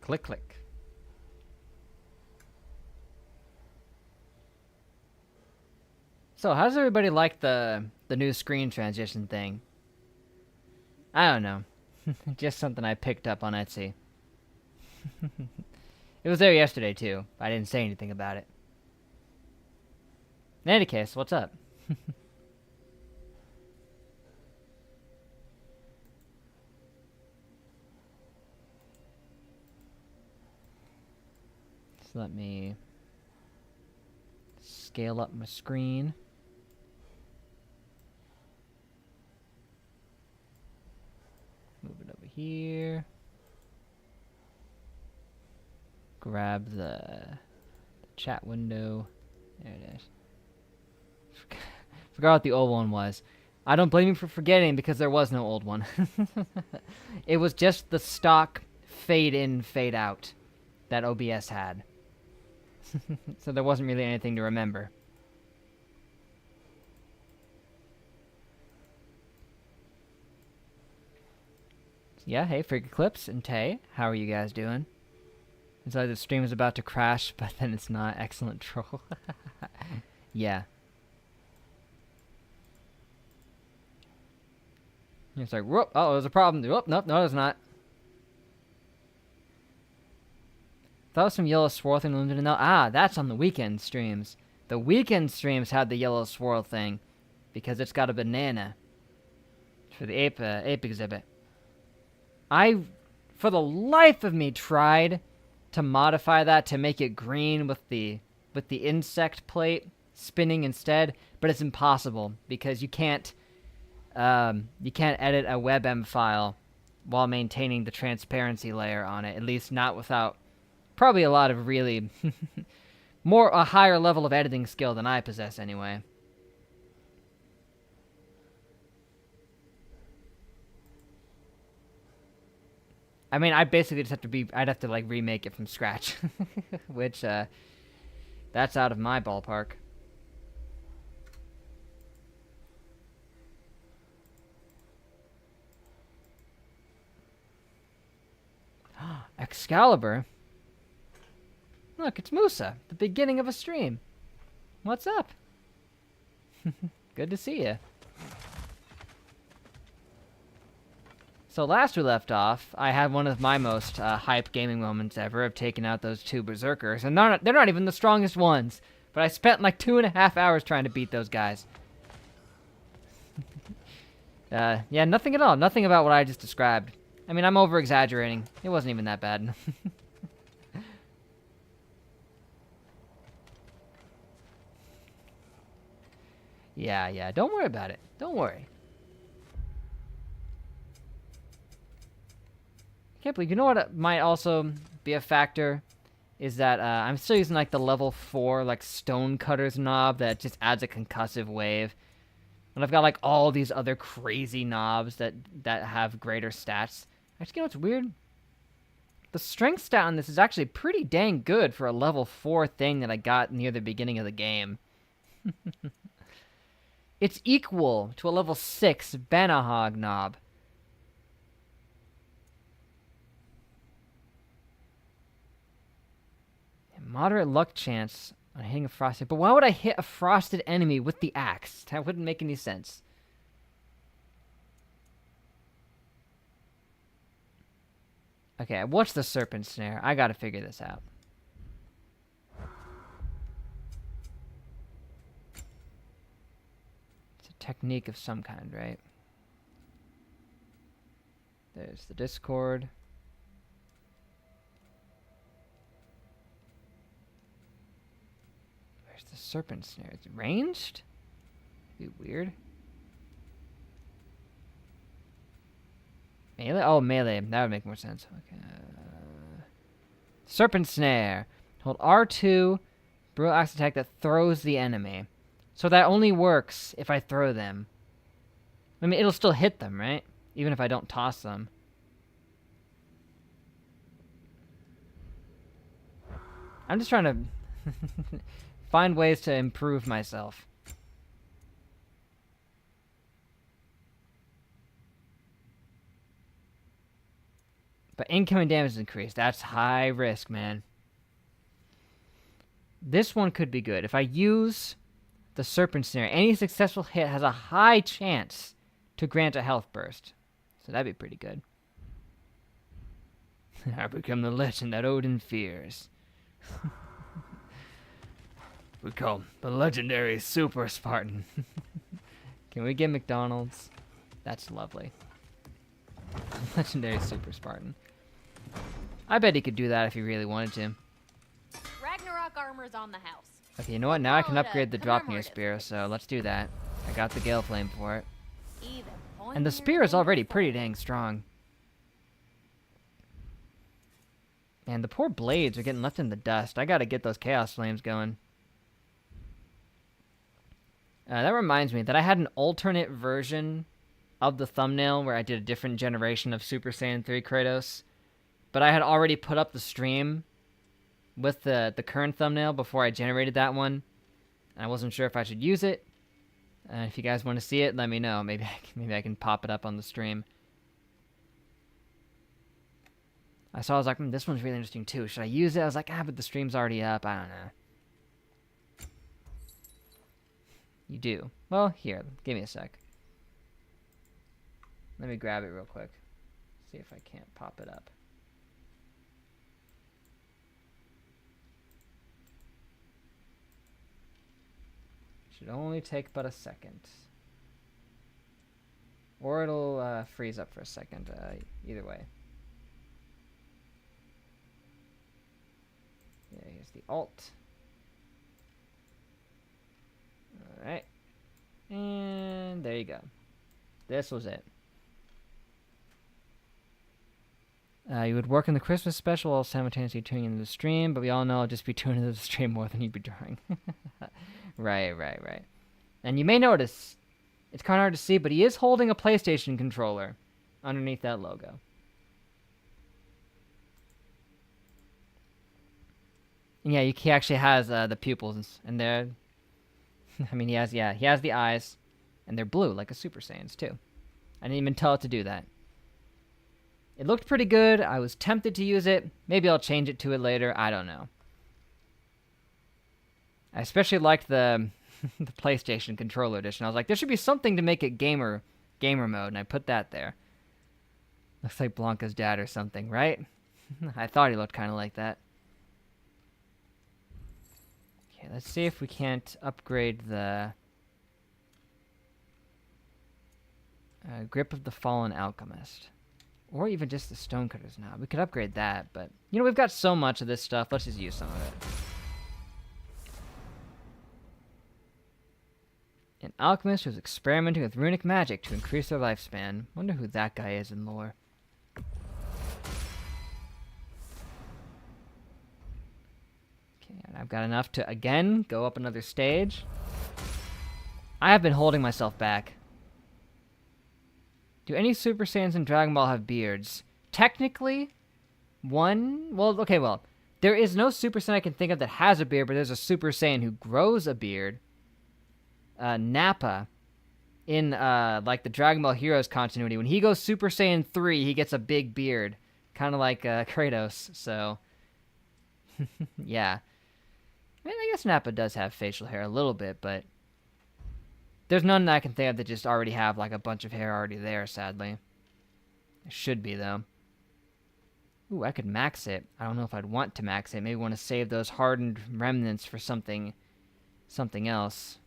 Click, click. So, how does everybody like the new screen transition thing? I don't know. Just something I picked up on Etsy. It was there yesterday, too. I didn't say anything about it. In any case, what's up? So let me scale up my screen. Move it over here. Grab the chat window. There it is. Forgot what the old one was. I don't blame you for forgetting because there was no old one. It was just the stock fade in, fade out that OBS had. So there wasn't really anything to remember. Yeah, hey, Freaky Clips and Tay, how are you guys doing? It's like the stream is about to crash, but then it's not. Excellent troll. Yeah. It's like, whoop, oh, there's a problem. Whoop, nope, no, there's not. That was some yellow swirl thing. Ah, that's on the weekend streams. The weekend streams had the yellow swirl thing because it's got a banana for the ape exhibit. I, for the life of me, tried to modify that to make it green with the insect plate spinning instead, but it's impossible because you can't edit a WebM file while maintaining the transparency layer on it. At least not without probably a lot of really a higher level of editing skill than I possess anyway. I mean, I basically just have to I'd have to like remake it from scratch, which that's out of my ballpark. Excalibur? Look, it's Musa, the beginning of a stream. What's up? Good to see you. So last we left off, I had one of my most hype gaming moments ever of taking out those two berserkers, and they're not even the strongest ones. But I spent like 2.5 hours trying to beat those guys. Yeah, nothing at all. Nothing about what I just described. I mean, I'm over-exaggerating. It wasn't even that bad. Yeah, don't worry about it. Don't worry. Can't believe, you know what might also be a factor? Is that I'm still using like the level 4 like Stonecutters knob that just adds a concussive wave. And I've got like all these other crazy knobs that have greater stats. Actually, you know what's weird? The strength stat on this is actually pretty dang good for a level 4 thing that I got near the beginning of the game. It's equal to a level 6 Banahog knob. Moderate luck chance on hitting a frosted... But why would I hit a frosted enemy with the axe? That wouldn't make any sense. Okay, what's the serpent snare? I gotta figure this out. It's a technique of some kind, right? There's the Discord. Where's the serpent snare? It's ranged? Be weird. Melee? Oh, melee. That would make more sense. Okay. Serpent snare. Hold R2. Brutal axe attack that throws the enemy. So that only works if I throw them. I mean, it'll still hit them, right? Even if I don't toss them. I'm just trying to find ways to improve myself. But incoming damage is increased. That's high risk, man. This one could be good. If I use the Serpent Snare, any successful hit has a high chance to grant a health burst. So that'd be pretty good. I become the legend that Odin fears. We call him the legendary Super Spartan. Can we get McDonald's? That's lovely. Legendary Super Spartan. I bet he could do that if he really wanted to. Ragnarok armor's on the house. Okay, you know what? Now I can upgrade the Dropnir Spear, so let's do that. I got the Gale Flame for it. And the spear is already pretty dang strong. Man, the poor blades are getting left in the dust. I gotta get those Chaos Flames going. That reminds me that I had an alternate version of the thumbnail where I did a different generation of Super Saiyan 3 Kratos. But I had already put up the stream with the current thumbnail before I generated that one. I wasn't sure if I should use it. If you guys want to see it, let me know. Maybe I can pop it up on the stream. I was like, this one's really interesting too. Should I use it? I was like, but the stream's already up. I don't know. You do. Well, here, give me a sec. Let me grab it real quick. See if I can't pop it up. Should only take but a second. Or it'll freeze up for a second, either way. Yeah, here's the alt. Alright. And there you go. This was it. You would work in the Christmas special while simultaneously tuning into the stream, but we all know I'll just be tuning into the stream more than you'd be drawing. Right. And you may notice, it's kind of hard to see, but he is holding a PlayStation controller underneath that logo. And yeah, he actually has the pupils, and they're... I mean, he has the eyes, and they're blue, like a Super Saiyan's, too. I didn't even tell it to do that. It looked pretty good. I was tempted to use it. Maybe I'll change it to it later. I don't know. I especially liked the the PlayStation controller edition. I was like, there should be something to make it gamer mode, and I put that there. Looks like Blanca's dad or something, right? I thought he looked kind of like that. Okay, let's see if we can't upgrade the Grip of the Fallen Alchemist. Or even just the Stonecutters now. We could upgrade that, but... You know, we've got so much of this stuff. Let's just use some of it. An alchemist who's experimenting with runic magic to increase their lifespan. Wonder who that guy is in lore. Okay, and I've got enough to, again, go up another stage. I have been holding myself back. Do any Super Saiyans in Dragon Ball have beards? Technically, one... Well, okay, well. There is no Super Saiyan I can think of that has a beard, but there's a Super Saiyan who grows a beard. Nappa, in, like, the Dragon Ball Heroes continuity. When he goes Super Saiyan 3, he gets a big beard. Kind of like, Kratos, so... yeah. I mean, I guess Nappa does have facial hair a little bit, but... There's none that I can think of that just already have, like, a bunch of hair already there, sadly. It should be, though. Ooh, I could max it. I don't know if I'd want to max it. Maybe want to save those hardened remnants for something else.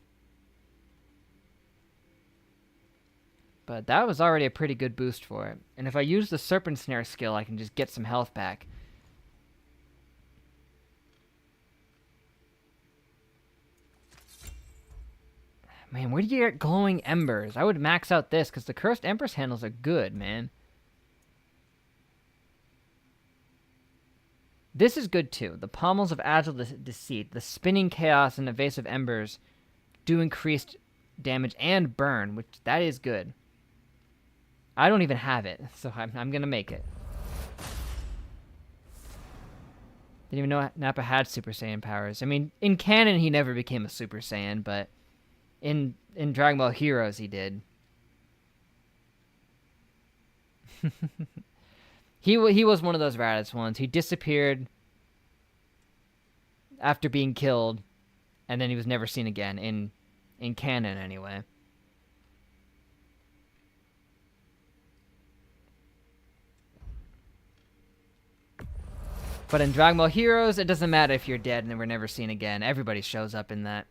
But that was already a pretty good boost for it. And if I use the Serpent Snare skill, I can just get some health back. Man, where do you get glowing embers? I would max out this, because the Cursed Empress handles are good, man. This is good, too. The Pommels of Agile Deceit, the Spinning Chaos, and Evasive Embers do increased damage and burn, which that is good. I don't even have it, so I'm going to make it. Didn't even know Nappa had Super Saiyan powers. I mean, in canon, he never became a Super Saiyan, but... In Dragon Ball Heroes, he did. He was one of those Raditz ones. He disappeared after being killed, and then he was never seen again, in canon anyway. But in Dragon Ball Heroes, it doesn't matter if you're dead and we're never seen again. Everybody shows up in that.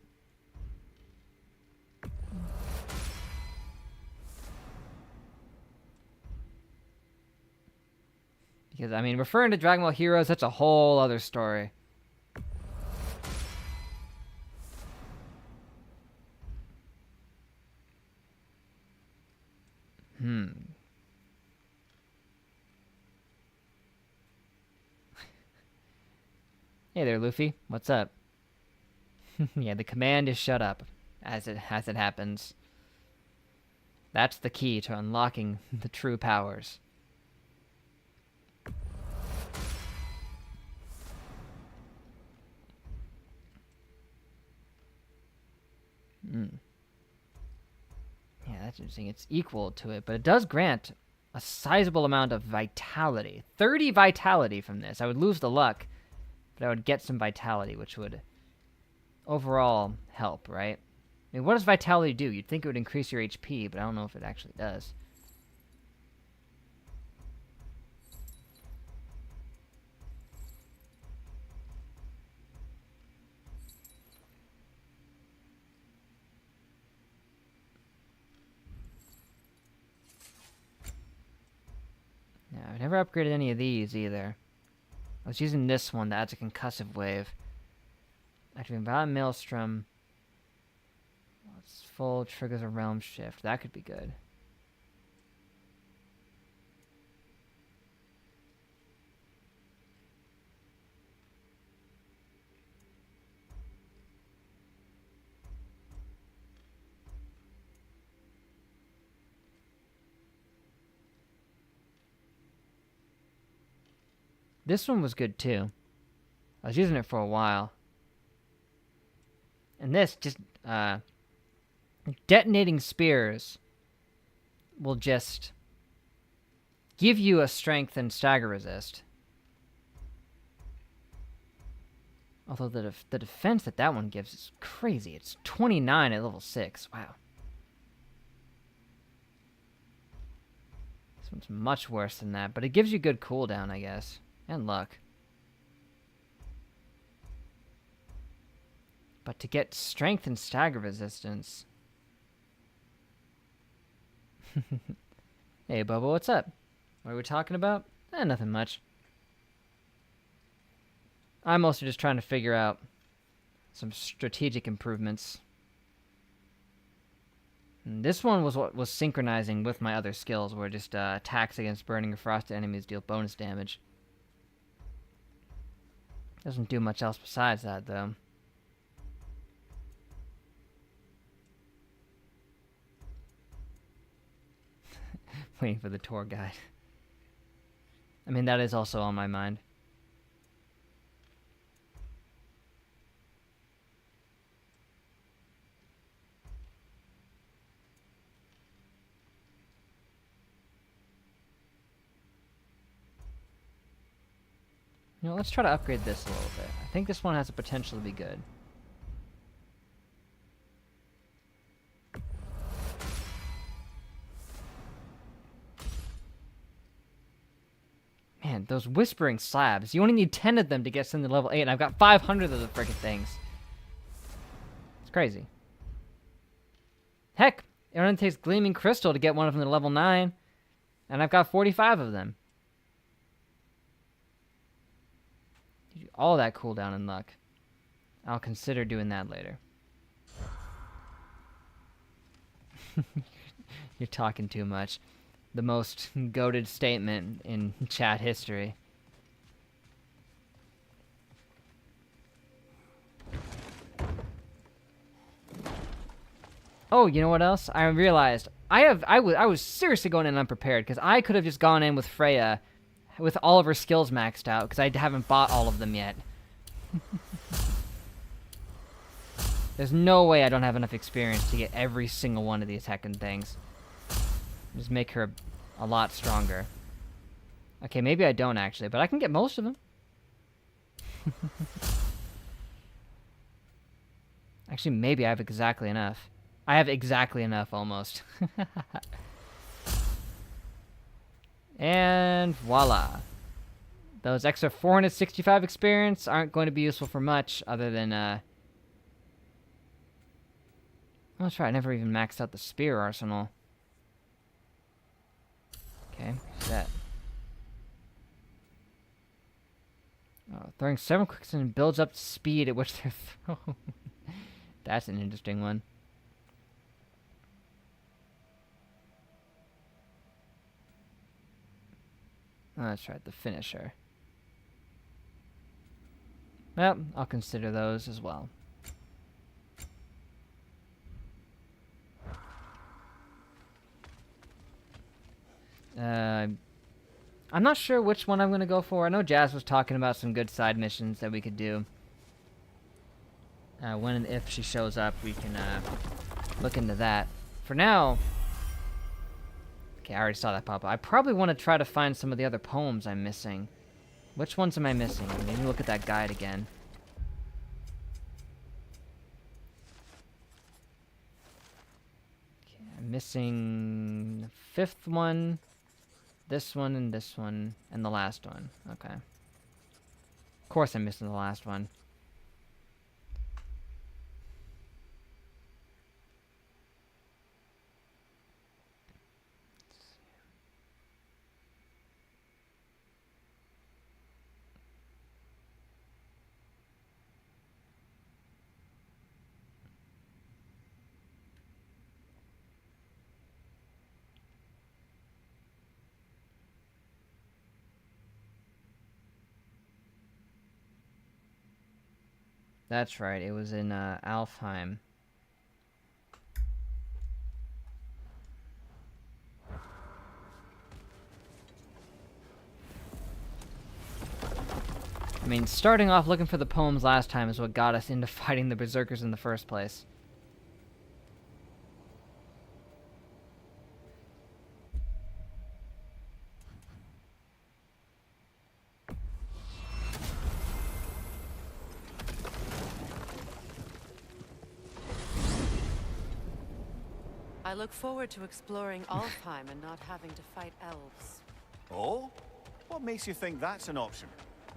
Because, I mean, referring to Dragon Ball Heroes, that's a whole other story. Hey there, Luffy. What's up? Yeah, the command is shut up, as it happens. That's the key to unlocking the true powers. Yeah, that's interesting. It's equal to it, but it does grant a sizable amount of vitality. 30 vitality from this. I would lose the luck, but I would get some vitality, which would overall help, right? I mean, what does vitality do? You'd think it would increase your HP, but I don't know if it actually does. Yeah, I've never upgraded any of these either. I was using this one that adds a concussive wave. Activating Violent Maelstrom. It's full, triggers a realm shift. That could be good. This one was good too. I was using it for a while. And this just, detonating spears will just give you a strength and stagger resist. Although the defense that one gives is crazy. It's 29 at level 6. Wow. This one's much worse than that, but it gives you good cooldown, I guess. And luck. But to get strength and stagger resistance... Hey, Bubba, what's up? What are we talking about? Nothing much. I'm also just trying to figure out some strategic improvements. And this one was what was synchronizing with my other skills, where just attacks against burning or frosted enemies deal bonus damage. Doesn't do much else besides that, though. Waiting for the tour guide. I mean, that is also on my mind. You know, let's try to upgrade this a little bit. I think this one has the potential to be good. Man, those whispering slabs. You only need 10 of them to get something to level 8, and I've got 500 of the frickin' things. It's crazy. Heck, it only takes Gleaming Crystal to get one of them to level 9, and I've got 45 of them. All that cooldown and luck. I'll consider doing that later. You're talking too much. The most goated statement in chat history. Oh, you know what else? I realized I was seriously going in unprepared, because I could have just gone in with Freya with all of her skills maxed out, because I haven't bought all of them yet. There's no way I don't have enough experience to get every single one of these heckin' things. Just make her a lot stronger. Okay, maybe I don't actually, but I can get most of them. Actually, maybe I have exactly enough. I have exactly enough, almost. And voila. Those extra 465 experience aren't going to be useful for much other than, oh, that's right, I never even maxed out the spear arsenal. Okay, set. Oh, throwing 7 quicksand builds up the speed at which they're thrown. That's an interesting one. Oh, that's right, the finisher. Well, I'll consider those as well. I'm not sure which one I'm going to go for. I know Jazz was talking about some good side missions that we could do. When and if she shows up, we can look into that. For now... Okay, I already saw that pop up. I probably want to try to find some of the other poems I'm missing. Which ones am I missing? Maybe look at that guide again. Okay, I'm missing the 5th one, this one, and the last one. Okay. Of course I'm missing the last one. That's right, it was in Alfheim. I mean, starting off looking for the poems last time is what got us into fighting the Berserkers in the first place. I look forward to exploring Alfheim and not having to fight elves. Oh? What makes you think that's an option?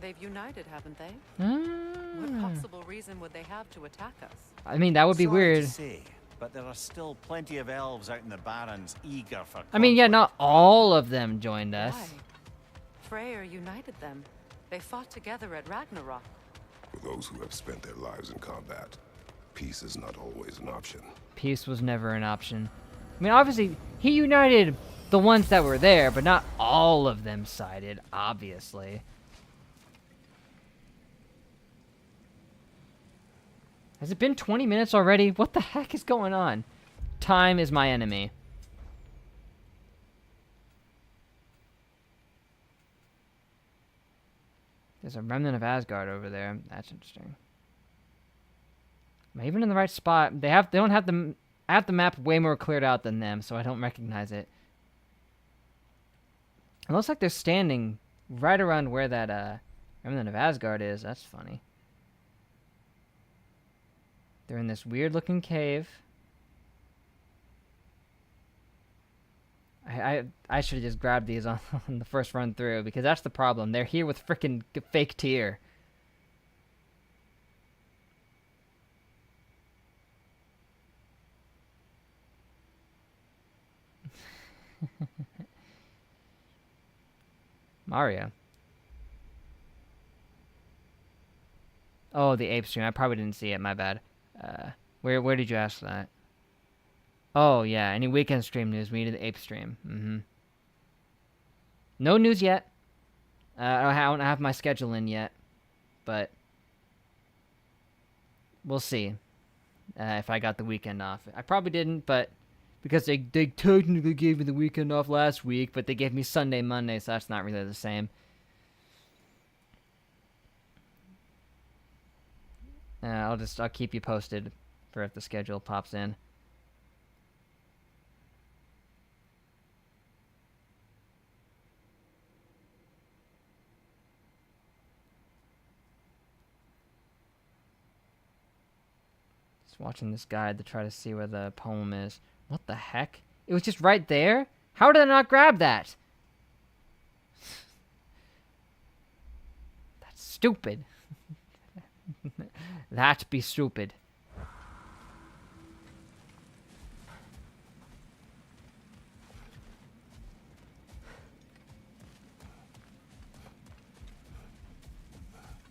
They've united, haven't they? Ah. What possible reason would they have to attack us? I mean, that would be Sorry weird. to say, but there are still plenty of elves out in the Barrens eager for I mean, yeah, conflict. not all of them joined us. Why? Freyr united them. They fought together at Ragnarök. For those who have spent their lives in combat, peace is not always an option. Peace was never an option. I mean, obviously, he united the ones that were there, but not all of them sided, obviously. Has it been 20 minutes already? What the heck is going on? Time is my enemy. There's a remnant of Asgard over there. That's interesting. Am I even in the right spot? They don't have the... I have the map way more cleared out than them, so I don't recognize it. It looks like they're standing right around where that remnant of Asgard is. That's funny. They're in this weird-looking cave. I should have just grabbed these on the first run through, because that's the problem. They're here with frickin' fake tier. Mario. Oh, the ape stream. I probably didn't see it. My bad. Where did you ask that? Oh, yeah. Any weekend stream news? We need the ape stream. Mm-hmm. No news yet. I don't have my schedule in yet. But we'll see if I got the weekend off. I probably didn't, but because they technically gave me the weekend off last week, but they gave me Sunday, Monday, so that's not really the same. I'll keep you posted for if the schedule pops in. watching this guide to try to see where the poem is. What the heck? It was just right there? How did I not grab that? That's stupid. That be stupid.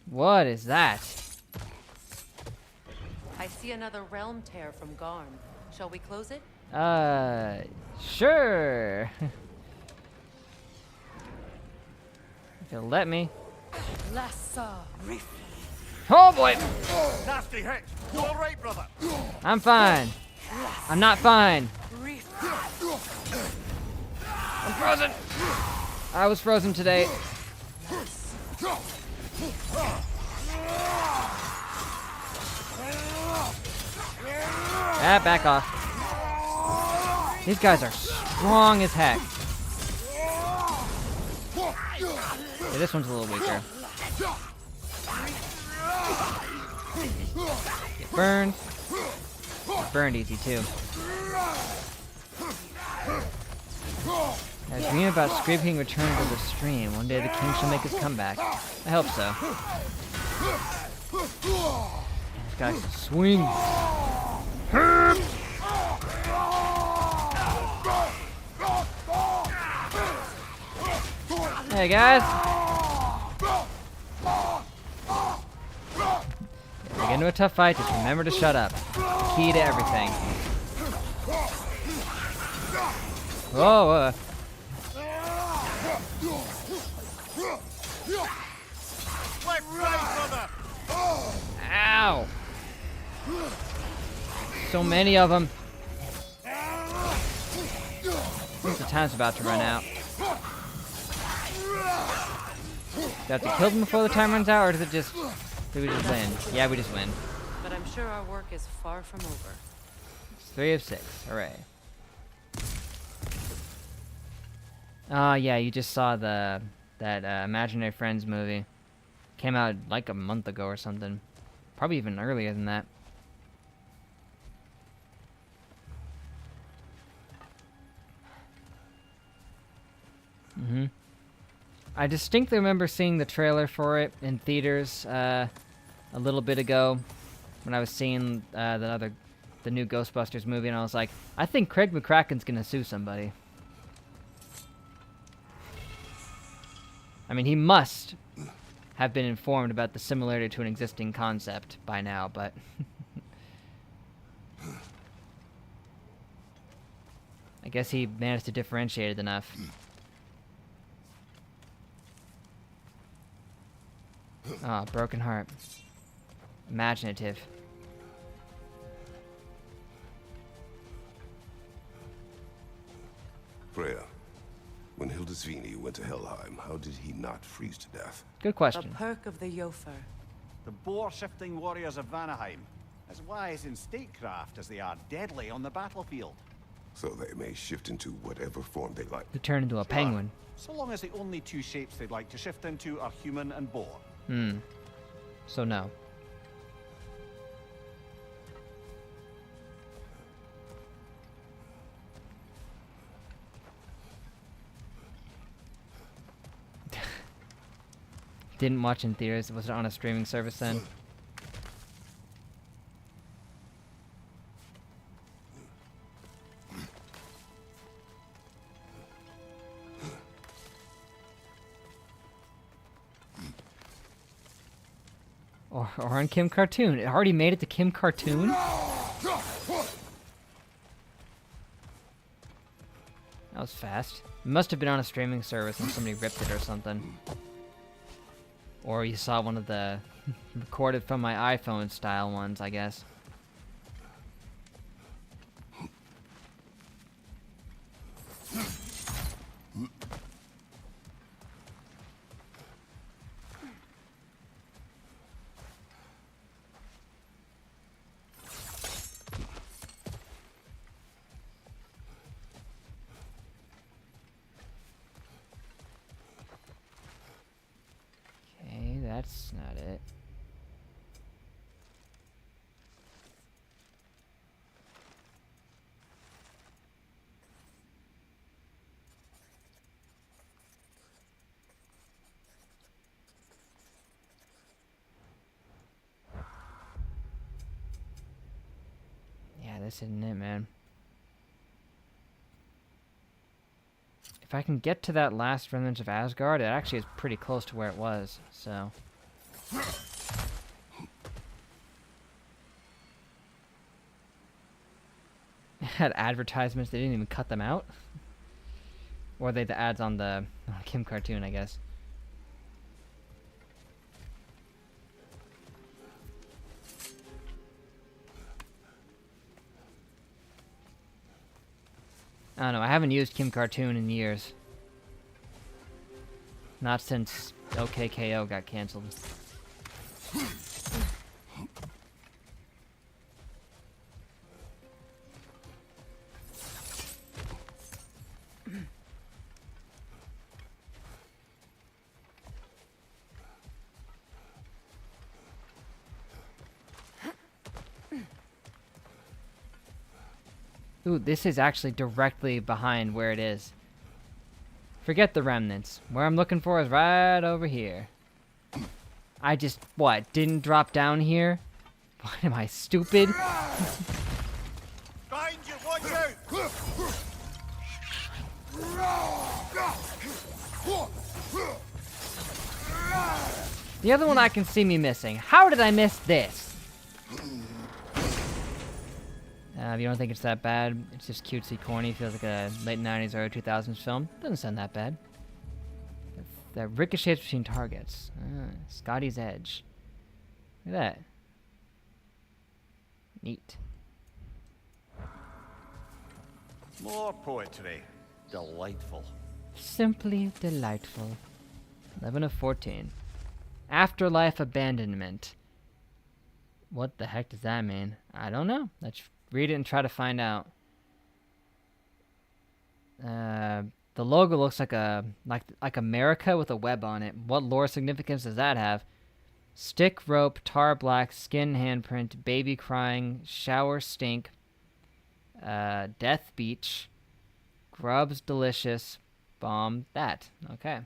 What is that? I see another realm tear from Garm. Shall we close it? Sure. If you'll let me. Lassa Riff. Oh boy! Nasty hit! You alright, brother? I'm fine. I'm not fine. I'm frozen. I was frozen today. Ah, back off. These guys are strong as heck. Yeah, this one's a little weaker. Get burned. Get burned easy too. I was dreaming about Scream King returning to the stream. One day the king shall make his comeback. I hope so. This guy can swing. Hey guys. If we get into a tough fight, just remember to shut up. Key to everything. Whoa. Left, right, brother! Ow! So many of them. I think the time's about to run out. Do I have to kill them before the time runs out, or do we just win? Yeah, we just win. But I'm sure our work is far from over. It's 3 of 6. Hooray. Yeah, you just saw that Imaginary Friends movie. Came out like a month ago or something. Probably even earlier than that. I distinctly remember seeing the trailer for it in theaters a little bit ago when I was seeing the new Ghostbusters movie, and I was like, I think Craig McCracken's gonna sue somebody. I mean, he must have been informed about the similarity to an existing concept by now, but I guess he managed to differentiate it enough. Ah, broken heart. Imaginative. Freya, when Hildisvini went to Helheim, how did he not freeze to death? Good A question. perk of the Jofer. The boar-shifting warriors of Vanaheim, as wise in statecraft as they are deadly on the battlefield. So they may shift into whatever form they like. To turn into a penguin. So long as the only two shapes they'd like to shift into are human and boar. So no. Didn't watch in theaters. Was it on a streaming service then? Or on Kim Cartoon. It already made it to Kim Cartoon? That was fast. It must have been on a streaming service and somebody ripped it or something. Or you saw one of the recorded from my iPhone style ones, I guess. That's not it. this isn't it, man. If I can get to that last remnants of Asgard, it actually is pretty close to where it was, so... Had advertisements, they didn't even cut them out? Or they the ads on the Kim cartoon, I guess. I don't know, I haven't used Kim Cartoon in years. Not since OKKO got cancelled. Ooh, this is actually directly behind where it is. Forget the remnants. Where I'm looking for is right over here. I just, what, didn't drop down here? What, am I stupid? Behind you, watch out! The other one I can see me missing. How did I miss this? If you don't think it's that bad, it's just cutesy corny, feels like a late 90s, early 2000s film. Doesn't sound that bad. That ricochets between targets. Scotty's Edge. Look at that. Neat. More poetry. Delightful. Simply delightful. 11 of 14. Afterlife abandonment. What the heck does that mean? I don't know. Let's read it and try to find out. The logo looks like America with a web on it. What lore significance does that have? Stick, rope, tar black, skin handprint, baby crying, shower stink, death beach, grubs delicious, bomb that. Okay.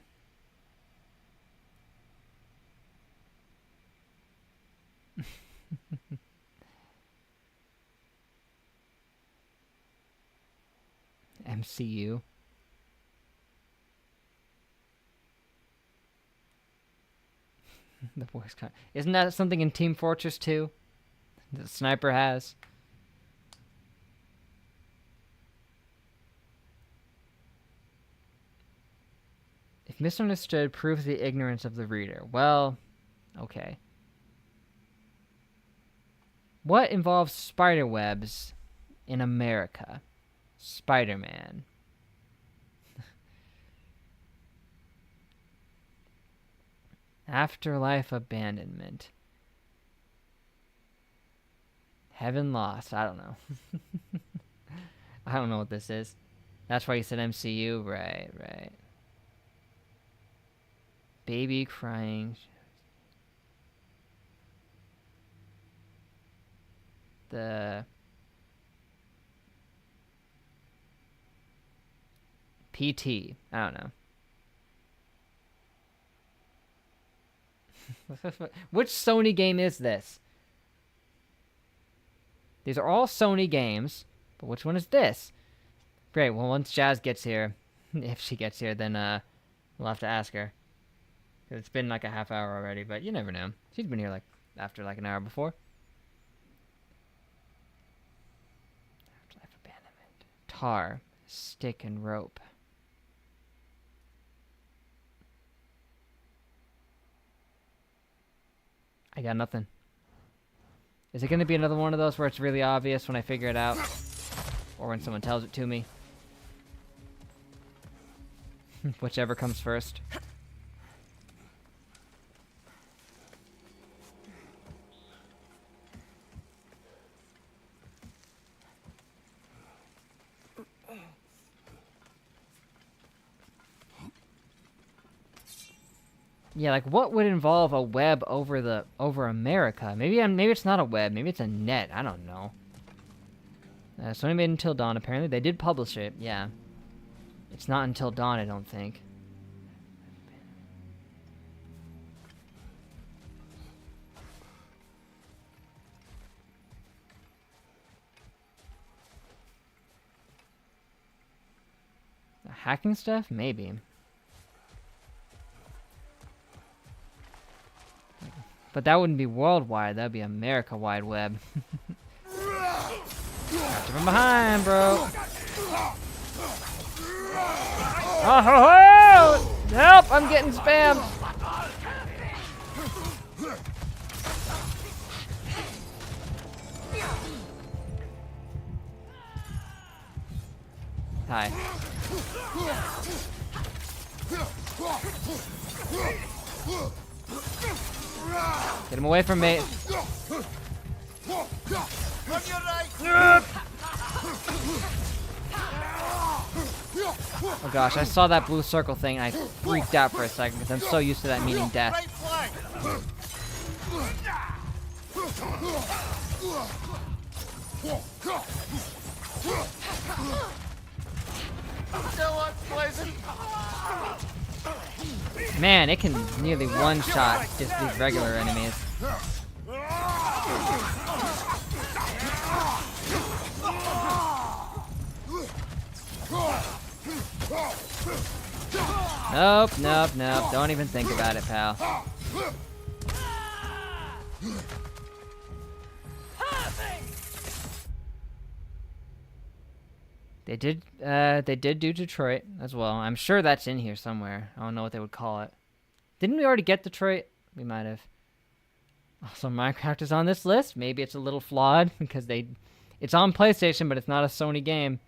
MCU. The voice kind. Isn't that something in Team Fortress 2? The sniper has. If misunderstood proves the ignorance of the reader. Well, okay. What involves spider webs in America? Spider-Man. Afterlife abandonment. Heaven lost. I don't know. I don't know what this is. That's why you said MCU. Right, right. Baby crying. The PT. I don't know. Which Sony game is this? These are all Sony games, but which one is this? Great, well once Jazz gets here, if she gets here, then we'll have to ask her. 'Cause it's been like a half hour already, but you never know. She's been here like after like an hour before. Afterlife abandonment. Tar, stick, and rope. I got nothing. Is it going to be another one of those where it's really obvious when I figure it out? Or when someone tells it to me? Whichever comes first. Yeah, like what would involve a web over America? Maybe it's not a web. Maybe it's a net. I don't know. Sony made Until Dawn. Apparently, they did publish it. Yeah, it's not Until Dawn. I don't think. Hacking stuff? Maybe. But that wouldn't be worldwide. That'd be America wide web. Got you from behind, bro. Oh, ho, ho! Help! I'm getting spammed. Hi. Get him away from me. Oh gosh, I saw that blue circle thing and I freaked out for a second because I'm so used to that meaning death. Man, it can nearly one-shot just these regular enemies. Nope, nope, nope. Don't even think about it, pal. They did do Detroit as well. I'm sure that's in here somewhere. I don't know what they would call it. Didn't we already get Detroit? We might have. Also, Minecraft is on this list. Maybe it's a little flawed because it's on PlayStation, but it's not a Sony game.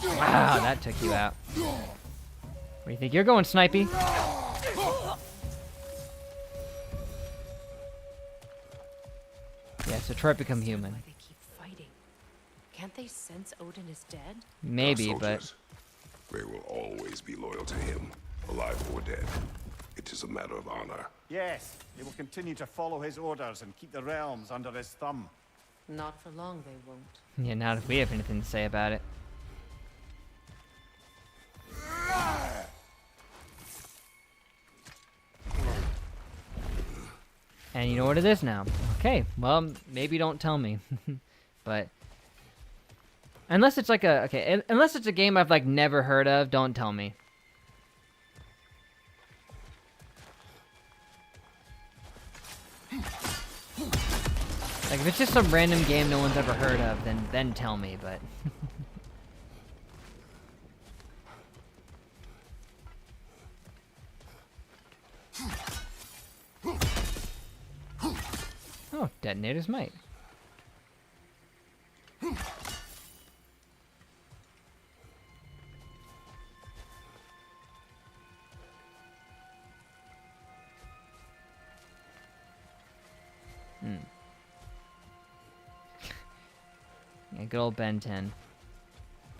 Wow, that took you out. Where do you think you're going, Snipey? Yes, Detroit become human. Why they keep fighting? Can't they sense Odin is dead? Maybe, Our but soldiers, they will always be loyal to him, alive or dead. It is a matter of honor. Yes, they will continue to follow his orders and keep the realms under his thumb. Not for long, they won't. yeah, not if we have anything to say about it. And you know what it is now. Okay, well, maybe don't tell me. But unless it's like unless it's a game I've like never heard of, don't tell me. Like if it's just some random game no one's ever heard of, then tell me, but oh, detonators might. Yeah, good old Ben 10.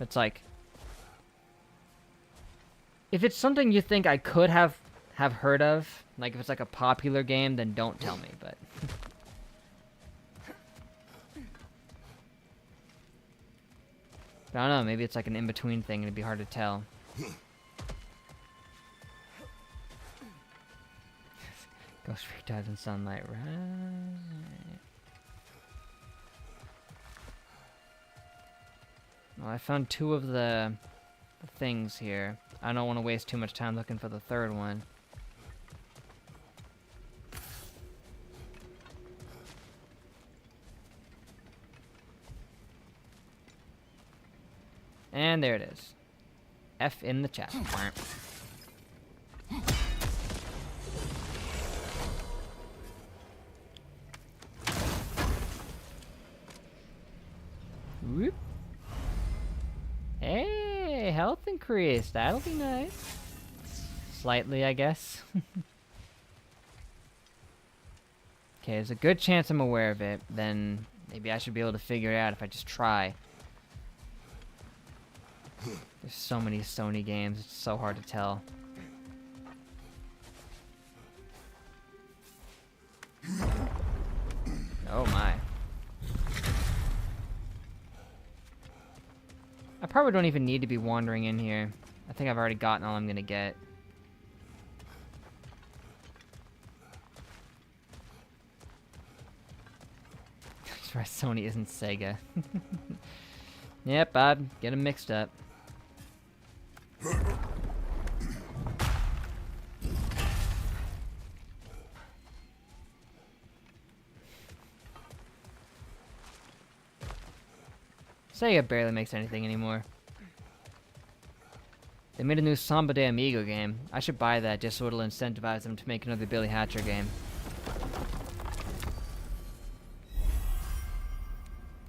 It's like, if it's something you think I could have heard of, like if it's like a popular game, then don't tell me, but I don't know, maybe it's like an in-between thing and it'd be hard to tell. Ghost Freak dies in sunlight, right? Well, I found 2 of the things here. I don't want to waste too much time looking for the 3rd one. And there it is. F in the chat. Whoop. Hey, health increase. That'll be nice. Slightly, I guess. Okay, there's a good chance I'm aware of it. Then maybe I should be able to figure it out if I just try. There's so many Sony games, it's so hard to tell. Oh my. I probably don't even need to be wandering in here. I think I've already gotten all I'm gonna get. That's right, Sony isn't Sega. Yep, I'd get them mixed up. Sega barely makes anything anymore. They made a new Samba de Amigo game. I should buy that just so it'll incentivize them to make another Billy Hatcher game.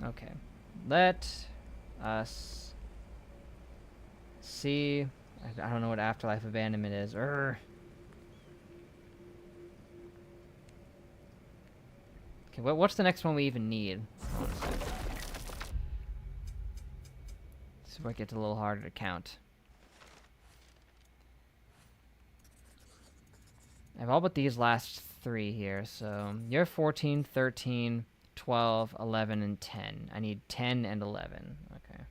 Okay. Let us see. I don't know what Afterlife Abandonment is. Okay, what's the next one we even need? This is where it gets a little harder to count. I have all but these last three here, so you're 14, 13, 12, 11, and 10. I need 10 and 11. Okay.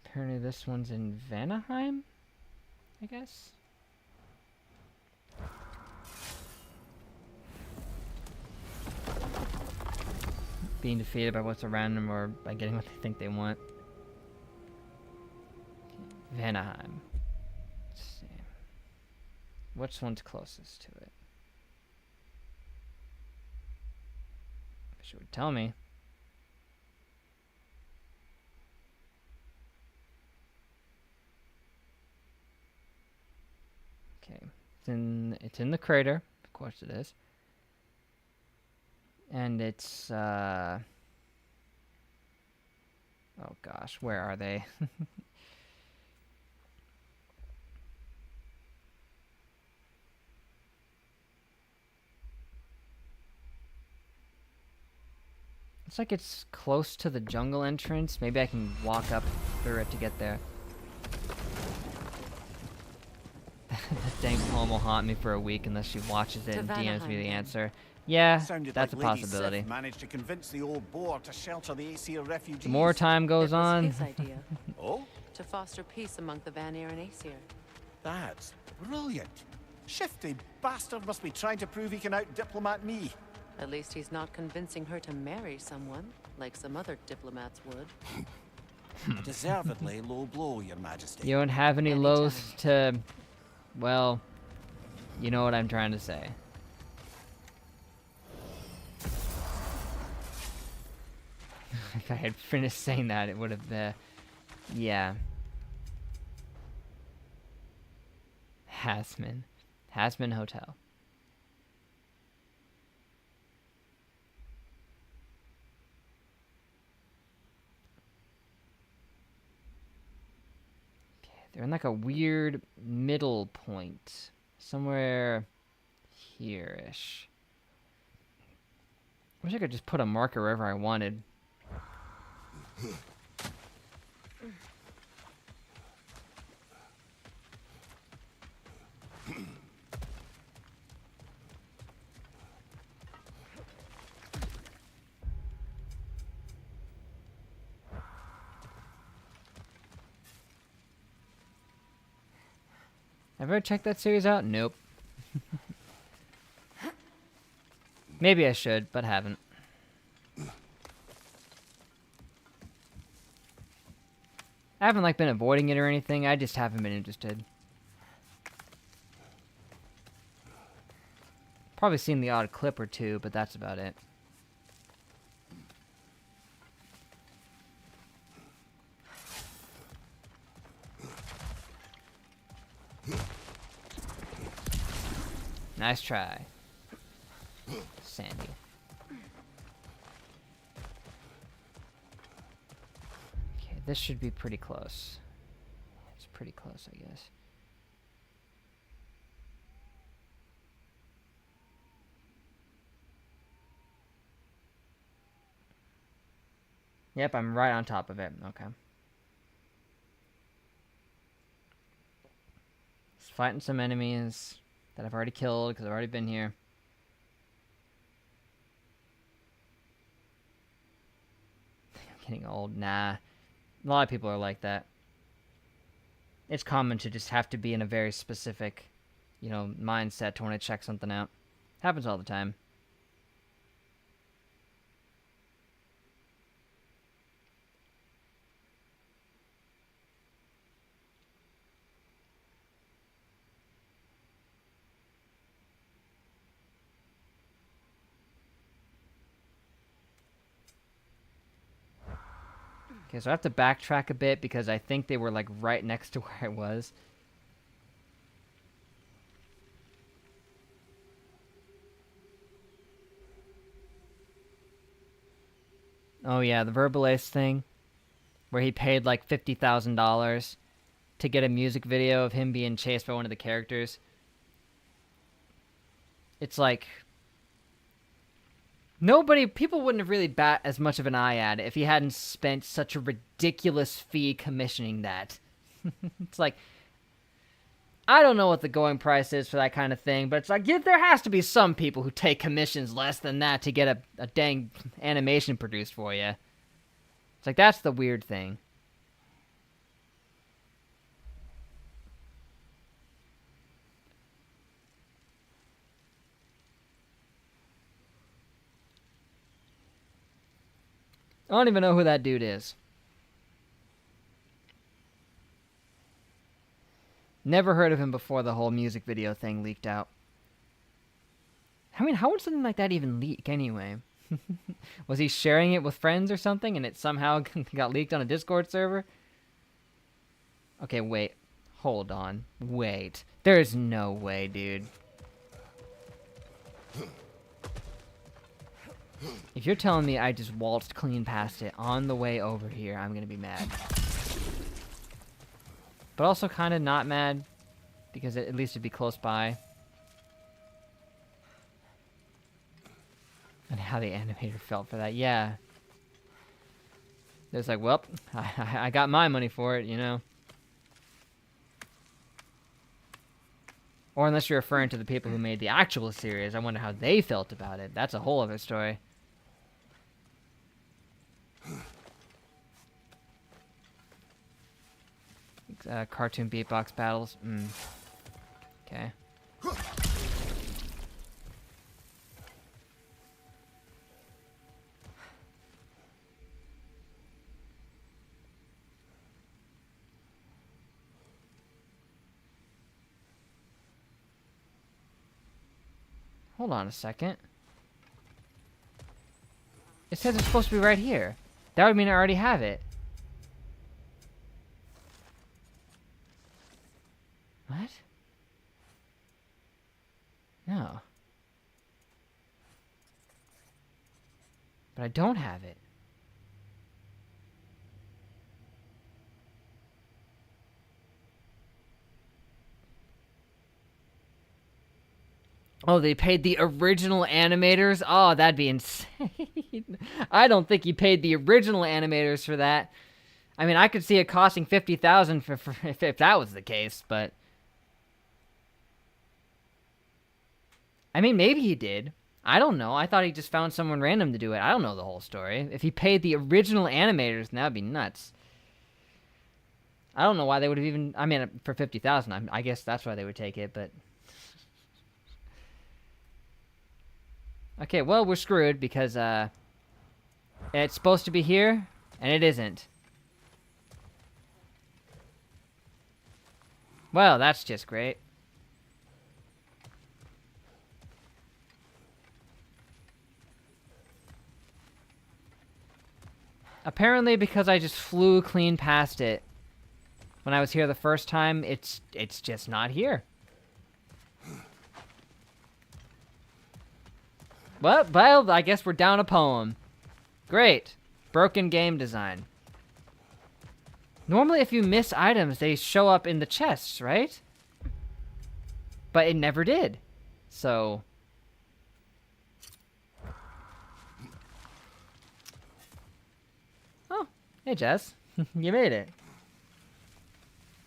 Apparently this one's in Vanaheim, I guess? Being defeated by what's around them or by getting what they think they want. Okay. Vanaheim. Let's see. Which one's closest to it? Wish it would tell me. Okay, it's in the crater, of course it is, and it's oh gosh, where are they? Looks like it's close to the jungle entrance. Maybe I can walk up through it to get there. That dang poem will haunt me for a week unless she watches it and DMs me the answer. Yeah, Sounded that's like a Lady possibility. Sif managed to convince the old boar to shelter the Aesir refugees. The more time goes It was on, his idea Oh, to foster peace among the Vanir and Aesir. that's brilliant. Shifty bastard must be trying to prove he can out-diplomat me. At least he's not convincing her to marry someone, like some other diplomats would. A deservedly low blow, Your Majesty. you don't have any Anytime. lows to, well, you know what I'm trying to say. If I had finished saying that, it would have, yeah. Hasman Hotel. Okay, they're in like a weird middle point. Somewhere here-ish. Wish I could just put a marker wherever I wanted. Have I ever checked that series out? Nope. Maybe I should, but haven't. I haven't like been avoiding it or anything, I just haven't been interested. Probably seen the odd clip or two, but that's about it. Nice try, Sandy. Okay, this should be pretty close. It's pretty close, I guess. Yep, I'm right on top of it. Okay. Just fighting some enemies that I've already killed because I've already been here. I'm getting old. Nah. A lot of people are like that. It's common to just have to be in a very specific, mindset to want to check something out. Happens all the time. Okay, so I have to backtrack a bit because I think they were like right next to where I was. Oh yeah, the Verbalace thing, where he paid like $50,000 to get a music video of him being chased by one of the characters. It's like people wouldn't have really bat as much of an eye at it if he hadn't spent such a ridiculous fee commissioning that. It's like, I don't know what the going price is for that kind of thing, but it's like, yeah, there has to be some people who take commissions less than that to get a dang animation produced for you. It's like, that's the weird thing. I don't even know who that dude is. Never heard of him before the whole music video thing leaked out. I mean, how would something like that even leak anyway? Was he sharing it with friends or something and it somehow got leaked on a Discord server? Okay, wait. Hold on. Wait. There's no way, dude. If you're telling me I just waltzed clean past it on the way over here, I'm gonna be mad. But also kind of not mad, because at least it'd be close by. And how the animator felt for that, yeah. It's like, well, I got my money for it, Or unless you're referring to the people who made the actual series, I wonder how they felt about it. That's a whole other story. Cartoon beatbox battles. Okay. Hold on a second. It says it's supposed to be right here. That would mean I already have it. What? No. But I don't have it. Oh, they paid the original animators? Oh, that'd be insane. I don't think he paid the original animators for that. I mean, I could see it costing $50,000 if that was the case, but I mean, maybe he did. I don't know. I thought he just found someone random to do it. I don't know the whole story. If he paid the original animators, then that'd be nuts. I don't know why they would have even... I mean, for $50,000, I guess that's why they would take it, but... Okay, well, we're screwed because, it's supposed to be here, and it isn't. Well, that's just great. Apparently, because I just flew clean past it when I was here the first time, it's just not here. Well, I guess we're down a poem. Great. Broken game design. Normally, if you miss items, they show up in the chests, right? But it never did. So... Oh, hey, Jess. You made it.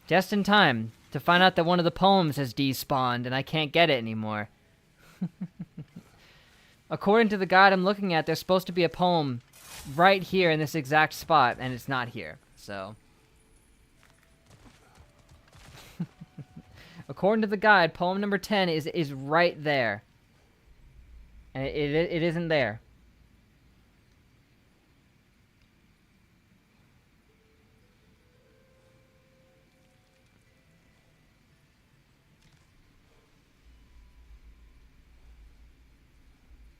Just in time to find out that one of the poems has despawned and I can't get it anymore. According to the guide I'm looking at, there's supposed to be a poem right here in this exact spot, and it's not here. So, according to the guide, poem number 10 is right there, and it isn't there.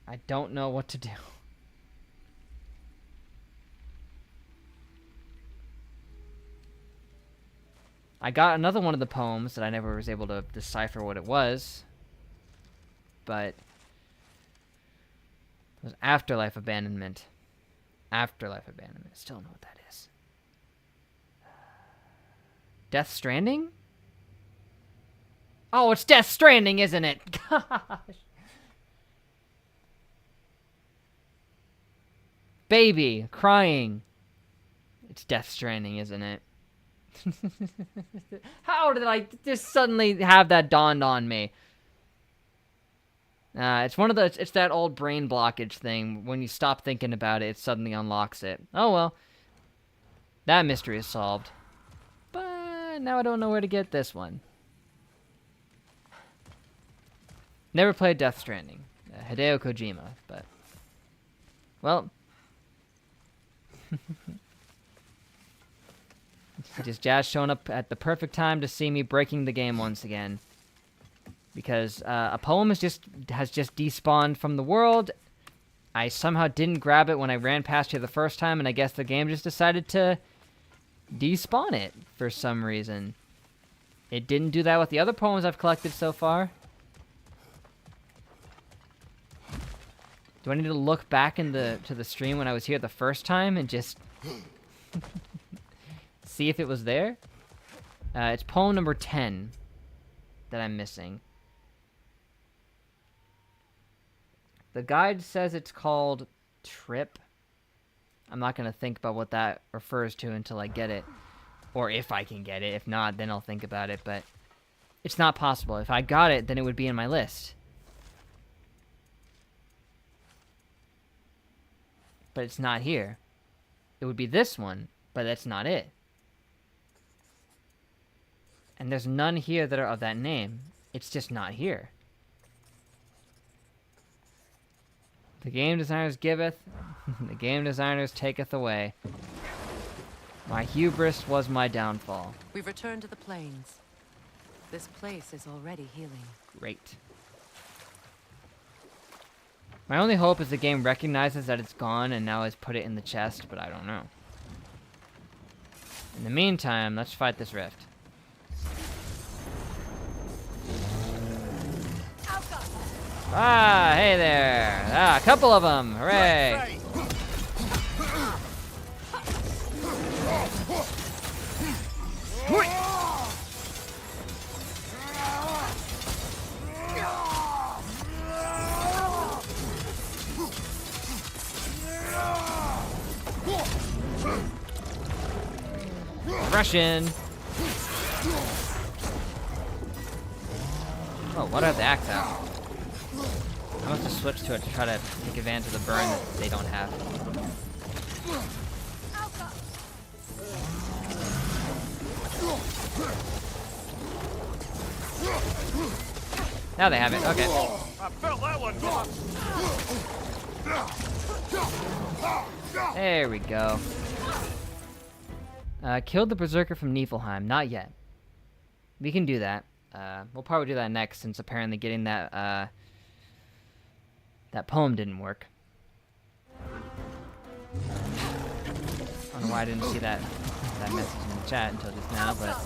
I don't know what to do. I got another one of the poems that I never was able to decipher what it was. But it was Afterlife Abandonment. Afterlife Abandonment. Still don't know what that is. Death Stranding? Oh, it's Death Stranding, isn't it? Gosh. Baby, crying. It's Death Stranding, isn't it? How did I just suddenly have that dawned on me? It's one of the, it's that old brain blockage thing. When you stop thinking about it, it suddenly unlocks it. Oh well. That mystery is solved. But now I don't know where to get this one. Never played Death Stranding. Hideo Kojima, but... Well... Just Jazz showing up at the perfect time to see me breaking the game once again. Because a poem has just despawned from the world. I somehow didn't grab it when I ran past here the first time, and I guess the game just decided to despawn it for some reason. It didn't do that with the other poems I've collected so far. Do I need to look back to the stream when I was here the first time and just see if it was there? It's poem number 10 that I'm missing. The guide says it's called Trip. I'm not going to think about what that refers to until I get it. Or if I can get it. If not, then I'll think about it. But it's not possible. If I got it, then it would be in my list. But it's not here. It would be this one, but that's not it. And there's none here that are of that name. It's just not here. The game designers giveth, the game designers taketh away. My hubris was my downfall. We've returned to the plains. This place is already healing. Great. My only hope is the game recognizes that it's gone and now has put it in the chest, but I don't know. In the meantime, let's fight this rift. Ah, hey there. Ah, a couple of them. Hooray. Russian. Oh, what are the axe out? I must have switched to it to try to take advantage of the burn that they don't have. Now they have it. Okay. I felt that one. There we go. Killed the Berserker from Niflheim. Not yet. We can do that. We'll probably do that next, since apparently getting that that poem didn't work. I don't know why I didn't see that message in the chat until just now, but...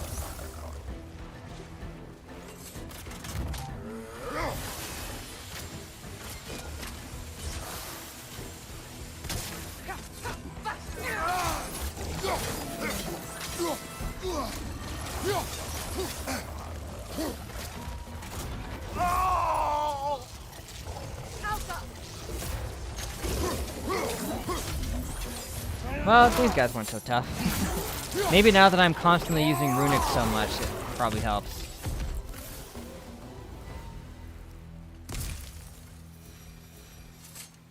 Well, these guys weren't so tough. Maybe now that I'm constantly using runics so much, probably helps.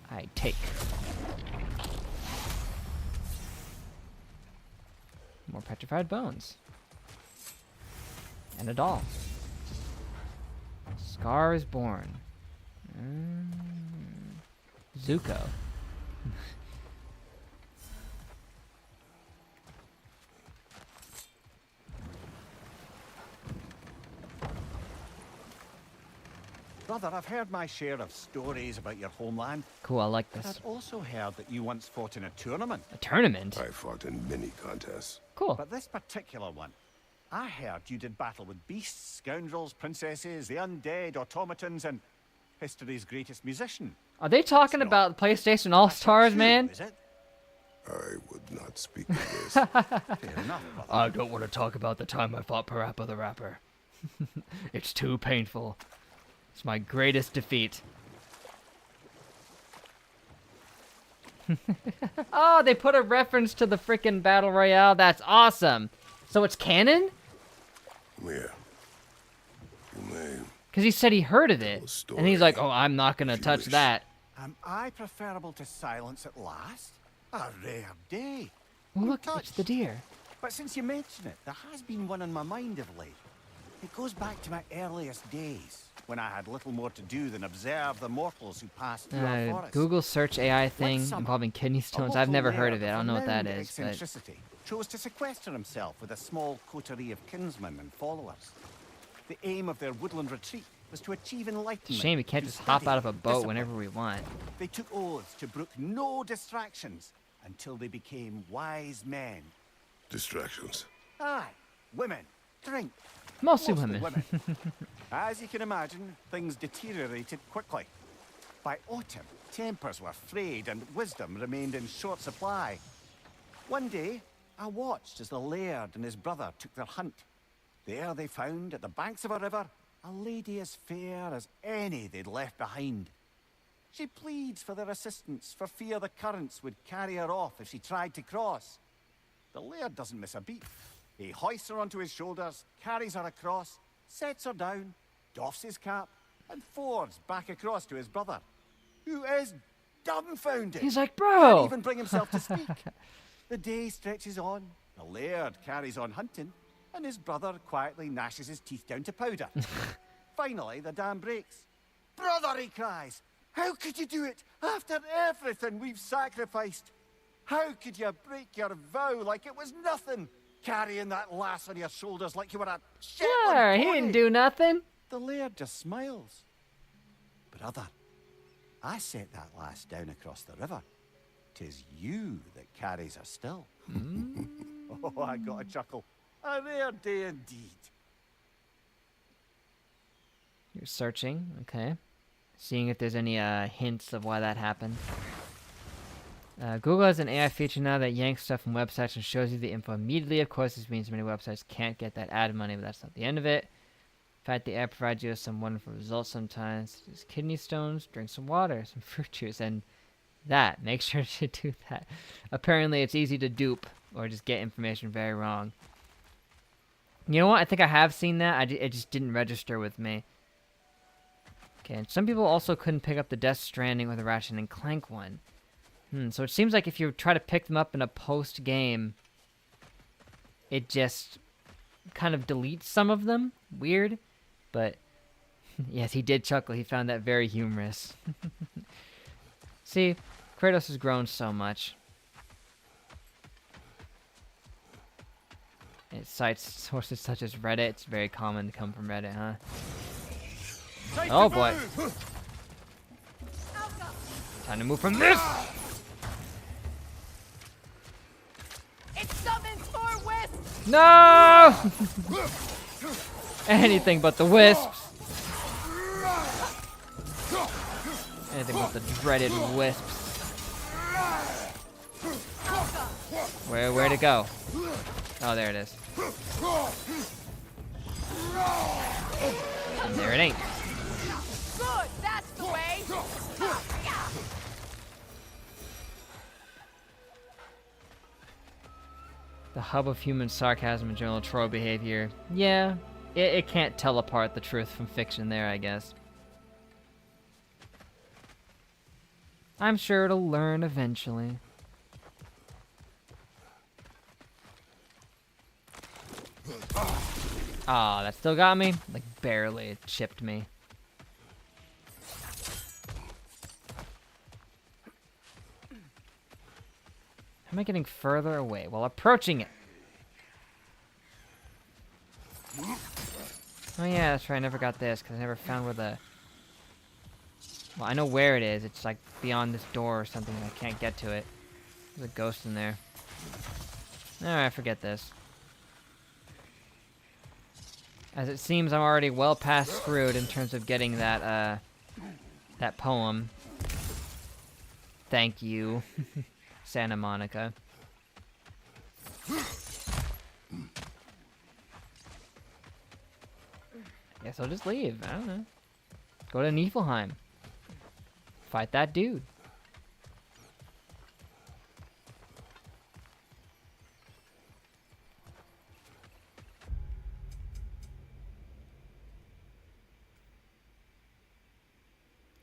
I take. More petrified bones. And a doll. Scar is born. Zuko. Brother, I've heard my share of stories about your homeland. Cool, I like But this. I'd also heard that you once fought in a tournament. A tournament? I fought in many contests. Cool. But this particular one, I heard you did battle with beasts, scoundrels, princesses, the undead, automatons, and history's greatest musician. Are they talking It's about PlayStation All-Stars, True, man? Is it? I would not speak of this. Fair enough, brother. I don't want to talk about the time I fought Parappa the Rapper. It's too painful. It's my greatest defeat. Oh, they put a reference to the frickin' Battle Royale. That's awesome. So it's canon? Yeah. You may. Because he said he heard of it. And he's like, oh, I'm not going to If you touch wish. that. Am I preferable to silence at last? A rare day. Well, I'm look, it's touched. the deer. But since you mention it, there has been one on my mind of late. It goes back to my earliest days, when I had little more to do than observe the mortals who passed through our forest. Google search AI thing summer, involving kidney A stones. I've local never heard laird of it. I don't know what that renowned is. But eccentricity chose to sequester himself with a small coterie of kinsmen and followers. The aim of their woodland retreat was to achieve enlightenment. it's a shame we can't through just hop study out of a and boat discipline. whenever we want. They took oaths to brook no distractions until they became wise men. Distractions. Aye, women, drink. Mostly women. As you can imagine, things deteriorated quickly. By autumn, tempers were frayed and wisdom remained in short supply. One day, I watched as the laird and his brother took their hunt. There they found, at the banks of a river, a lady as fair as any they'd left behind. She pleads for their assistance for fear the currents would carry her off if she tried to cross. The laird doesn't miss a beat. He hoists her onto his shoulders, carries her across, sets her down, doffs his cap, and fords back across to his brother, who is dumbfounded. He's like, Can't bro. even bring himself to speak. The day stretches on, the laird carries on hunting, and his brother quietly gnashes his teeth down to powder. Finally, the dam breaks. Brother, he cries, how could you do it after everything we've sacrificed? How could you break your vow like it was nothing? Carrying that lass on your shoulders like you were a Sure, Shetland he pony." didn't do nothing. The laird just smiles. Brother, I set that lass down across the river. 'Tis you that carries her still. Oh, I got a chuckle. A rare day indeed. You're searching, okay. Seeing if there's any hints of why that happened. Google has an AI feature now that yanks stuff from websites and shows you the info immediately. Of course, this means many websites can't get that ad money, but that's not the end of it. In fact, the app provides you with some wonderful results sometimes. Just kidney stones, drink some water, some fruit juice, and that. Make sure to do that. Apparently, it's easy to dupe or just get information very wrong. You know what? I think I have seen that. It just didn't register with me. Okay, and some people also couldn't pick up the Death Stranding or the Ratchet and Clank one. So it seems like if you try to pick them up in a post-game, it just kind of deletes some of them. Weird. But, yes, he did chuckle. He found that very humorous. See, Kratos has grown so much. It cites sources such as Reddit. It's very common to come from Reddit, huh? Oh, boy. Time to move from this! It summons more wisps! No! Anything but the wisps. Anything but the dreaded wisps. Where to go? Oh, there it is. And there it ain't. Good, that's the way! The hub of human sarcasm and general troll behavior. Yeah, it can't tell apart the truth from fiction there, I guess. I'm sure it'll learn eventually. Ah, that still got me? Like, barely. It chipped me. How am I getting further away while approaching it? Oh yeah, that's right, I never got this, because I never found where the... Well, I know where it is. It's like beyond this door or something, and I can't get to it. There's a ghost in there. Alright, forget this. As it seems, I'm already well past screwed in terms of getting that, that poem. Thank you, Santa Monica. Guess I'll just leave. I don't know. Go to Niflheim. Fight that dude.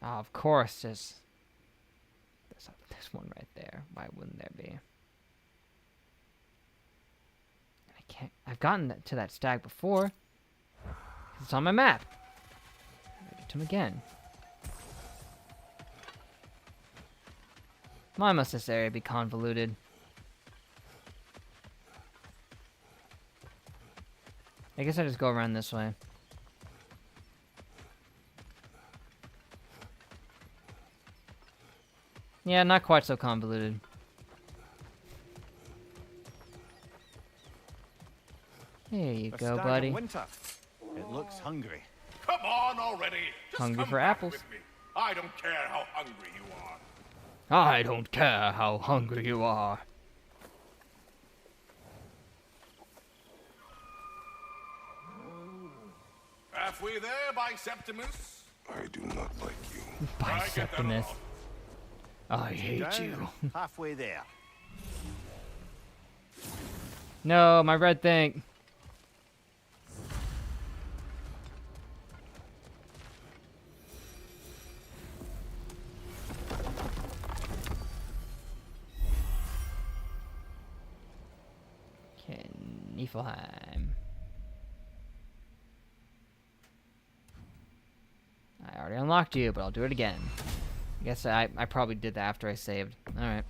Oh, of course, there's one right there. Why wouldn't there be? I can't. I've gotten to that stag before. It's on my map. Read it to him again. Why must this area be convoluted? I guess I just go around this way. Yeah, not quite so convoluted. There you A go, stag buddy. in winter. It looks hungry. Come on already. Just Hungry come for back apples. with me. I don't care how hungry you are. I don't care how hungry you are. Halfway there, by Septimus. I do not like you. By Septimus. I hate Down, you. halfway there. No, my red thing. Okay, Niflheim. I already unlocked you, but I'll do it again. I guess I probably did that after I saved. Alright.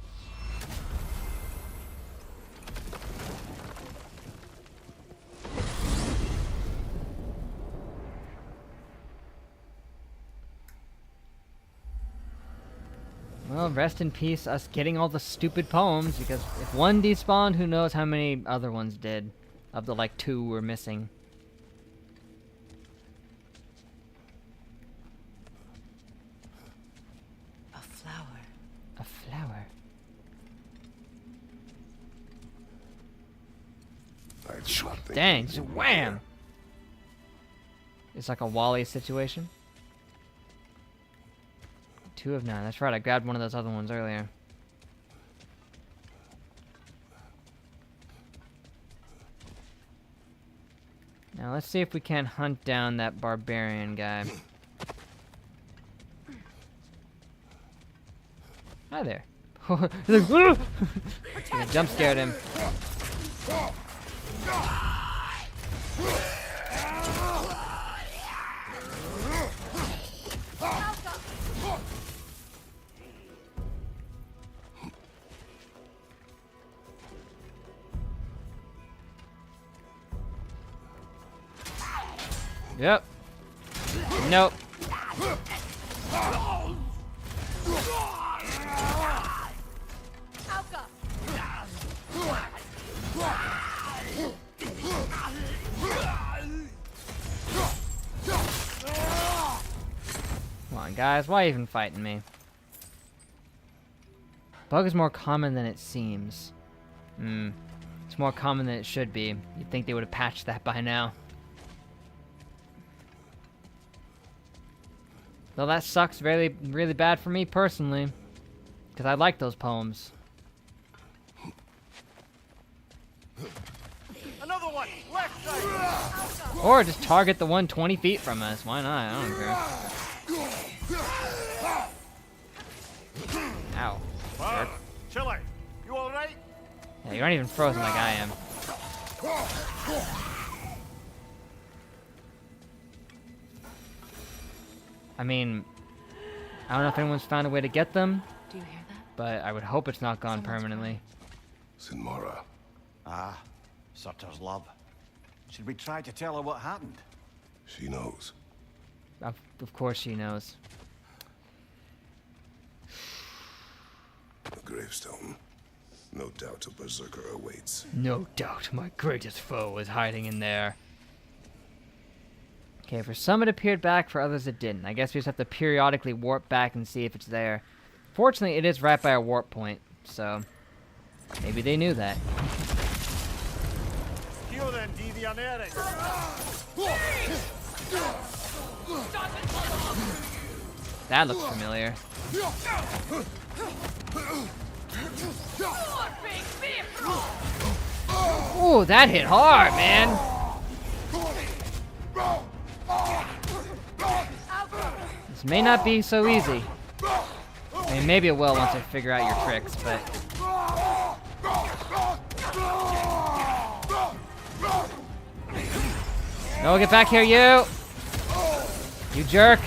Well, rest in peace, us getting all the stupid poems, because if one despawned, who knows how many other ones did, of the, like, 2 we're missing. A flower. A flower. I do not think Dang, you just will be wham! here. It's like a Wally situation. 2 of 9. That's right, I grabbed one of those other ones earlier. Now let's see if we can hunt down that barbarian guy. Hi there. He's like, I jump scared him. Yep. Nope. Alka! Come on, guys. Why even fighting me? Bug is more common than it seems. It's more common than it should be. You'd think they would have patched that by now. Though that sucks really, really bad for me personally. Because I like those poems. Another one! Left Or just target the one 20 feet from us. Why not? I don't care. Ow. Well, Chili, you all right? Yeah, you aren't even frozen like I am. I mean, I don't know if anyone's found a way to get them, Do you hear that? but I would hope it's not gone permanently. Sinmara. Ah, Surtur's love. Should we try to tell her what happened? She knows. Of course she knows. The gravestone. No doubt a berserker awaits. No doubt my greatest foe is hiding in there. Okay, for some it appeared back, for others it didn't. I guess we just have to periodically warp back and see if it's there. Fortunately, it is right by a warp point, so maybe they knew that. That looks familiar. Ooh, that hit hard, man. This may not be so easy. I mean, maybe it will once I figure out your tricks, but... No, get back here, you! You jerk!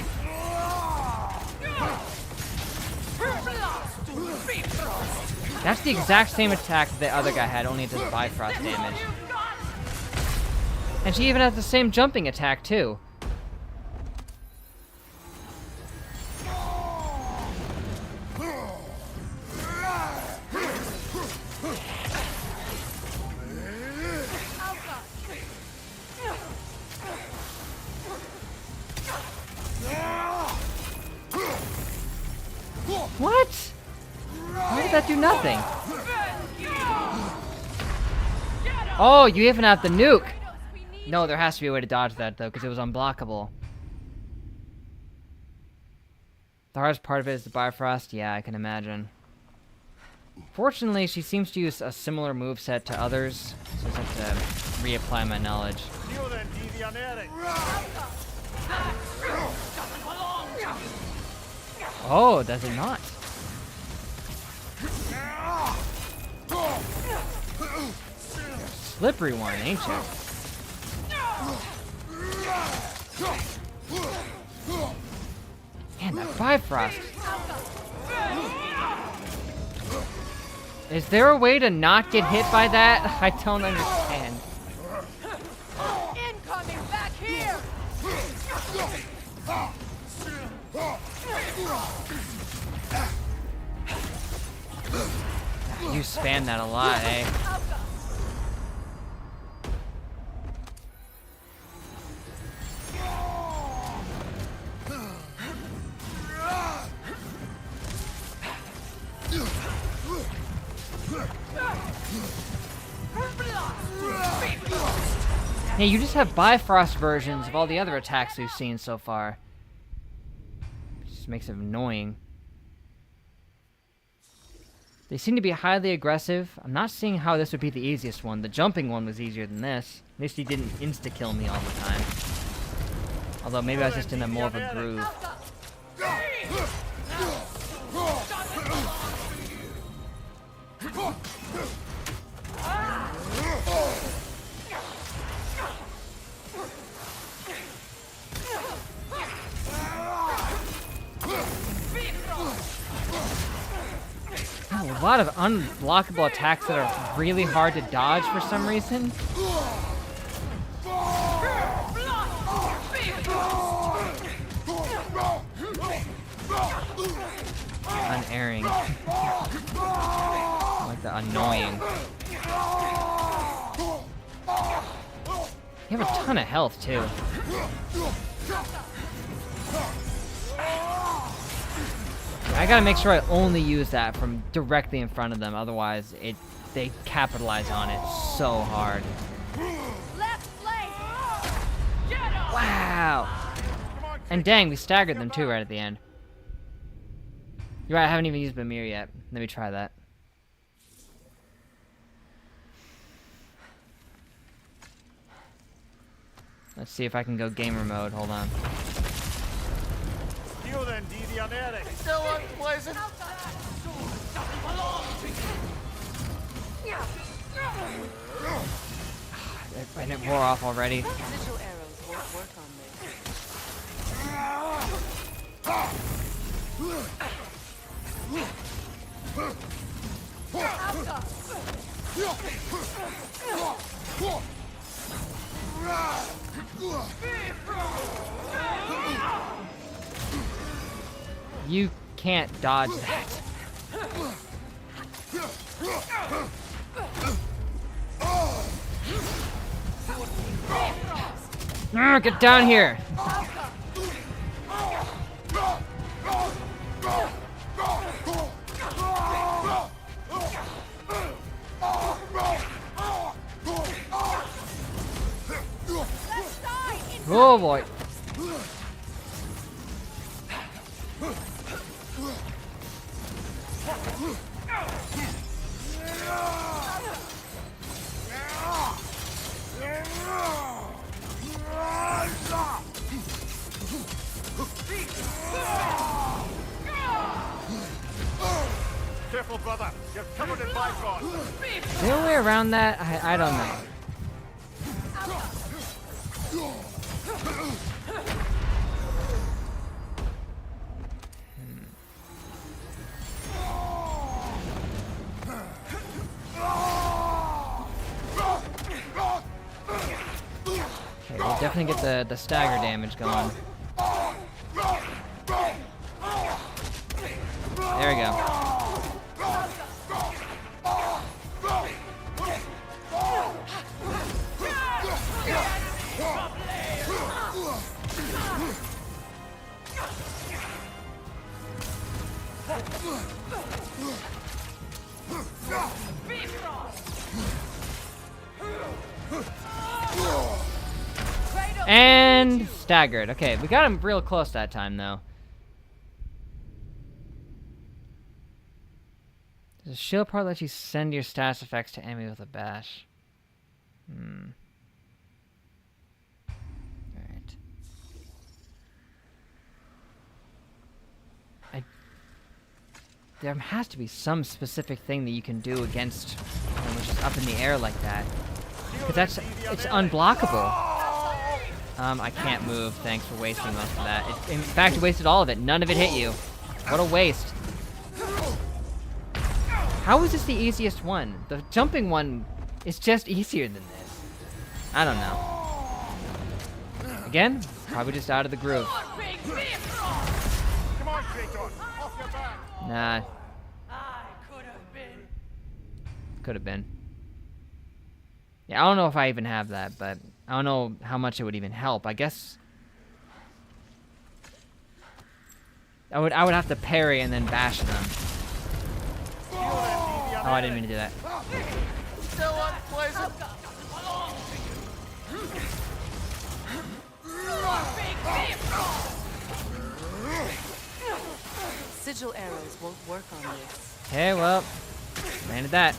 That's the exact same attack the other guy had, only it does Bifrost damage. And she even has the same jumping attack, too. What? Why did that do nothing? Oh, you even have the nuke! No, there has to be a way to dodge that, though, because it was unblockable. The hardest part of it is the Bifrost? Yeah, I can imagine. Fortunately, she seems to use a similar moveset to others, so I just have to reapply my knowledge. Oh, does it not? You're a slippery one, ain't you? Man, that Bifrost. Is there a way to not get hit by that? I don't understand. Incoming back here! You spam that a lot, eh? Hey, you just have Bifrost versions of all the other attacks we've seen so far. It just makes it annoying. They seem to be highly aggressive. I'm not seeing how this would be the easiest one. The jumping one was easier than this. At least he didn't insta-kill me all the time. Although maybe I was just in a more of a groove. A lot of unblockable attacks that are really hard to dodge for some reason. Unerring. Like the annoying. You have a ton of health too. I gotta make sure I only use that from directly in front of them, otherwise they capitalize on it so hard. Left flank! Get him! Wow! And dang, we staggered them too right at the end. You're right, I haven't even used Mimir yet. Let me try that. Let's see if I can go gamer mode. Hold on. Steal then, Dee and Eric. Still unpleasant. And it wore off already. Sigil arrows won't work on me. You can't dodge that. Get down here! Oh boy. Careful, brother. You're covered in bygone. Is there a way around that? I don't know. Okay, we'll definitely get the stagger damage going. There we go. And staggered. Okay, we got him real close that time, though. Does the shield part let you send your status effects to enemy with a bash? Alright. There has to be some specific thing that you can do against them, which is up in the air like that. Because it's unblockable. I can't move. Thanks for wasting most of that. In fact, it wasted all of it. None of it hit you. What a waste. How is this the easiest one? The jumping one is just easier than this. I don't know. Again, probably just out of the groove. Come on, Kratos. Off your back. Nah, I could have been. could have been. Yeah, I don't know if I even have that, but I don't know how much it would even help. I guess I would have to parry and then bash them. Oh, I didn't mean to do that. Still unpleasant. Sigil arrows won't work on this. Okay, well, landed that.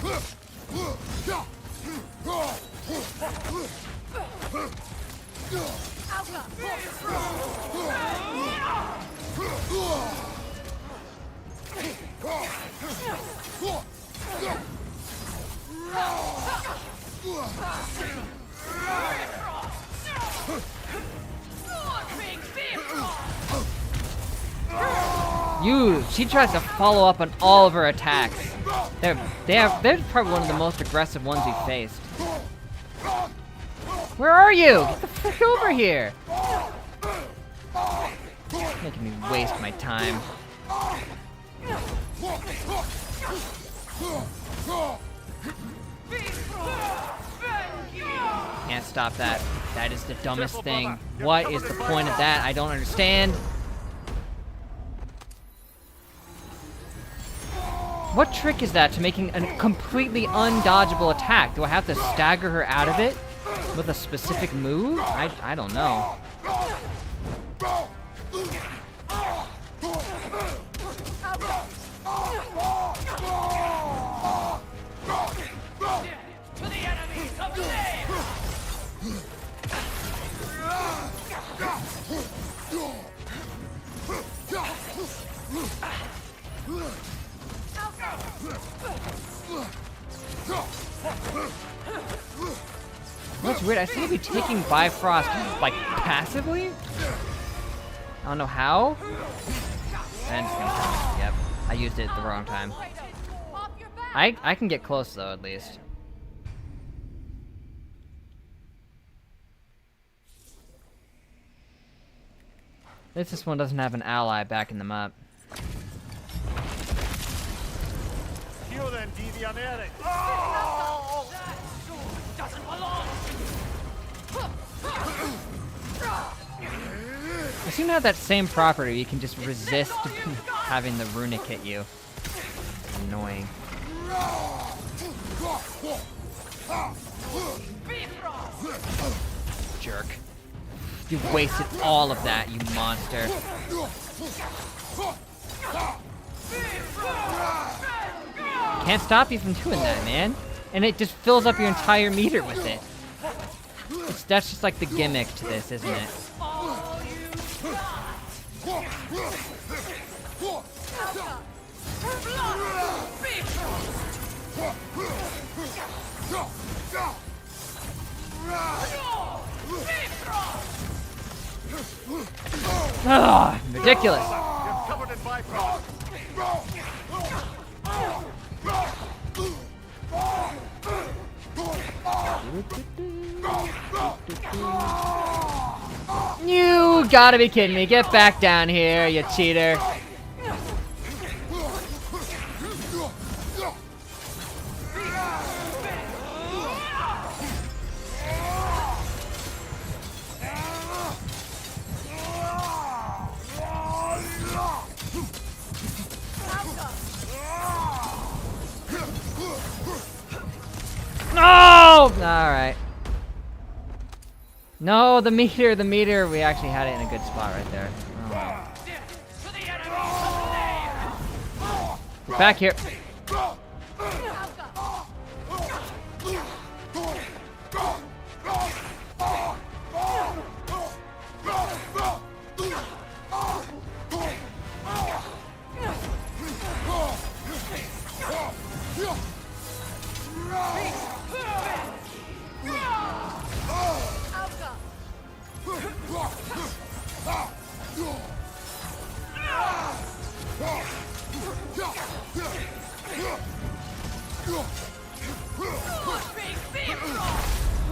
She tries to follow up on all of her attacks. They're probably one of the most aggressive ones we've faced. Where are you? Get the frick over here! Making me waste my time. Can't stop that. That is the dumbest thing. What is the point of that? I don't understand. What trick is that to making a completely undodgeable attack? Do I have to stagger her out of it with a specific move? I don't know. That's weird. I seem to be taking Bifrost, like, passively? I don't know how. And it's gonna come. Yep. I used it at the wrong time. I can get close, though, at least. At least this one doesn't have an ally backing them up. Here then, Deviant. Doesn't belong. I seem to have that same property. You can just resist having the runic hit you. Annoying. Jerk. You wasted all of that, you monster. Can't stop you from doing that, man. And it just fills up your entire meter with it. That's just like the gimmick to this, isn't it? Ah, ridiculous. You're covered in Bifrost. You gotta be kidding me. Get back down here, you cheater. No! Alright. No, the meter, we actually had it in a good spot right there. Oh. Get back here.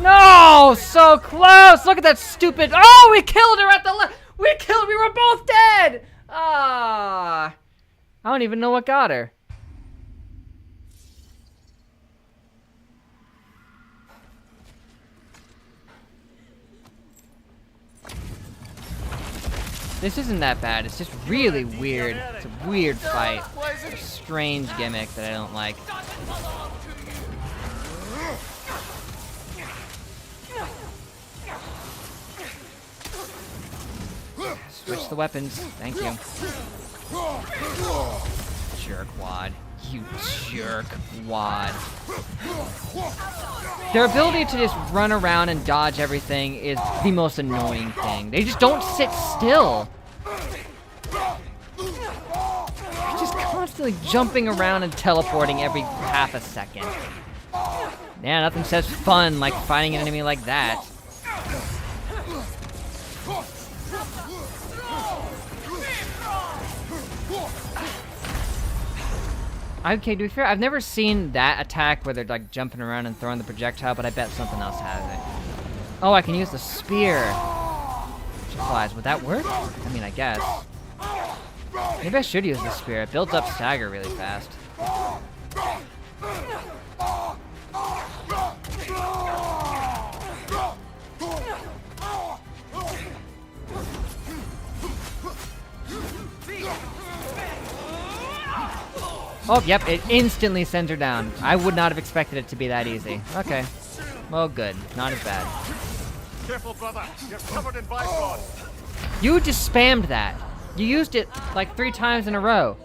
No, so close. Look at that stupid. Oh, we killed her at the. We were both dead. Ah, I don't even know what got her. This isn't that bad. It's just really weird. It's a weird fight. A strange gimmick that I don't like. Switch the weapons. Thank you. Jerkwad. You jerkwad. Their ability to just run around and dodge everything is the most annoying thing. They just don't sit still. They're just constantly jumping around and teleporting every half a second. Yeah, nothing says fun like fighting an enemy like that. Okay, to be fair, I've never seen that attack where they're like jumping around and throwing the projectile, but I bet something else has it. Oh, I can use the spear. Which applies. Would that work? I mean, I guess. Maybe I should use the spear. It builds up stagger really fast. Oh, yep, it instantly sends her down. I would not have expected it to be that easy. Okay. Well, good. Not as bad. Careful, brother. You're covered in Bifrost. You just spammed that. You used it like 3 times in a row.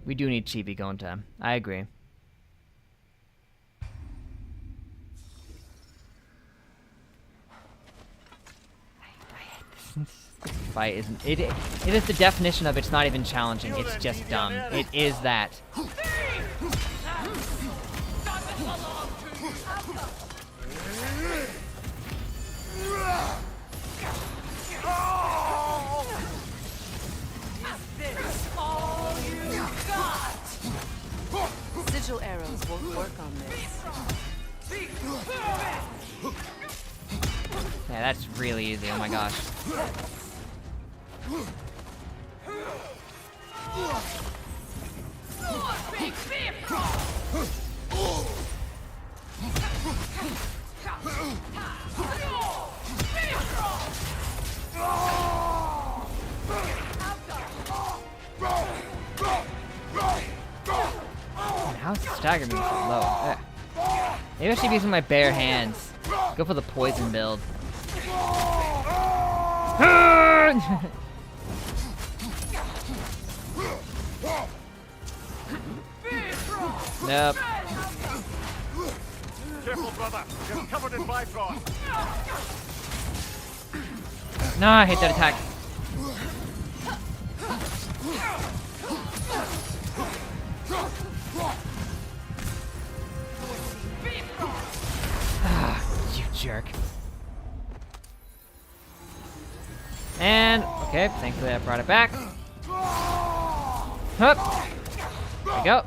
We do need Chibi going time. I agree. This fight isn't. It is the definition of it's not even challenging. It's just dumb. It is that. Sigil arrows won't work on this. Yeah, that's really easy. Oh my gosh. Man, how's the stagger being so low? Ugh. Maybe I should be using my bare hands. Go for the poison build. Nope. Careful, brother. You're covered in Bifrost. No, I hate that attack. You jerk. And, okay, thankfully I brought it back. Hup. There we go.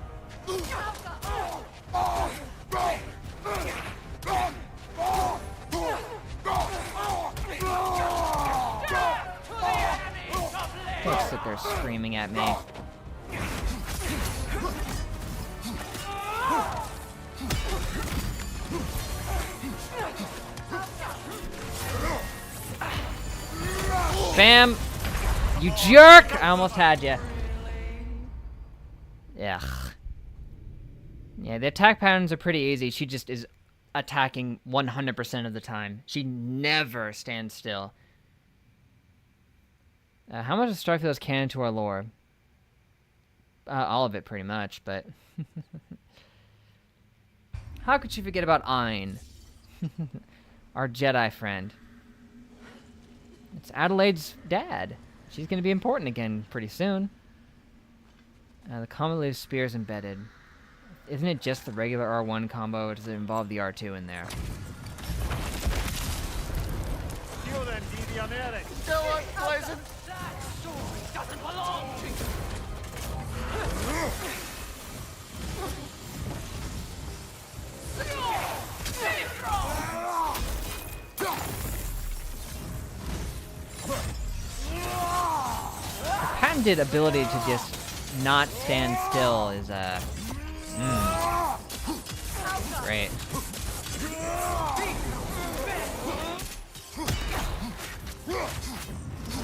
Don't sit there screaming at me. Bam! You jerk! I almost had you. Yeah. Yeah, the attack patterns are pretty easy. She just is attacking 100% of the time. She never stands still. How much does Starfield's canon to our lore? All of it, pretty much, but... How could she forget about Ein? Our Jedi friend. It's Adelaide's dad. She's going to be important again pretty soon. The combo leaves spears embedded. Isn't it just the regular R1 combo, or does it involve the R2 in there? You then, deviant Eric. Go on, Blazin'. That sword doesn't belong to you. The patented ability to just not stand still is, great.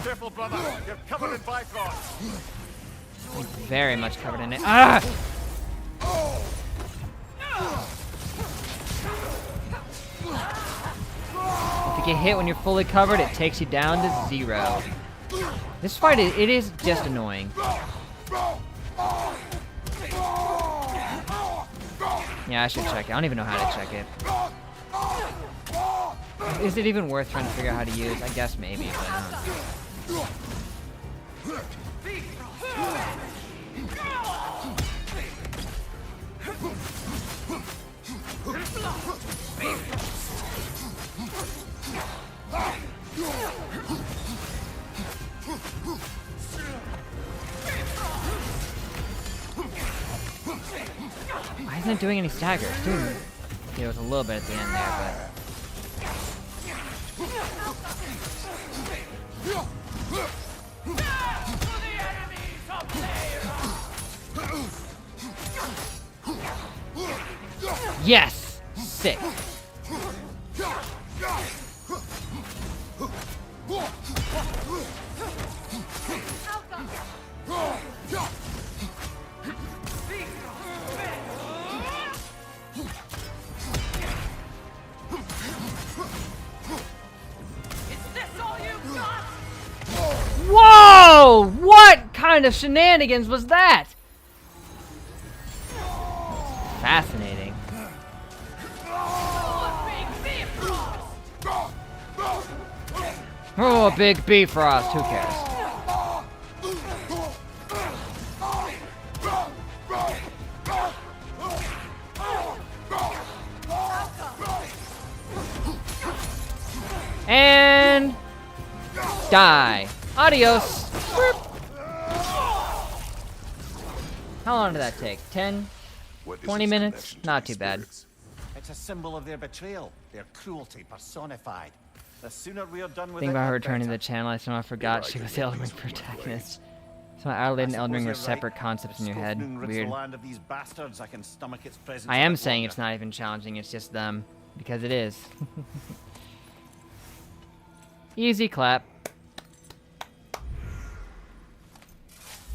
Careful, brother. You're covered in Bifrost. Very much covered in it. Ah! If you get hit when you're fully covered, it takes you down to 0. This fight, it is just annoying. Yeah, I should check it. I don't even know how to check it. Is it even worth trying to figure out how to use? I guess maybe, but why isn't it doing any staggers? Dude, it was a little bit at the end there, but... Yes! Sick. Whoa! What kind of shenanigans was that? Fascinating. Oh, a big Bifrost. Who cares? And die. Adios. Boop. How long did that take? 10? What is 20 its minutes? connection to Not these too bad. spirits? It's a symbol of their betrayal, their cruelty personified. The sooner we're done with Think it, about her the returning to better. the channel. I somehow forgot Maybe she I was can the make Elden Ring peace with my protagonist. So Adelaide and Elden Ring are I suppose you're right. separate concepts in your If head. Skofnung rids Weird. the land of these bastards, I can stomach its presence I a am bit saying longer. it's not even challenging, it's just them. Because it is. Easy clap.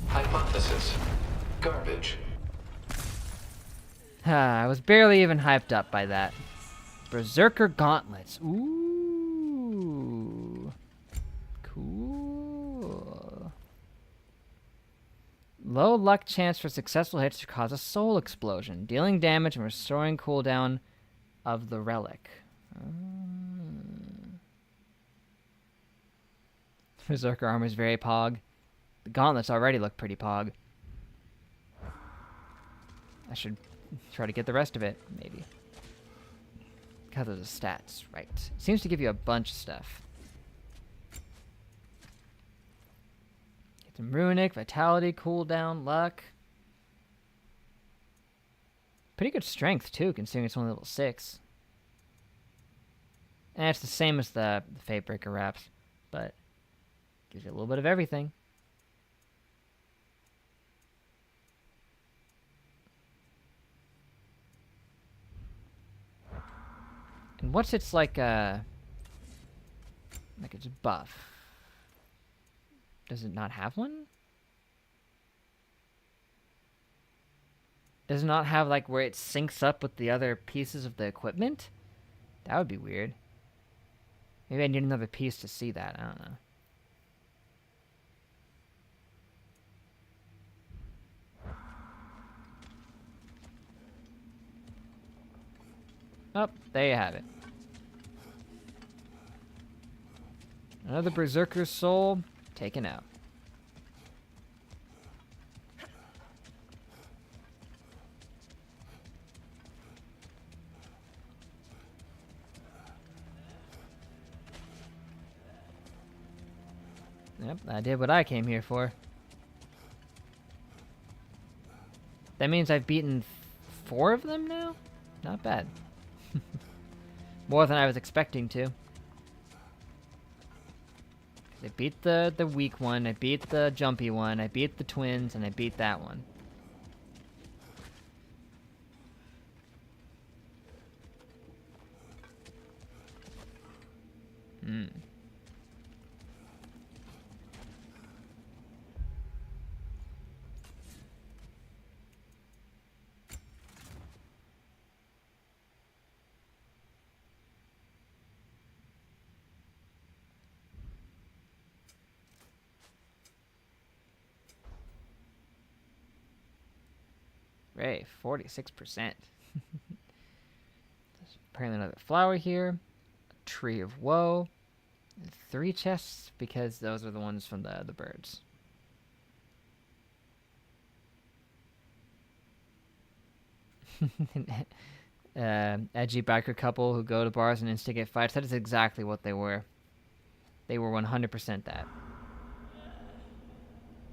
Hypothesis. Garbage. I was barely even hyped up by that. Berserker gauntlets. Ooh. Cool. Low luck chance for successful hits to cause a soul explosion, dealing damage and restoring cooldown of the relic. Berserker armor is very pog. The gauntlets already look pretty pog. I should try to get the rest of it, maybe. Because of the stats, right. It seems to give you a bunch of stuff. Get some runic, vitality, cooldown, luck. Pretty good strength, too, considering it's only level 6. And it's the same as the Fatebreaker wraps, but gives you a little bit of everything. And what's its like its buff? Does it not have one? Does it not have like where it syncs up with the other pieces of the equipment? That would be weird. Maybe I need another piece to see that. I don't know. Oh, there you have it. Another Berserker's soul taken out. Yep, I did what I came here for. That means I've beaten 4 of them now? Not bad. More than I was expecting to. I beat the weak one, I beat the jumpy one, I beat the twins, and I beat that one. Hmm. Ray, 46%. There's apparently another flower here. A tree of woe. And 3 chests because those are the ones from the birds. Edgy biker couple who go to bars and instigate fights. That is exactly what they were. They were 100% that.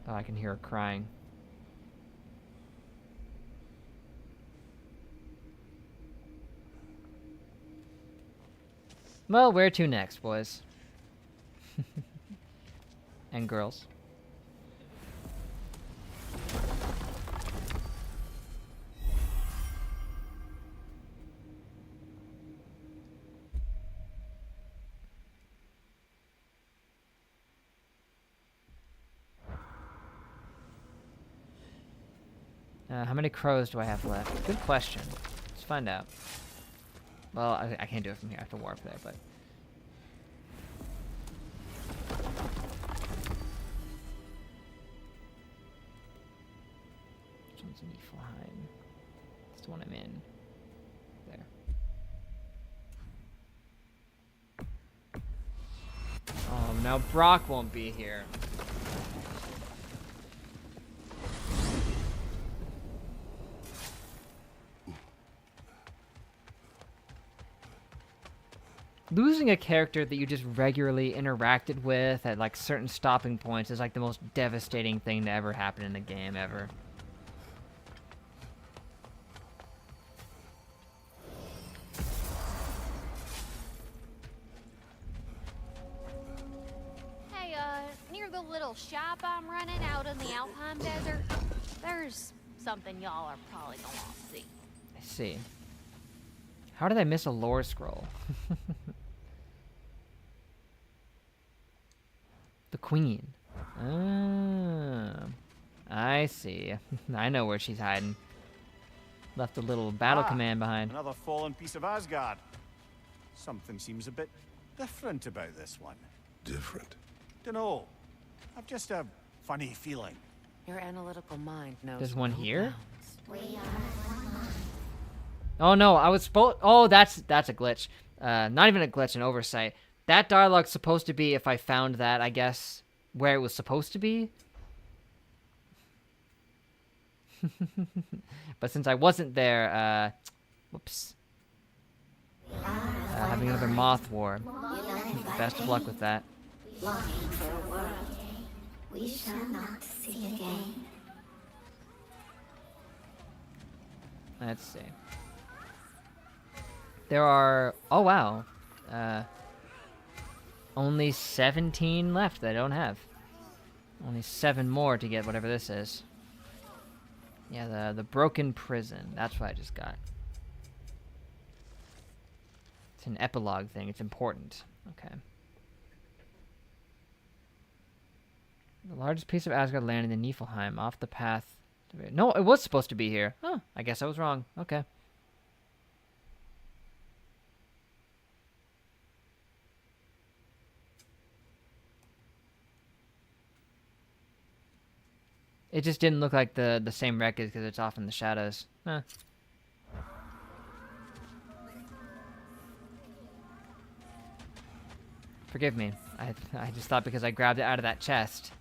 Oh, I can hear her crying. Well, where to next, boys? And girls. How many crows do I have left? Good question. Let's find out. Well, I can't do it from here. I have to warp there, but... Which one's in Niflheim? That's the one I'm in. There. Oh, now Brock won't be here. losing a character that you just regularly interacted with at like certain stopping points is like the most devastating thing to ever happen in a game ever. Hey, near the little shop I'm running out in the Alpine Desert, there's something y'all are probably gonna want to see. I see. How did I miss a lore scroll? The queen. Ah, I see. I know where she's hiding. Left a little battle command behind. Another fallen piece of Asgard. Something seems a bit different about this one. Different. Dunno. I've just a funny feeling. Your analytical mind knows. There's one no here? bounds. Oh no, I was supposed. Oh, that's a glitch. Not even a glitch, an oversight. That dialogue's supposed to be if I found that, I guess, where it was supposed to be. But since I wasn't there, whoops. Having another moth war. Best of luck with that. Longing for a world we shall not see again. Let's see. There are, oh wow, only 17 left that I don't have. Only 7 more to get whatever this is. Yeah, the broken prison. That's what I just got. It's an epilogue thing. It's important. Okay. The largest piece of Asgard land in the Niflheim, off the path. No, it was supposed to be here. Huh, I guess I was wrong. Okay. It just didn't look like the same wreckage because it's off in the shadows. Huh. Forgive me. I just thought because I grabbed it out of that chest.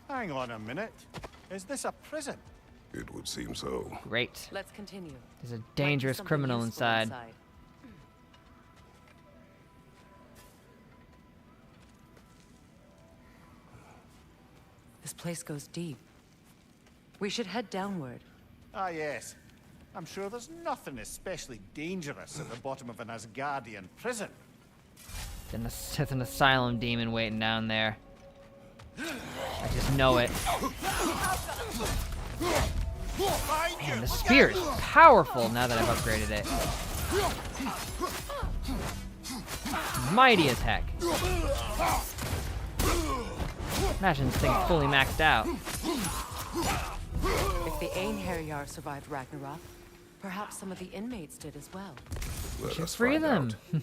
Hang on a minute. Is this a prison? It would seem so. Great. Let's continue. There's a Might be dangerous something criminal useful inside. This place goes deep. We should head downward. Ah, yes. I'm sure there's nothing especially dangerous at the bottom of an Asgardian prison. There's an asylum demon waiting down there. I just know it. Man, the spear is powerful now that I've upgraded it. Mighty as heck. Imagine this thing fully maxed out. If the Einherjar survived Ragnarok, perhaps some of the inmates did as well. Let Should us free find them. out.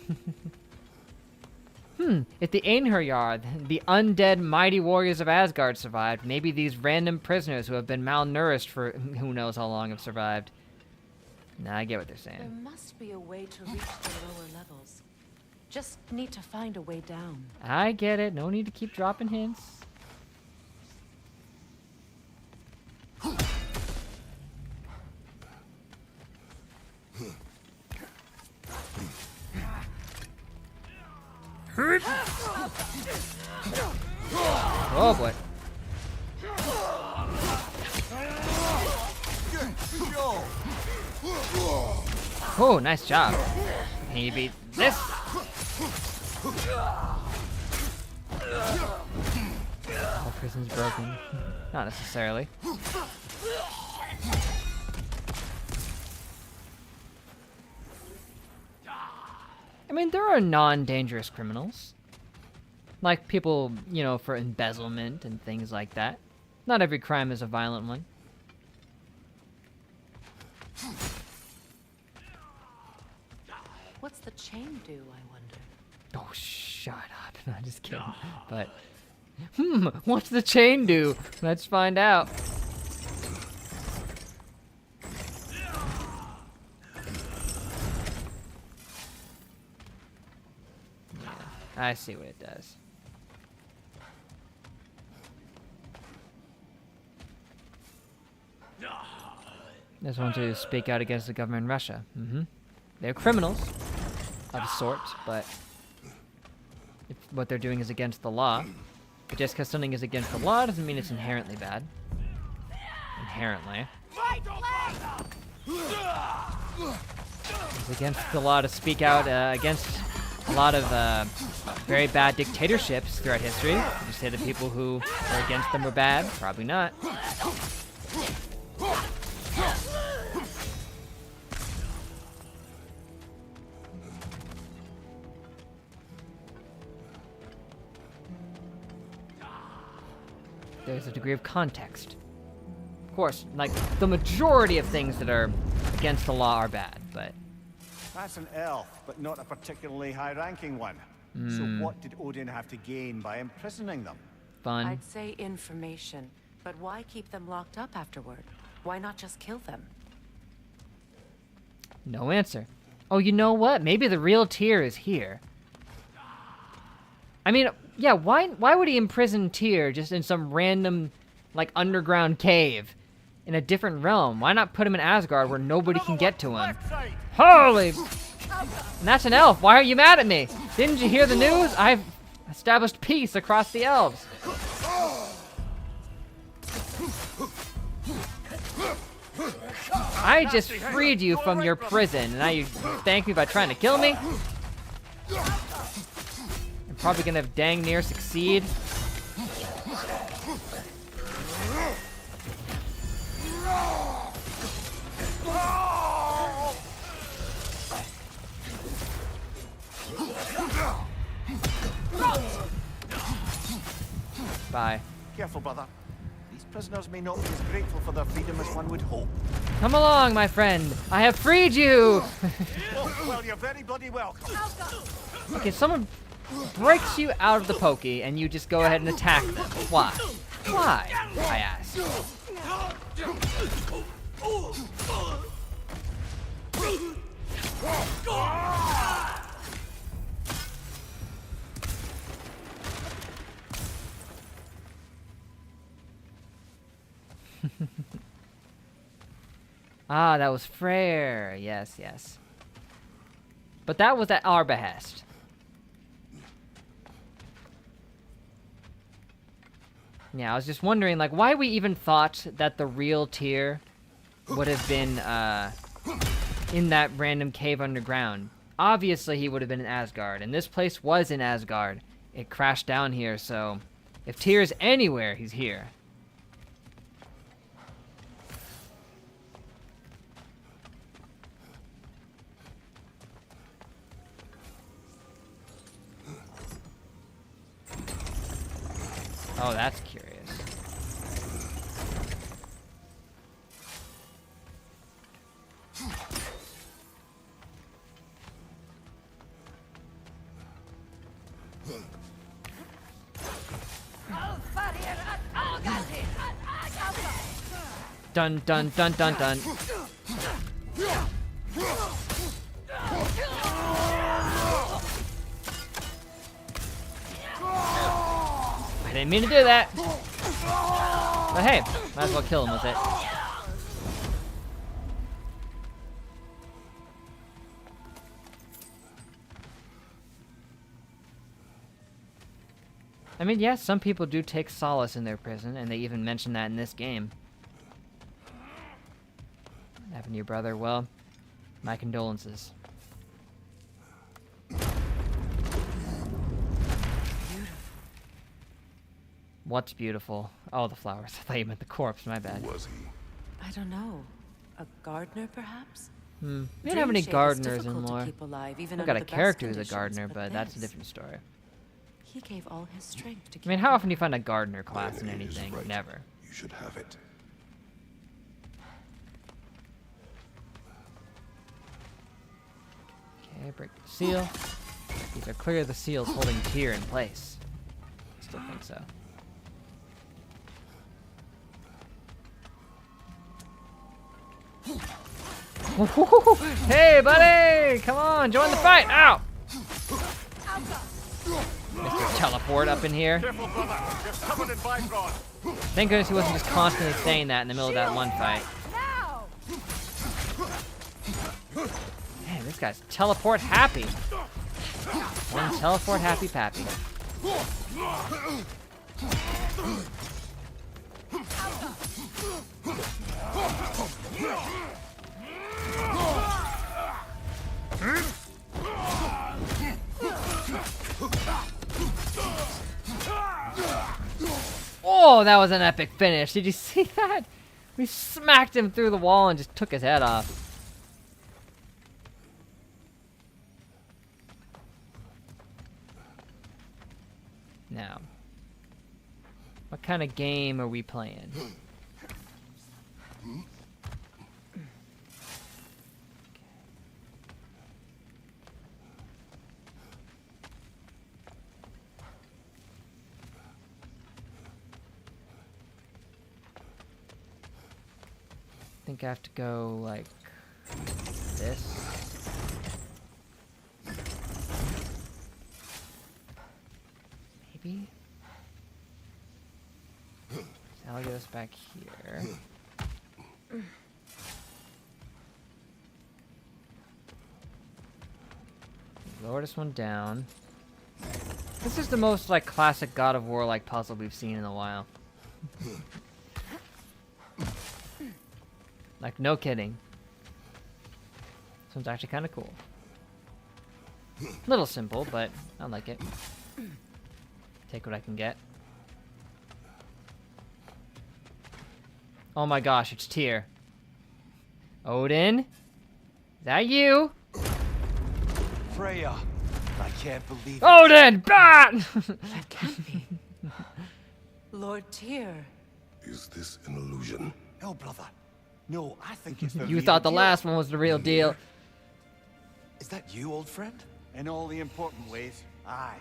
If the Einherjar, the undead mighty warriors of Asgard, survived, maybe these random prisoners who have been malnourished for who knows how long have survived. Nah, I get what they're There saying. must be a way to reach the lower levels. Just need to find a way down. I get it. No need to keep dropping hints. Oh boy. Oh, nice job. Can you beat this? All prison's broken. Not necessarily. I mean, there are non-dangerous criminals. Like people, you know, for embezzlement and things like that. Not every crime is a violent one. What's the chain do, I wonder? Oh, shut up. No, I'm just kidding. But, what's the chain do? Let's find out. Yeah, I see what it does. There's one to speak out against the government in Russia. They're criminals of a sort, but if what they're doing is against the law. But just because something is against the law doesn't mean it's inherently bad. Inherently. It's against the law to speak out against a lot of very bad dictatorships throughout history. Would you say the people who are against them were bad? Probably not. There's a degree of context. Of course, like, the majority of things that are against the law are bad, but... That's an elf, but not a particularly high-ranking one. So what did Odin have to gain by imprisoning them? Fun. I'd say information, but why keep them locked up afterward? Why not just kill them? No answer. Oh, you know what? Maybe the real Tyr is here. I mean, yeah, why would he imprison Tyr just in some random, like, underground cave in a different realm? Why not put him in Asgard where nobody can get to him? Holy... And that's an elf. Why are you mad at me? Didn't you hear the news? I've established peace across the elves. I just freed you from your prison, and now you thank me by trying to kill me? I'm probably gonna dang near succeed. Bye. Careful, brother. These prisoners may not be as grateful for their freedom as one would hope. Come along, my friend. I have freed you. Oh, well, you're very bloody welcome. Okay, someone breaks you out of the pokey, and you just go ahead and attack them. Why? Why? I ask. Ah, that was Freyr. Yes, yes. But that was at our behest. Yeah, I was just wondering, like, why we even thought that the real Tyr would have been, in that random cave underground. Obviously, he would have been in Asgard, and this place was in Asgard. It crashed down here, so if Tyr is anywhere, he's here. Oh, that's curious. Dun dun dun dun dun. I didn't mean to do that. But hey, might as well kill him with it. I mean, yes, some people do take solace in their prison, and they even mention that in this game. What happened to your brother? Well, my condolences. What's beautiful? Oh, the flowers. I thought you meant the corpse. My bad. Who was he? I don't know. A gardener, perhaps? We don't have any Dream shape is gardeners difficult to anymore. keep alive, even We've got under a the best character who's a conditions, gardener, but that's a this, different story. He gave all his strength to keep I mean, how going. often do you find a gardener class in It is anything? right. Never. You should have it. Okay, break the seal. These are clearly the seals holding Tyr in place. Still think so. Hey, buddy! Come on, join the fight! Ow! Mr. Teleport up in here. Careful, brother. You're covered in bifrost. Thank goodness he wasn't just constantly saying that in the middle of that one fight. Now! Man, this guy's teleport happy. One teleport happy pappy. Oh, that was an epic finish. Did you see that? We smacked him through the wall and just took his head off. Now, what kind of game are we playing? I think I have to go like this. Maybe? So I'll get us back here. Lower this one down. This is the most like classic God of War like puzzle we've seen in a while. Like, no kidding. This one's actually kind of cool. Little simple, but I like it. Take what I can get. Oh my gosh, it's Tyr. Odin? Is that you? Freya, I can't believe it. Odin! Bat! That can't be. Lord Tyr. Is this an illusion? No, brother. No, I think it's the You real thought the deal. last one was the real deal. Is that you, old friend? In all the important ways, aye.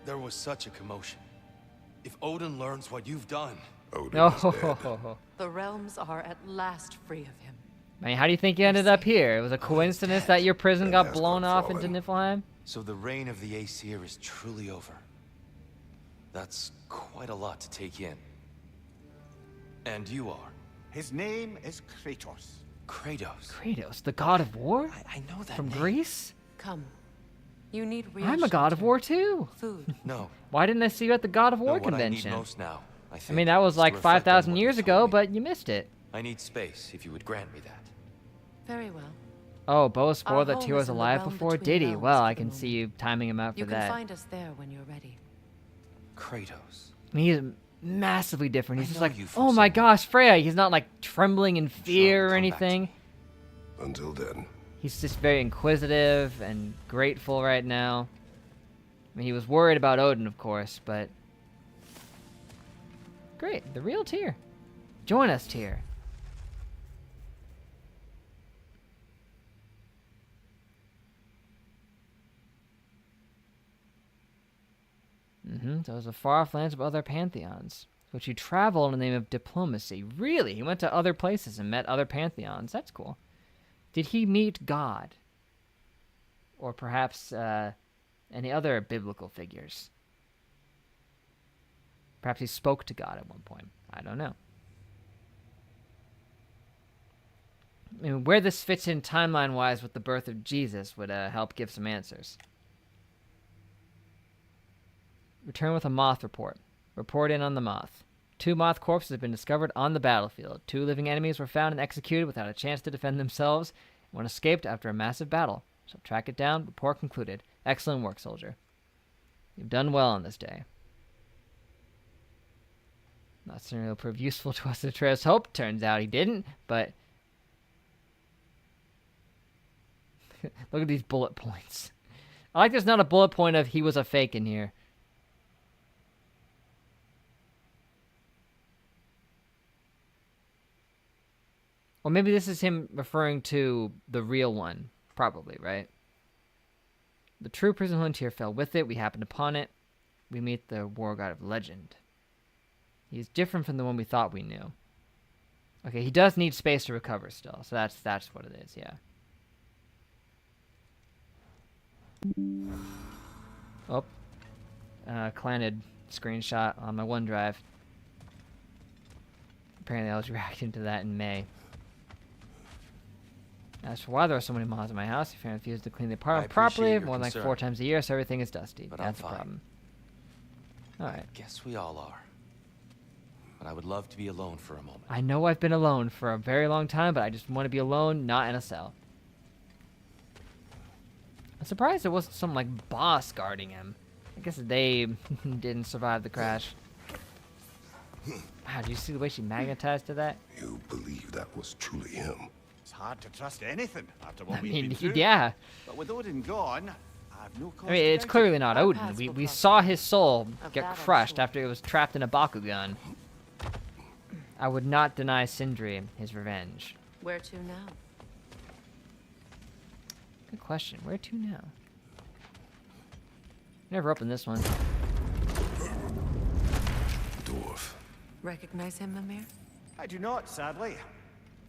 There was such a commotion. If Odin learns what you've done... Odin No. is dead. The realms are at last free of him. I mean, how do you think you ended up here? It was a coincidence that your prison And got has blown not off into fallen. Niflheim? So the reign of the Aesir is truly over. That's quite a lot to take in. And you are? His name is Kratos. Kratos. Kratos, the god of war? I know that From name. Greece? Come. You need real I'm a god of shelter, war too. Food. No. Why didn't I see you at the God of No, War what convention? I need most now, I I think, mean, that was is to like reflect on 5,000 what years you ago, told me. but you missed it. I need space, if you would grant me that. Very well. Oh, Bo swore Our that home Tyr was is in the alive realm before. between Did he? realms Well, for I the can see moment. you timing him out for You can that. find us there when you're ready. Kratos. I mean, he's massively different. He's I just know like, you from oh my somewhere. gosh, Freya. He's not like trembling in Sure, fear or come back to anything. me. Until then, He's just very inquisitive and grateful right now. I mean, he was worried about Odin, of course, but... Great, the real Tyr. Join us, Tyr. Those are far-off lands of other pantheons, which you travel in the name of diplomacy. Really? He went to other places and met other pantheons. That's cool. Did he meet God? Or perhaps any other biblical figures? Perhaps he spoke to God at one point. I don't know. I mean, where this fits in timeline-wise with the birth of Jesus would help give some answers. Return with a moth report. Report in on the moth. 2 moth corpses have been discovered on the battlefield. 2 living enemies were found and executed without a chance to defend themselves. One escaped after a massive battle. So track it down. Report concluded. Excellent work, soldier. You've done well on this day. Not certain it'll prove useful to us, Atreus hoped. Turns out he didn't, but... Look at these bullet points. I like there's not a bullet point of he was a fake in here. Or maybe this is him referring to the real one. Probably, right? The true prison volunteer fell with it. We happened upon it. We meet the war god of legend. He's different from the one we thought we knew. Okay, he does need space to recover still. So that's what it is, yeah. Oh. Clanted screenshot on my OneDrive. Apparently I was reacting to that in May. As for why there are so many moths in my house, if I refuse to clean the apartment appreciate properly your more than like concern. 4 times a year, so everything is dusty. But I'm That's a fine. problem. Alright. Guess we all are. But I would love to be alone for a moment. I know I've been alone for a very long time, but I just want to be alone, not in a cell. I'm surprised there wasn't some, like, boss guarding him. I guess they didn't survive the crash. Wow, do you see the way she magnetized to that? You believe that was truly him? It's hard to trust anything after what I we've mean, been through. yeah. But with Odin gone, I've no cause I mean, to it's doubt clearly it. not Our Odin. paths We will cross saw his soul Of get that I'm crushed sure. after it was trapped in a Bakugan. I would not deny Sindri his revenge. Where to now? Good question. Where to now? Never opened this one. Dwarf. Recognize him, Mimir? I do not, sadly.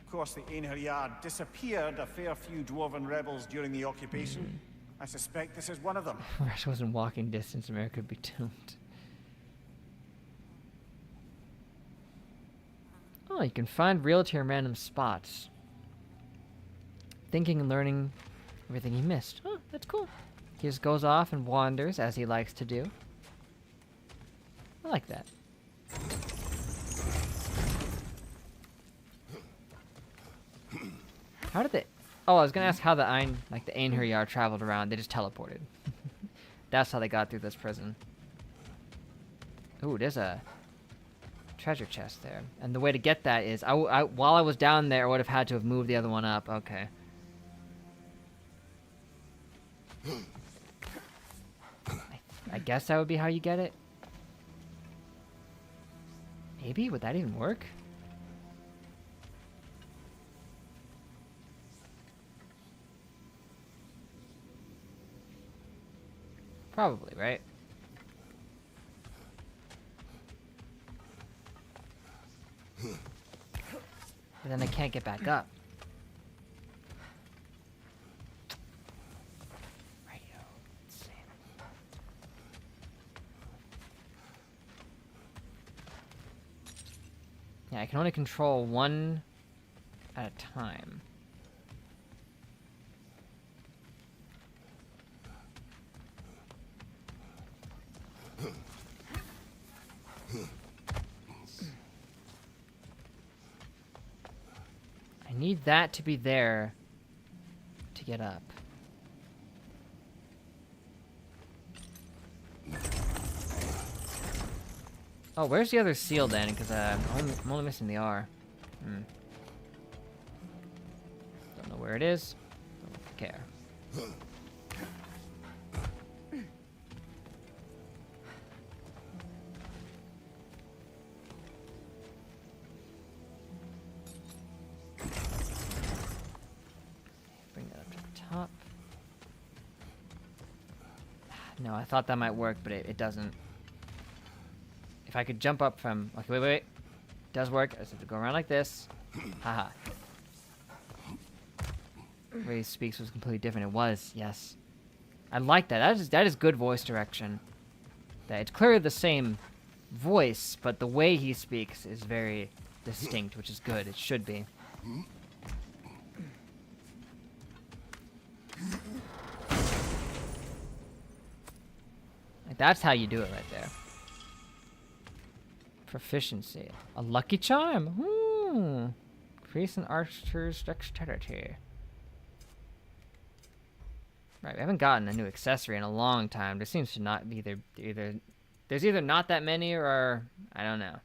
Of course, the Einherjar disappeared a fair few dwarven rebels during the occupation. I suspect this is one of them. Rush wasn't walking distance. America could be doomed. Oh, you can find realty in random spots. Thinking and learning everything he missed. Oh, that's cool. He just goes off and wanders as he likes to do. I like that. How did they... Oh, I was gonna ask how the Einherjar traveled around. They just teleported. That's how they got through this prison. Ooh, there's a treasure chest there. And the way to get that is... while I was down there, I would have had to have moved the other one up. Okay. I guess that would be how you get it. Maybe? Would that even work? Probably, right? But then I can't get back up. Radio. Insane. Yeah, I can only control one at a time. I need that to be there to get up. Oh, where's the other seal then? Because I'm only missing the R. Don't know where it is. Don't care. Bring that up to the top. No, I thought that might work, but it doesn't. If I could jump up from... Okay, wait. It does work. I just have to go around like this. Haha. The way he speaks was completely different. It was, yes. I like that. That is good voice direction. That it's clearly the same voice, but the way he speaks is very distinct, which is good. It should be. Like, that's how you do it right there. Proficiency. A lucky charm. Increase an archer's dexterity. Right, we haven't gotten a new accessory in a long time. There seems to not be either there's either not that many or I don't know.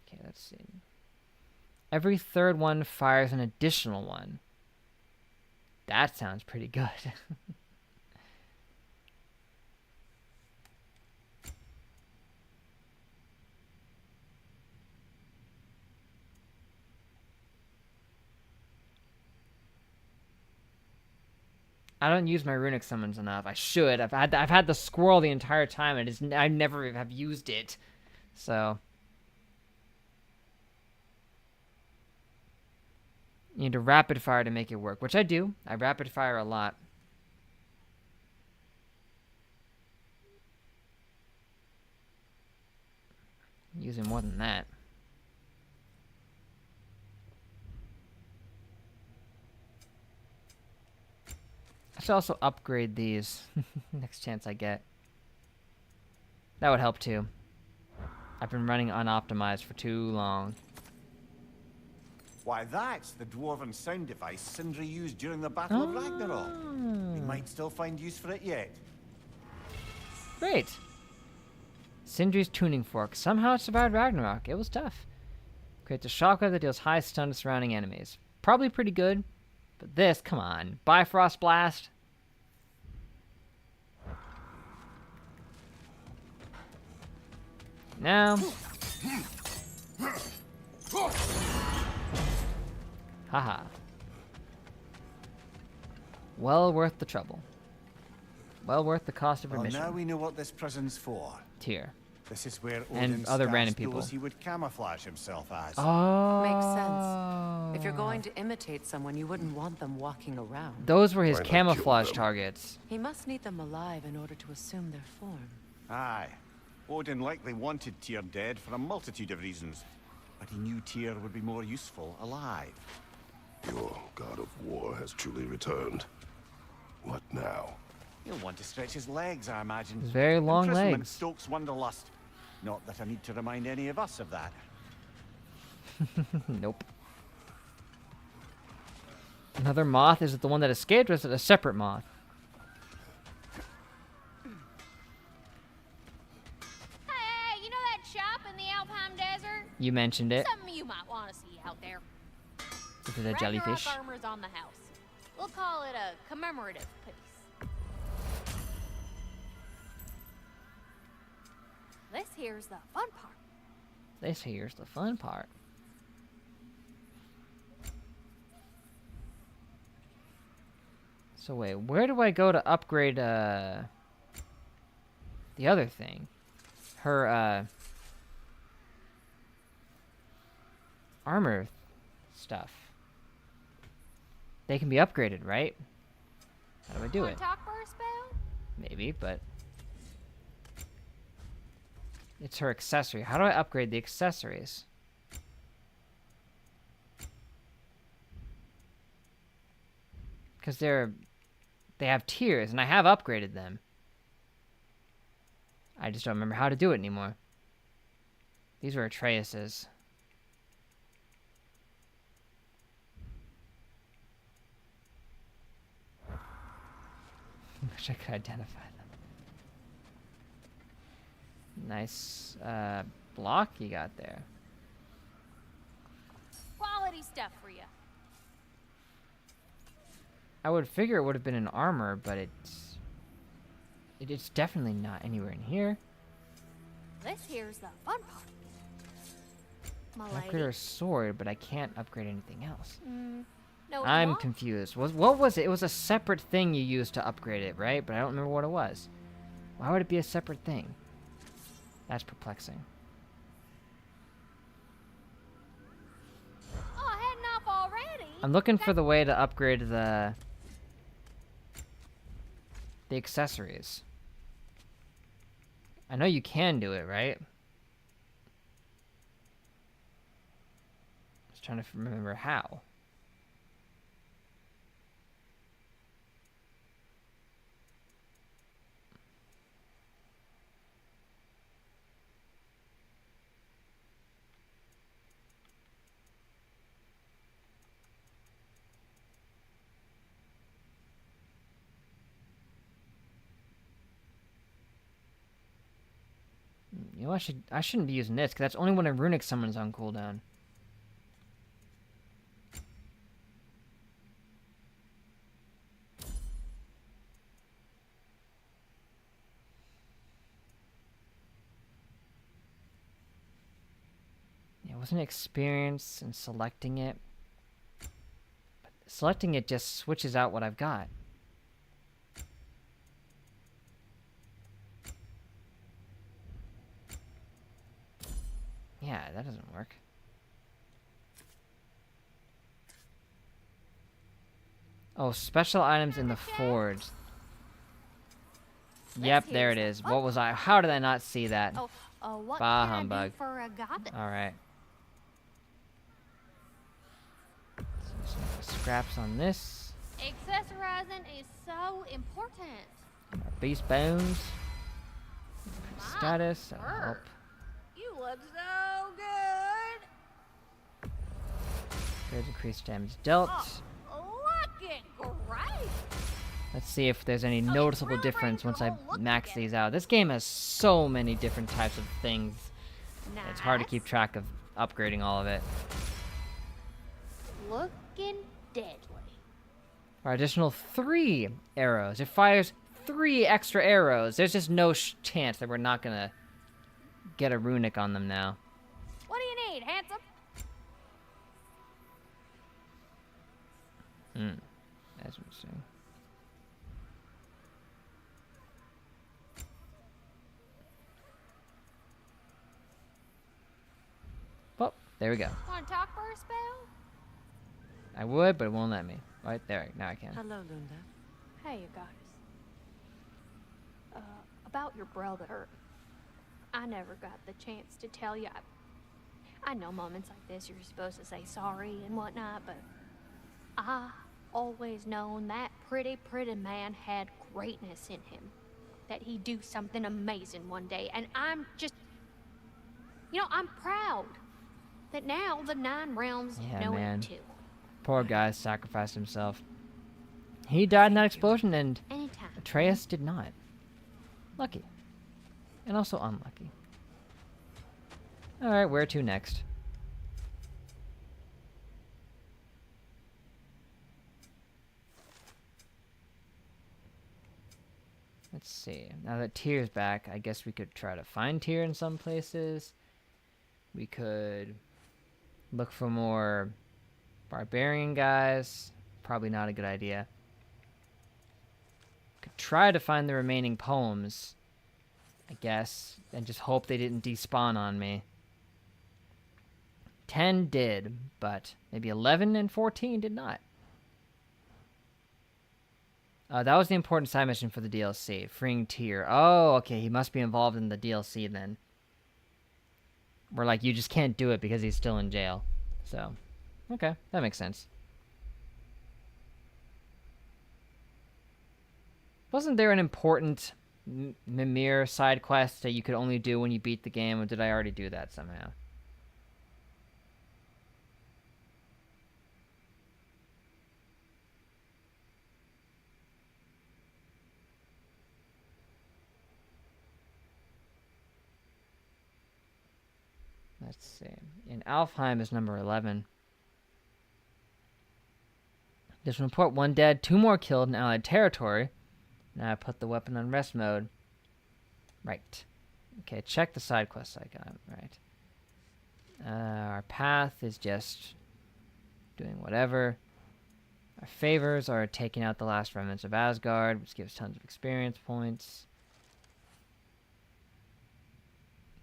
Okay, let's see. Every third one fires an additional one. That sounds pretty good. I don't use my runic summons enough. I should. I've had the squirrel the entire time, and I never have used it. So you need to rapid fire to make it work, which I do. I rapid fire a lot. using more than that. I should also upgrade these next chance I get. That would help too. I've been running unoptimized for too long. Why, that's the dwarven sound device Sindri used during the Battle of Ragnarok. We might still find use for it yet. Great. Sindri's tuning fork. Somehow it survived Ragnarok. It was tough. Creates a shockwave that deals high stun to surrounding enemies. Probably pretty good. But this, come on. Bifrost Blast. Now. Haha. Well worth the trouble. Well worth the cost of admission. Well, now we know what this prison's for. Tier. This is where And Odin other stashed random people. those he would camouflage himself as. Oh. Makes sense. If you're going to imitate someone, you wouldn't want them walking around. Those were his Why not kill camouflage them? targets. He must need them alive in order to assume their form. Aye. Odin likely wanted Tyr dead for a multitude of reasons, but he knew Tyr would be more useful alive. Your god of war has truly returned. What now? He'll want to stretch his legs, I imagine. His very long Imprisonment legs. stokes wanderlust. Not that I need to remind any of us of that. Nope. Another moth? Is it the one that escaped, or is it a separate moth? Hey, you know that shop in the Alpine Desert? You mentioned it. Something you might want to see out there. Is it a jellyfish? Ragnarok armor's on the house. We'll call it a commemorative piece. This here's the fun part. This here's the fun part. So wait, where do I go to upgrade the other thing? Her armor stuff. They can be upgraded, right? How do I do Wanna it? talk for a spell? Maybe, but it's her accessory. How do I upgrade the accessories? Because they have tiers, and I have upgraded them. I just don't remember how to do it anymore. These were Atreus's. Wish I could identify them. Nice block you got there. Quality stuff for you. I would figure it would have been an armor, but it's definitely not anywhere in here. This here's the fun part. My I upgrade lady. her sword, but I can't upgrade anything else. No, I'm confused. What was it? It was a separate thing you used to upgrade it, right? But I don't remember what it was. Why would it be a separate thing? That's perplexing. Oh, heading off already? I'm looking for the way to upgrade the accessories. I know you can do it, right? Just trying to remember how. You know, I shouldn't be using this, because that's only when a runic summons on cooldown. Yeah, wasn't experience in selecting it. But selecting it just switches out what I've got. Yeah, that doesn't work. Oh, special items in the forge. Yep, there it is. What was I? How did I not see that? Oh, What Bah can I humbug. do for a goddess? Alright. Some scraps on this. Accessorizing is so important. Our beast bones. My Status. That'll word. help. You look so good. There's increased damage dealt. Looking great. Let's see if there's any noticeable really difference brings once your I whole look max together. these out. This game has so many different types of things. It's hard to keep track of upgrading all of it. Looking deadly. Our additional 3 arrows. It fires 3 extra arrows. There's just no chance that we're not gonna get a runic on them now. What do you need, handsome? That's interesting. Well, there we go. Want to talk for a spell? I would, but it won't let me. Right there. Now I can. Hello, Lunda. Hey, you guys. About your brother. I never got the chance to tell you. I know moments like this you're supposed to say sorry and whatnot, but I always known that pretty man had greatness in him. That he'd do something amazing one day, and I'm just, I'm proud that now the 9 realms Yeah, know man. it too. Poor guy sacrificed himself. He died in that explosion, and Anytime. Atreus did not. Lucky. And also unlucky. Alright, where to next? Let's see. Now that Tyr's back, I guess we could try to find Tyr in some places. We could look for more barbarian guys. Probably not a good idea. Could try to find the remaining poems, I guess, and just hope they didn't despawn on me. 10 did, but maybe 11 and 14 did not. That was the important side mission for the DLC, freeing Tyr. Oh, okay, he must be involved in the DLC then. Where, like, you just can't do it because he's still in jail. So, okay, that makes sense. Wasn't there an important Mimir side quest that you could only do when you beat the game, or did I already do that somehow? Let's see. In Alfheim is number 11. This report 1 dead, 2 more killed in allied territory. Now I put the weapon on rest mode. Right. Okay, check the side quests I got. Right. Our path is just doing whatever. Our favors are taking out the last remnants of Asgard, which gives tons of experience points.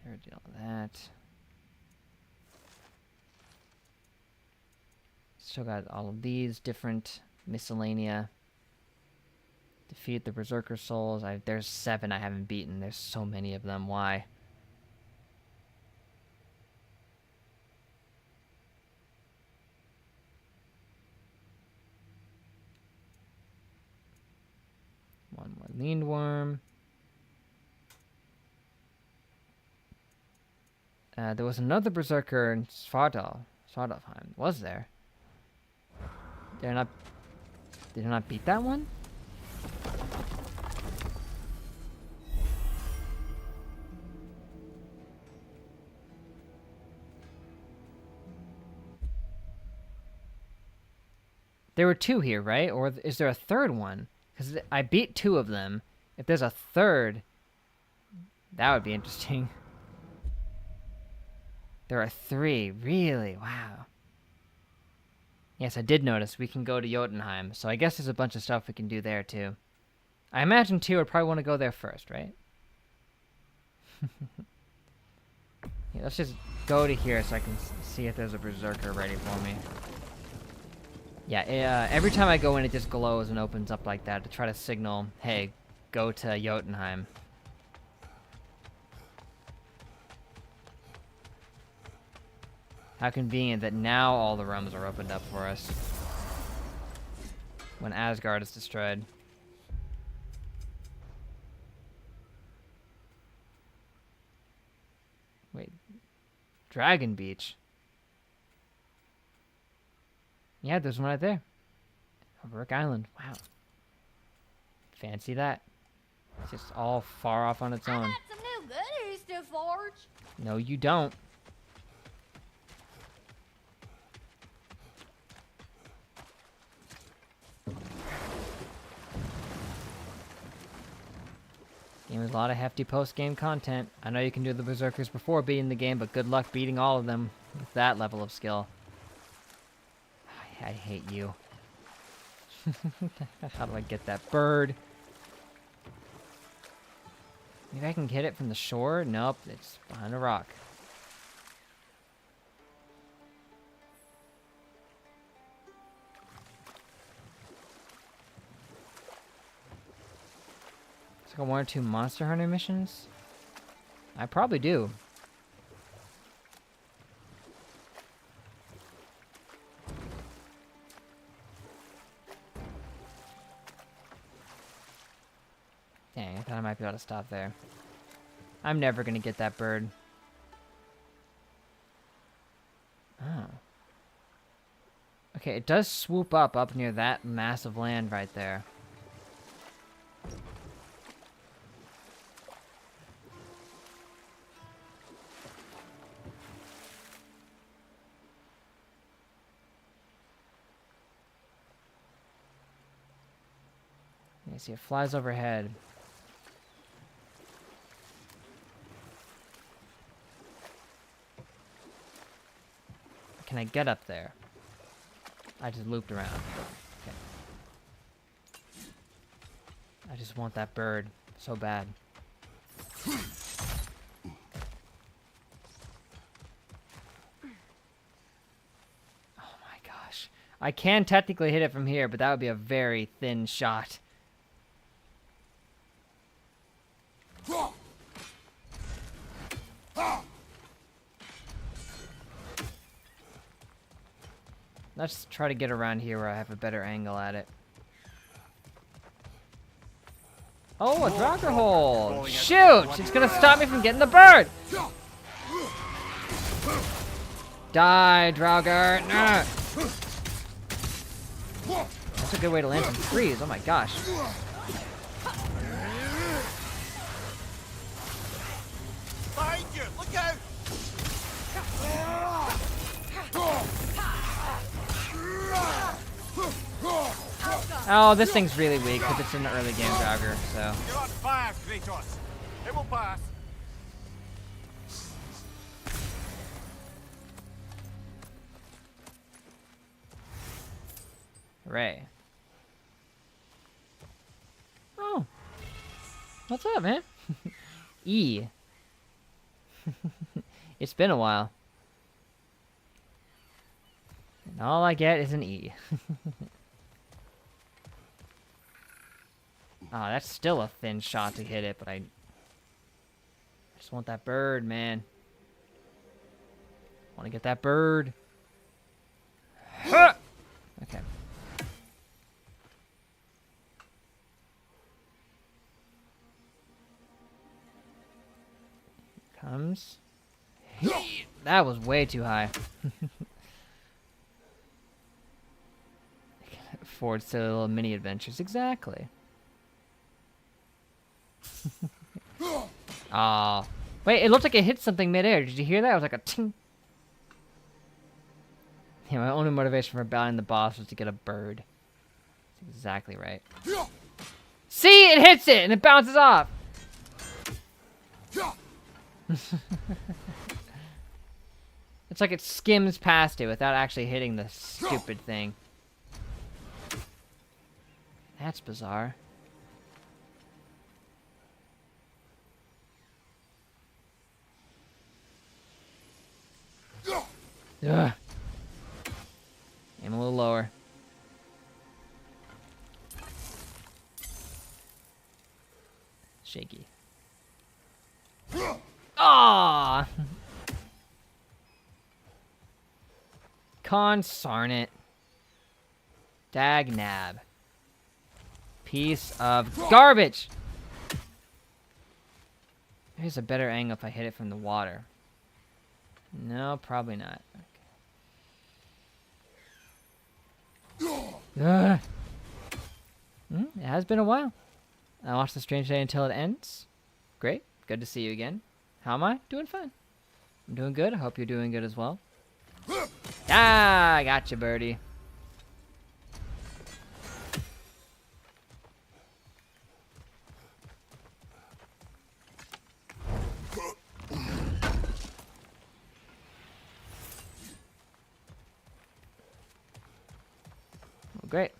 Never deal with that. Still got all of these different miscellanea. Defeat the Berserker Souls. There's 7 I haven't beaten. There's so many of them. Why? One more leaned worm. There was another Berserker in Svartalfheim. Was there? Did I not beat that one? There were 2 here, right? Or is there a third one? Because I beat 2 of them. If there's a third, that would be interesting. There are 3. Really? Wow. Yes, I did notice we can go to Jotunheim, so I guess there's a bunch of stuff we can do there, too. I imagine, too, would probably want to go there first, right? Yeah, let's just go to here so I can see if there's a Berserker ready for me. Yeah, every time I go in, it just glows and opens up like that to try to signal, hey, go to Jotunheim. How convenient that now all the realms are opened up for us. When Asgard is destroyed. Wait. Dragon Beach? Yeah, there's one right there. Rook Island. Wow. Fancy that. It's just all far off on its own. I got some new goodies to forge. No, you don't. Game has a lot of hefty post-game content. I know you can do the Berserkers before beating the game, but good luck beating all of them with that level of skill. I hate you. How do I get that bird? Maybe I can hit it from the shore? Nope, it's behind a rock. It's like 1 or 2 Monster Hunter missions? I probably do. Dang, I thought I might be able to stop there. I'm never gonna get that bird. Oh. Okay, it does swoop up near that massive land right there. You see, it flies overhead. Can I get up there? I just looped around. Okay. I just want that bird so bad. Oh my gosh. I can technically hit it from here, but that would be a very thin shot. Let's try to get around here where I have a better angle at it. Oh, a Draugr hole! Shoot! It's gonna stop me from getting the bird! Die, Draugr! Nah. That's a good way to land some trees, oh my gosh. Behind you! Look out! Oh, this thing's really weak because it's in the early game Draugr, so. You're on fire, Kratos. It will pass. Hooray. Oh. What's up, man? E. It's been a while. And all I get is an E. Ah, that's still a thin shot to hit it, but I just want that bird, man. Want to get that bird. Huh! Okay. Comes. That was way too high. Forward to little mini adventures, exactly. Ah, wait! It looked like it hit something midair. Did you hear that? It was like a ting. Yeah, my only motivation for battling the boss was to get a bird. That's exactly right. See, it hits it and it bounces off. It's like it skims past it without actually hitting the stupid thing. That's bizarre. Ugh. Aim a little lower. Shaky. Ah! Consarn it. Dagnab. Piece of garbage! Here's a better angle if I hit it from the water. No, probably not. Okay. It has been a while. I watched The Strange Day until it ends. Great. Good to see you again. How am I? Doing fine. I'm doing good. I hope you're doing good as well. Ah, I got you, birdie. Well, great.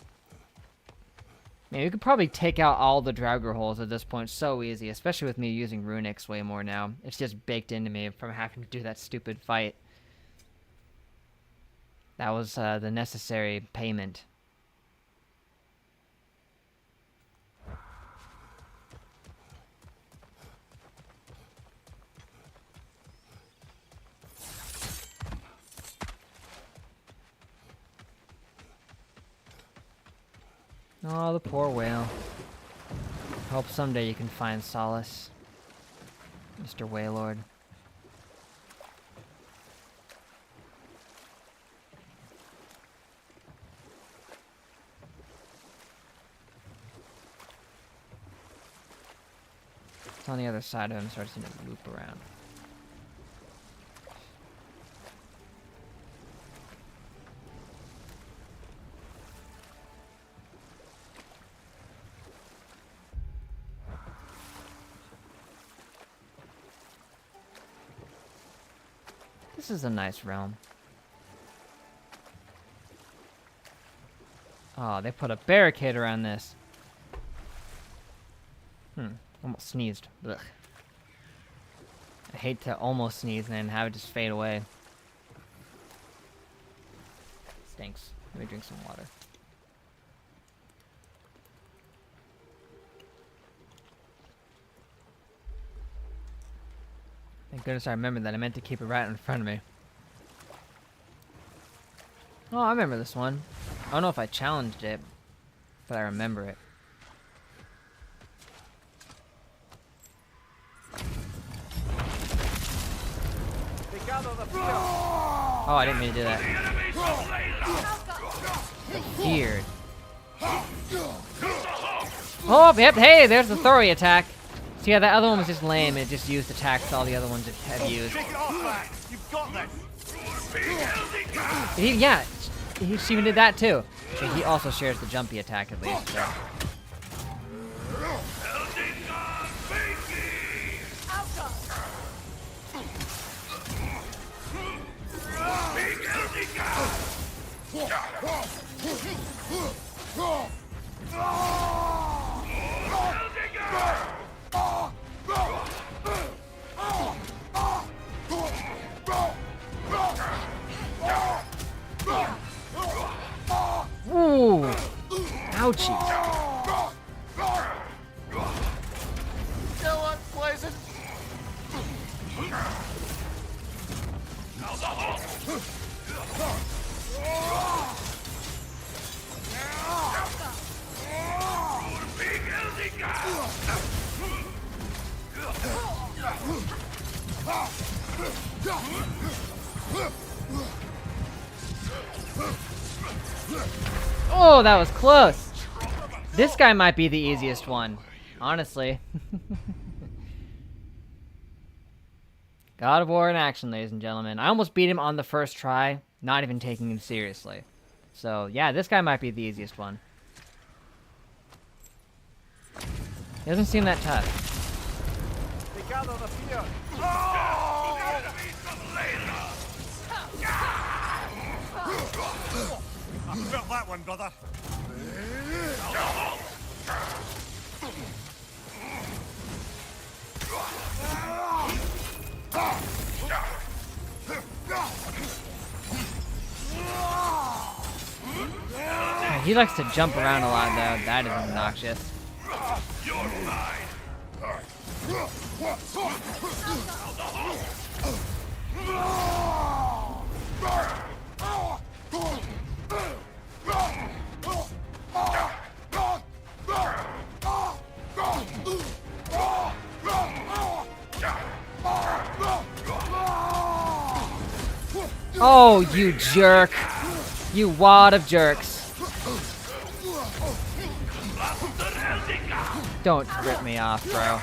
Man, you could probably take out all the Draugr holes at this point so easy, especially with me using runics way more now. It's just baked into me from having to do that stupid fight. That was the necessary payment. Oh, the poor whale. Hope someday you can find solace, Mr. Whalelord. It's on the other side of him, so I just need to loop around. This is a nice realm. Oh, they put a barricade around this. Almost sneezed. Ugh. I hate to almost sneeze and then have it just fade away. Stinks. Let me drink some water. Thank goodness I remembered that. I meant to keep it right in front of me. Oh, I remember this one. I don't know if I challenged it, but I remember it. Oh, I didn't mean to do that. Feared. Oh, yep, hey, there's the Thori attack. So yeah, that other one was just lame. It just used attacks all the other ones have used. Yeah, she even did that too. But he also shares the jumpy attack at least. So. Ooh! Ouchie! Still unpleasant. Oh, that was close. This guy might be the easiest one, honestly. God of War in action, ladies and gentlemen. I almost beat him on the first try, not even taking him seriously. So, yeah, this guy might be the easiest one. He doesn't seem that tough. I felt that one, brother. He likes to jump around a lot, though. That is obnoxious. Oh, you jerk. You wad of jerks. Don't rip me off, bro.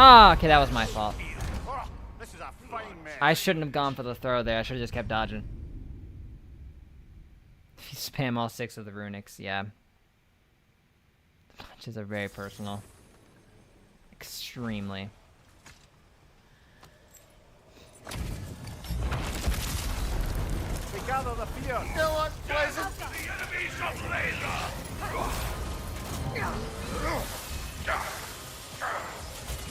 Ah, okay, that was my fault. This is a fine mess. I shouldn't have gone for the throw there. I should have just kept dodging. If you spam all 6 of the runics, yeah. Punches are very personal. Extremely. We gather the fear. Still unpleasant.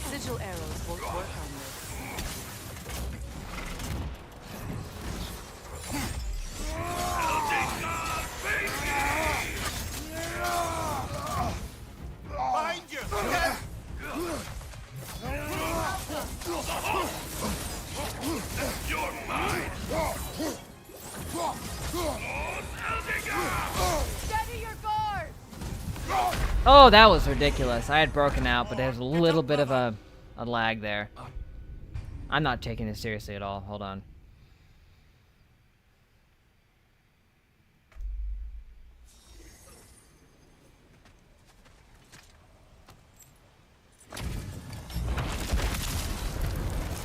Sigil arrows won't work on this. Behind you. You're mine! Steady your guard! Oh, that was ridiculous. I had broken out, but there's a little bit of a lag there. I'm not taking this seriously at all. Hold on.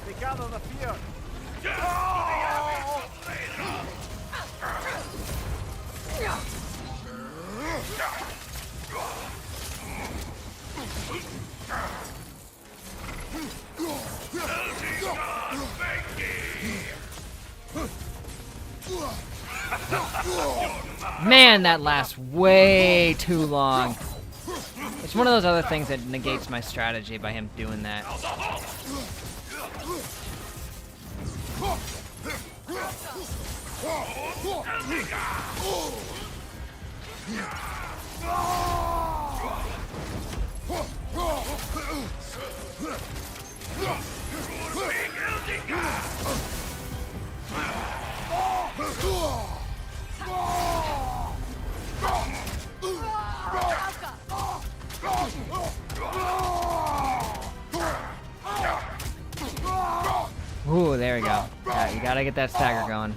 We gather the fear. Man, that lasts way too long. It's one of those other things that negates my strategy by him doing that. Ooh, there we go. Yeah, you gotta get that stagger going.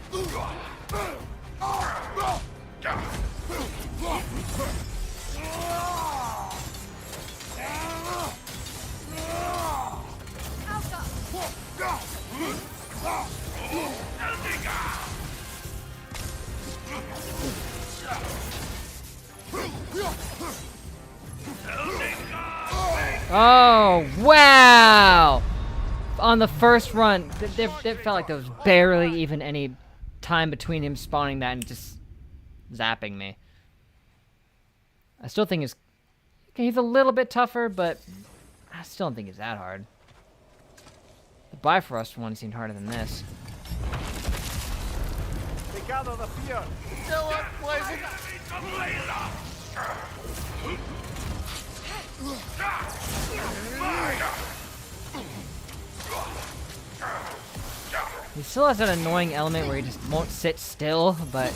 Oh, wow! On the first run, it felt like there was barely even any time between him spawning that and just zapping me. I still think he's a little bit tougher, but I still don't think he's that hard. The Bifrost one seemed harder than this. We gather the fear. Still unpleasant. He still has that annoying element where he just won't sit still, but...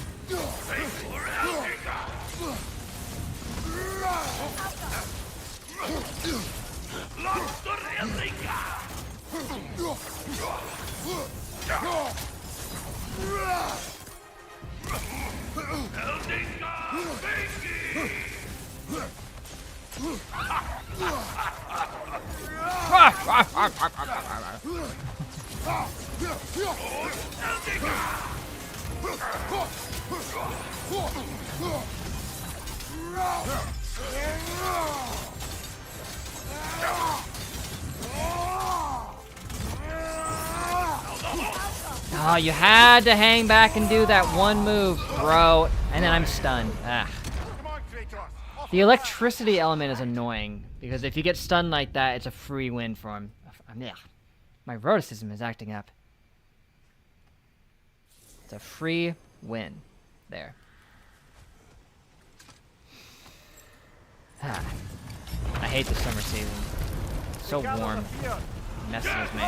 Oh, you had to hang back and do that one move, bro. And then I'm stunned. Ah. The electricity element is annoying, because if you get stunned like that, it's a free win for him. Yeah. My roticism is acting up. It's a free win. There. Ah. I hate the summer season. It's so warm. messes with me.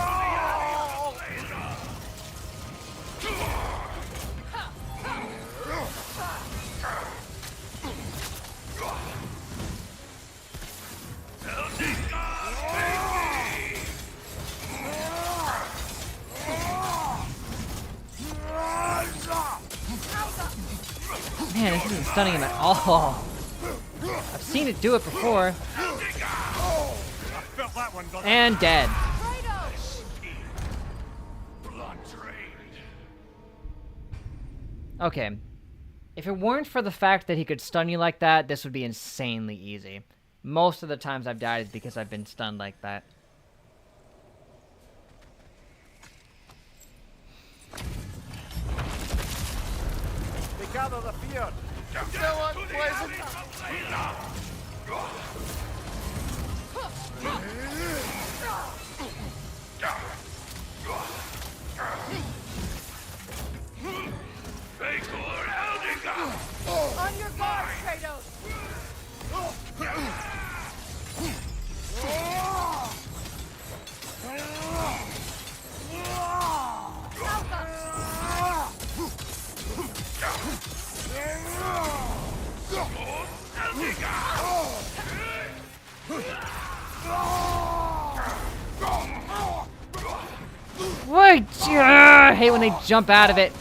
Man, this isn't stunning him at all. I've seen it do it before. And dead. Okay. If it weren't for the fact that he could stun you like that, this would be insanely easy. Most of the times I've died is because I've been stunned like that. They gather the fear. So unpleasant. On your guard, Kratos! Wait! I hate when they jump out of it.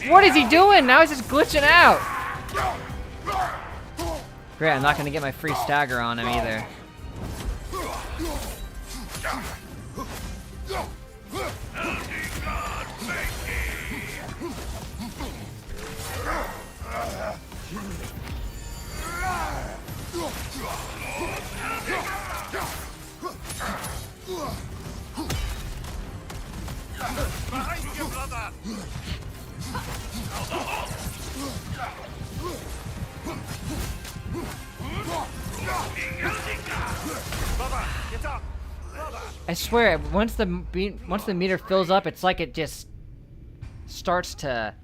What is he doing? Now he's just glitching out. Great, I'm not gonna get my free stagger on him either. Behind you, brother! Brother, get up! Brother! I swear, once the meter fills up, it's like it just starts to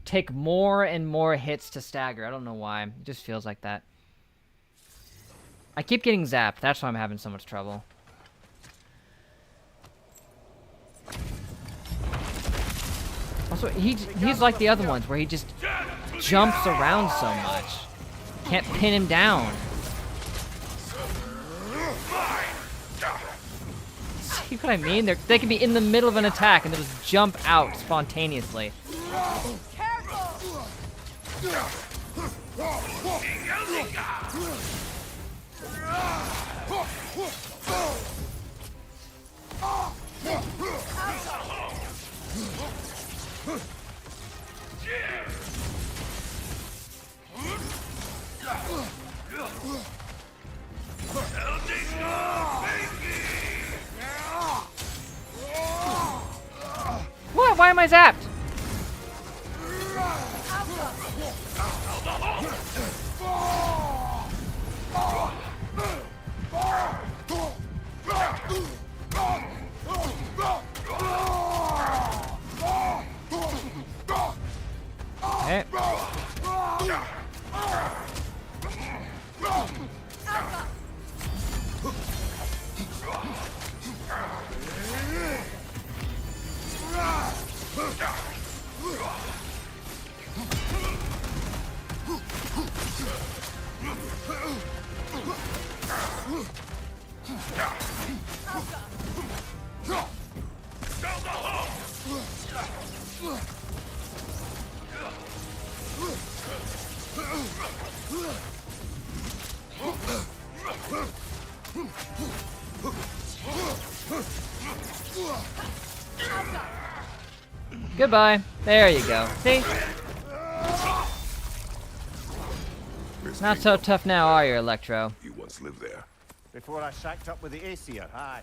take more and more hits to stagger. I don't know why. It just feels like that. I keep getting zapped. That's why I'm having so much trouble. Also, he's like the other ones, where he just jumps around so much. Can't pin him down. See what I mean? They can be in the middle of an attack and they'll just jump out spontaneously. What? Why am I zapped? Okay. Goodbye. There you go. See? Not so tough now, are you, Electro? You once lived there. Before I shacked up with the Aesir, aye.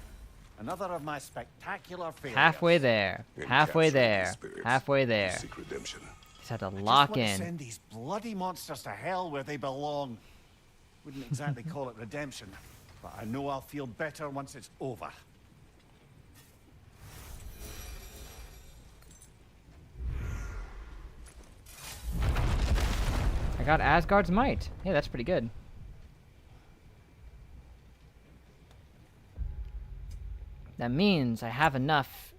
Another of my spectacular failures. Halfway there. In Halfway capturing there. these spirits, Halfway you there. seek redemption. Just had to I just lock want to in. send these bloody monsters to hell where they belong. Wouldn't exactly call it redemption, but I know I'll feel better once it's over. I got Asgard's Might. Yeah, that's pretty good. That means I have enough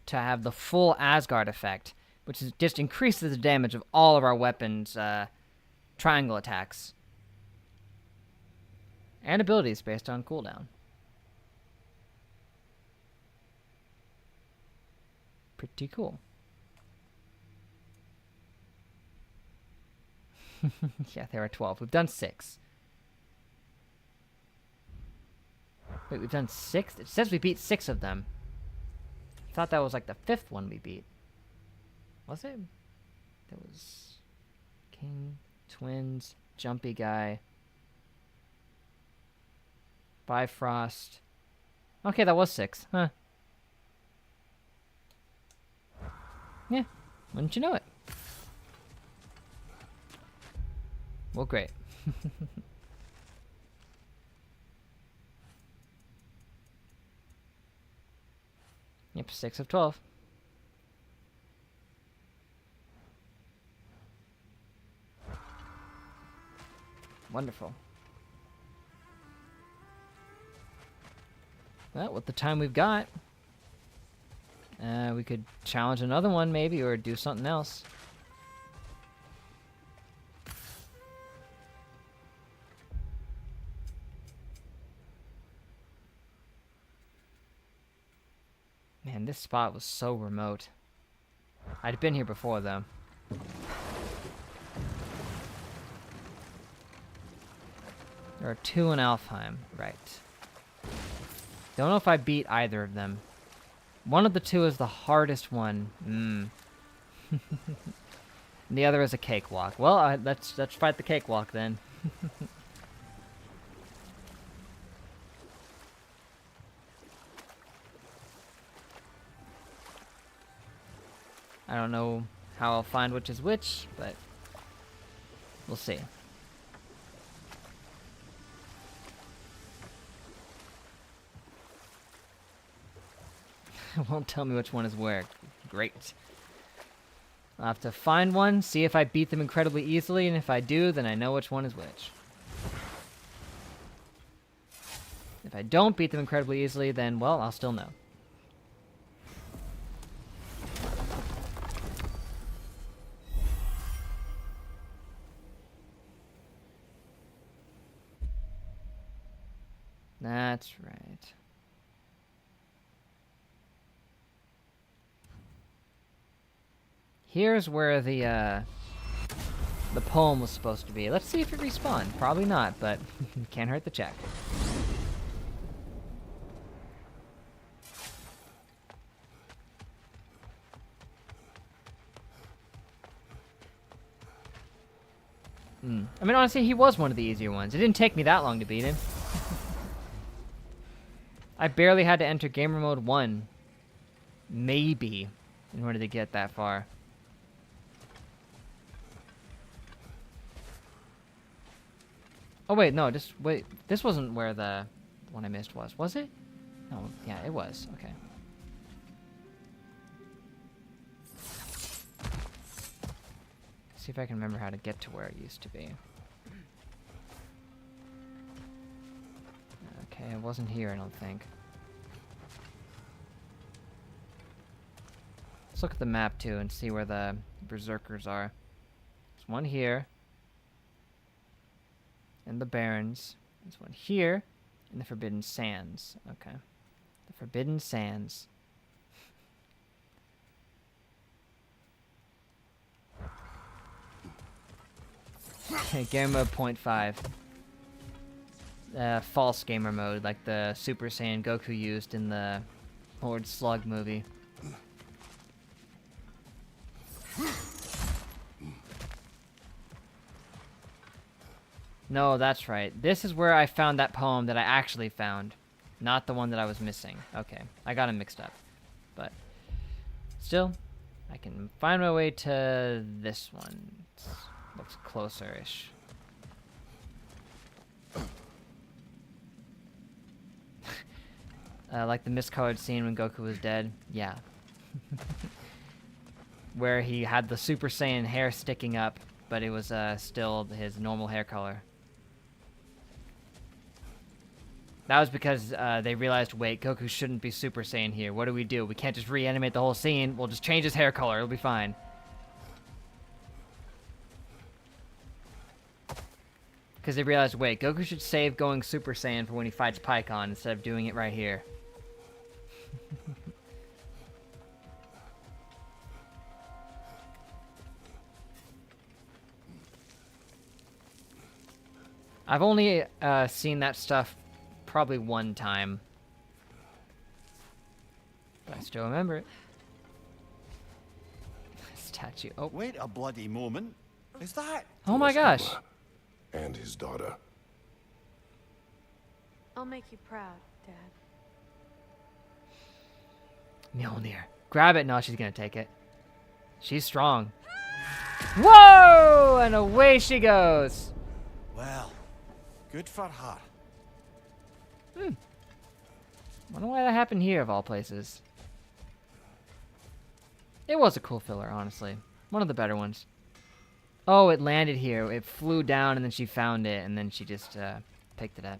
to have the full Asgard effect, which is just increases the damage of all of our weapons' triangle attacks. And abilities based on cooldown. Pretty cool. Yeah, there are 12. We've done 6. Wait, we've done 6? It says we beat 6 of them. I thought that was like the 5th one we beat. Was it? There was King, Twins, Jumpy Guy, Bifrost. Okay, that was 6. Huh. Yeah, wouldn't you know it? Well, great. Yep, 6 of 12. Wonderful. Well, with the time we've got, we could challenge another one maybe, or do something else. Man, this spot was so remote. I'd been here before, though. There are 2 in Alfheim, right. Don't know if I beat either of them. One of the 2 is the hardest one. The other is a cakewalk. Well, let's fight the cakewalk then. I don't know how I'll find which is which, but we'll see. It won't tell me which one is where. Great. I'll have to find one, see if I beat them incredibly easily, and if I do, then I know which one is which. If I don't beat them incredibly easily, then, well, I'll still know. That's right. Here's where the poem was supposed to be. Let's see if it respawned. Probably not, but can't hurt the check. I mean, honestly, he was one of the easier ones. It didn't take me that long to beat him. I barely had to enter gamer mode 1. Maybe. In order to get that far. Oh, wait, no, just wait. This wasn't where the one I missed was. Was it? No, yeah, it was. Okay. See if I can remember how to get to where it used to be. Okay, it wasn't here, I don't think. Let's look at the map, too, and see where the berserkers are. There's one here. In the Barrens. There's one here. In the Forbidden Sands. Okay. The Forbidden Sands. Okay, gamer mode 0.5. False gamer mode, like the Super Saiyan Goku used in the Lord Slug movie. No, that's right. This is where I found that poem that I actually found. Not the one that I was missing. Okay, I got them mixed up. But still, I can find my way to this one. Looks closer-ish. Like the miscolored scene when Goku was dead. Yeah. Where he had the Super Saiyan hair sticking up, but it was still his normal hair color. That was because they realized, wait, Goku shouldn't be Super Saiyan here. What do? We can't just reanimate the whole scene. We'll just change his hair color. It'll be fine. Because they realized, wait, Goku should save going Super Saiyan for when he fights Pikkon instead of doing it right here. I've only seen that stuff probably one time. But I still remember it. Statue. Oh. Wait a bloody moment. Is that? Oh my gosh. And his daughter. I'll make you proud, Dad. Mjolnir. Grab it. No, she's gonna take it. She's strong. Whoa! And away she goes. Well, good for her. Wonder why that happened here, of all places. It was a cool filler, honestly. One of the better ones. Oh, it landed here. It flew down, and then she found it, and then she just picked it up.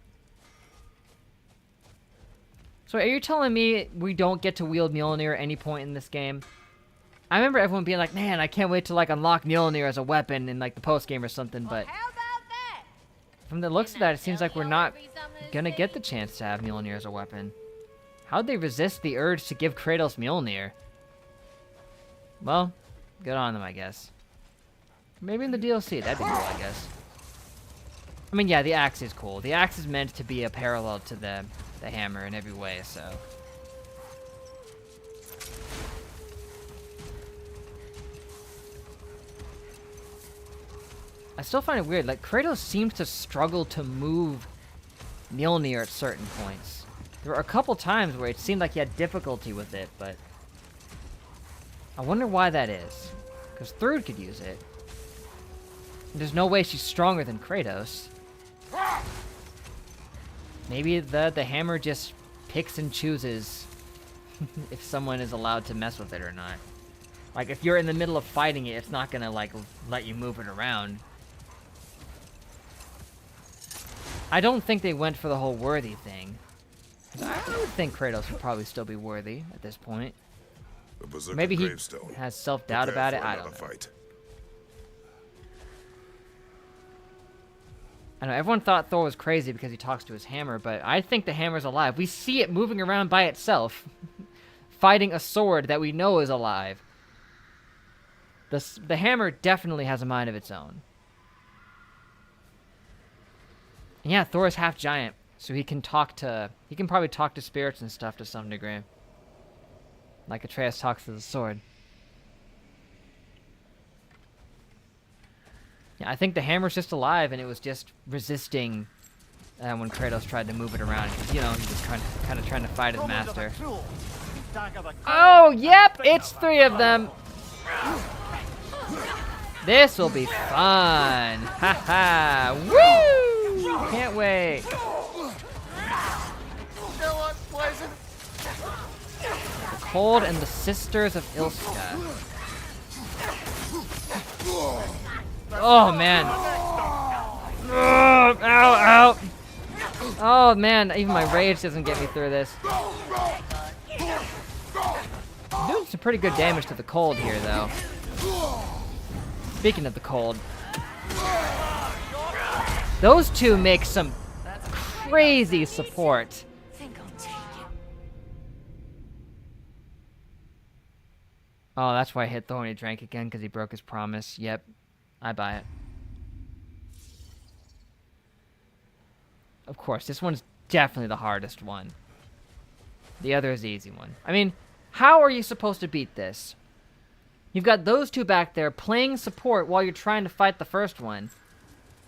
So are you telling me we don't get to wield Mjolnir at any point in this game? I remember everyone being like, man, I can't wait to, like, unlock Mjolnir as a weapon in, like, the post-game or something, but... How about that? From the looks of that, it seems like we're not gonna get the chance to have Mjolnir as a weapon. How'd they resist the urge to give Kratos Mjolnir? Well, good on them, I guess. Maybe in the DLC, that'd be cool, I guess. I mean, yeah, the axe is cool. The axe is meant to be a parallel to the hammer in every way, so... I still find it weird, like, Kratos seems to struggle to move Mjolnir at certain points. There were a couple times where it seemed like he had difficulty with it, but... I wonder why that is. Because Thrud could use it. And there's no way she's stronger than Kratos. Maybe the hammer just picks and chooses if someone is allowed to mess with it or not. Like, if you're in the middle of fighting it, it's not gonna, like, let you move it around. I don't think they went for the whole worthy thing. I would think Kratos would probably still be worthy at this point. Maybe he has self-doubt about it, I don't know. I know, everyone thought Thor was crazy because he talks to his hammer, but I think the hammer's alive. We see it moving around by itself, fighting a sword that we know is alive. The hammer definitely has a mind of its own. And yeah, Thor is half giant, so he can probably talk to spirits and stuff to some degree. Like Atreus talks to the sword. Yeah, I think the hammer's just alive, and it was just resisting when Kratos tried to move it around. You know, he was kind of trying to fight his master. Oh, yep, it's 3 of them. This will be fun. Haha. Woo! Can't wait. The Cold and the Sisters of Ilska. Oh, man. Oh, ow, ow. Oh, man. Even my rage doesn't get me through this. I'm doing some pretty good damage to the Cold here, though. Speaking of the Cold. Those two make some crazy support. Oh, that's why I hit Thor when he drank again, because he broke his promise. Yep. I buy it. Of course, this one's definitely the hardest one. The other is the easy one. I mean, how are you supposed to beat this? You've got those two back there playing support while you're trying to fight the first one.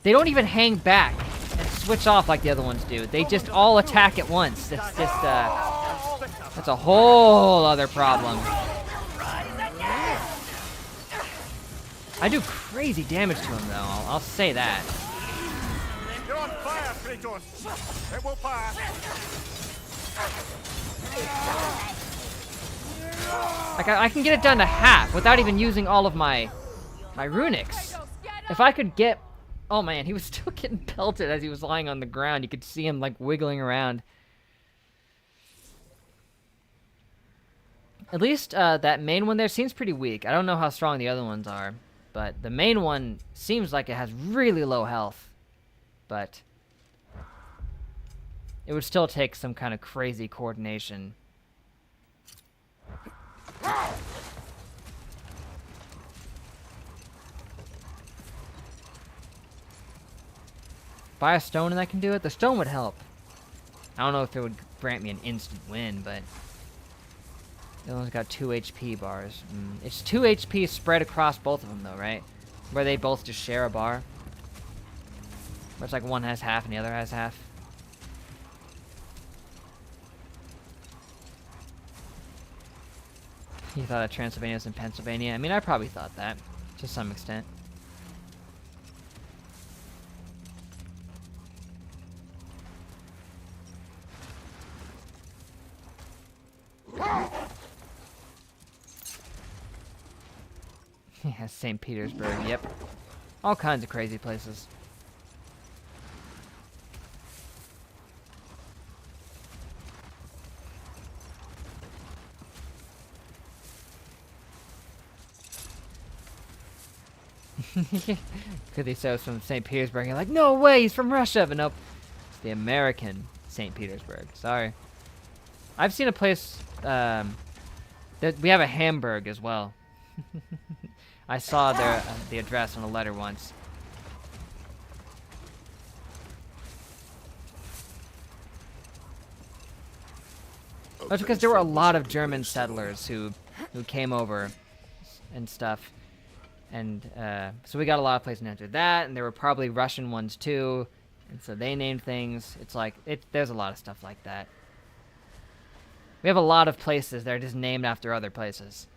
They don't even hang back and switch off like the other ones do. They just all attack at once. It's just, that's a whole other problem. I do crazy damage to him, though. I'll say that. You're on fire, Kratos. It will pass. Like, I can get it down to half without even using all of my runics. If I could get Oh man, he was still getting pelted as he was lying on the ground. You could see him like wiggling around. At least that main one there seems pretty weak. I don't know how strong the other ones are, but the main one seems like it has really low health. But it would still take some kind of crazy coordination. Buy a stone and I can do it? The stone would help. I don't know if it would grant me an instant win, but... The other one's got 2 HP bars. It's 2 HP spread across both of them, though, right? Where they both just share a bar. Where it's like one has half and the other has half. You thought that Transylvania was in Pennsylvania? I mean, I probably thought that, to some extent. Yeah, St. Petersburg, yep. All kinds of crazy places. Could they say it was from St. Petersburg? You're like, no way, he's from Russia! But nope, it's the American St. Petersburg. Sorry. I've seen a place, that we have a Hamburg as well. I saw their the address on a letter once. That's because there were a lot of German settlers who came over and stuff. And so we got a lot of places named after that, and there were probably Russian ones too. And so they named things. It's like, there's a lot of stuff like that. We have a lot of places that are just named after other places.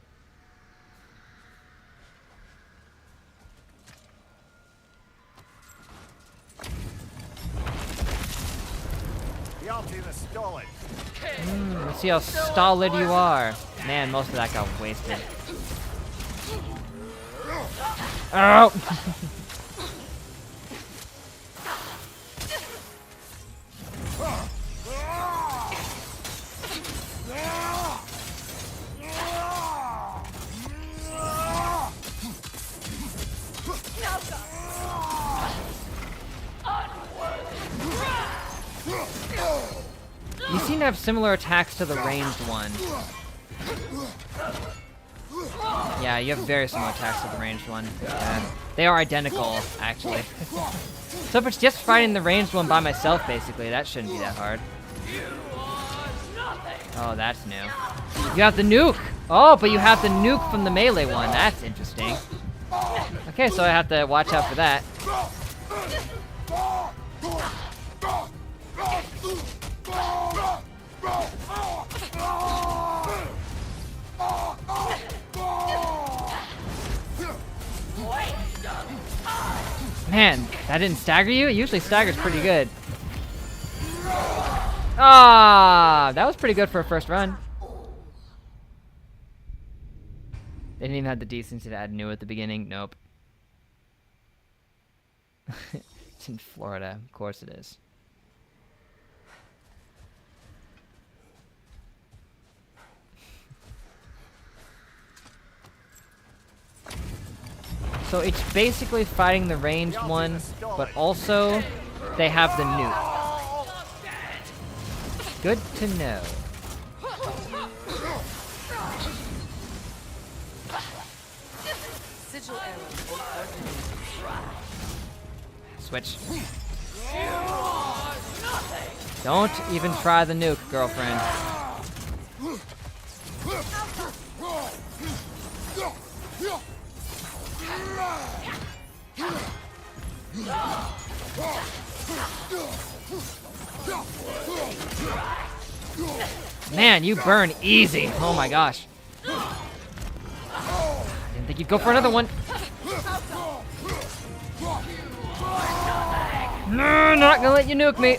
The altar is stolid. Let's see how stolid you are. Man, most of that got wasted. Oh! You seem to have similar attacks to the ranged one. Yeah, you have very similar attacks to the ranged one. They are identical, actually. So if it's just fighting the ranged one by myself, basically, that shouldn't be that hard. Oh, that's new. You have the nuke! Oh, but you have the nuke from the melee one. That's interesting. Okay, so I have to watch out for that. Man, that didn't stagger you? It usually staggers pretty good. Ah, that was pretty good for a first run. They didn't even have the decency to add new at the beginning. Nope. It's in Florida. Of course it is. So it's basically fighting the ranged one, but also they have the nuke. Good to know. Sigil arrow. Switch. Don't even try the nuke, girlfriend. Man, you burn easy. Oh my gosh. Didn't think you'd go for another one. No, not gonna let you nuke me.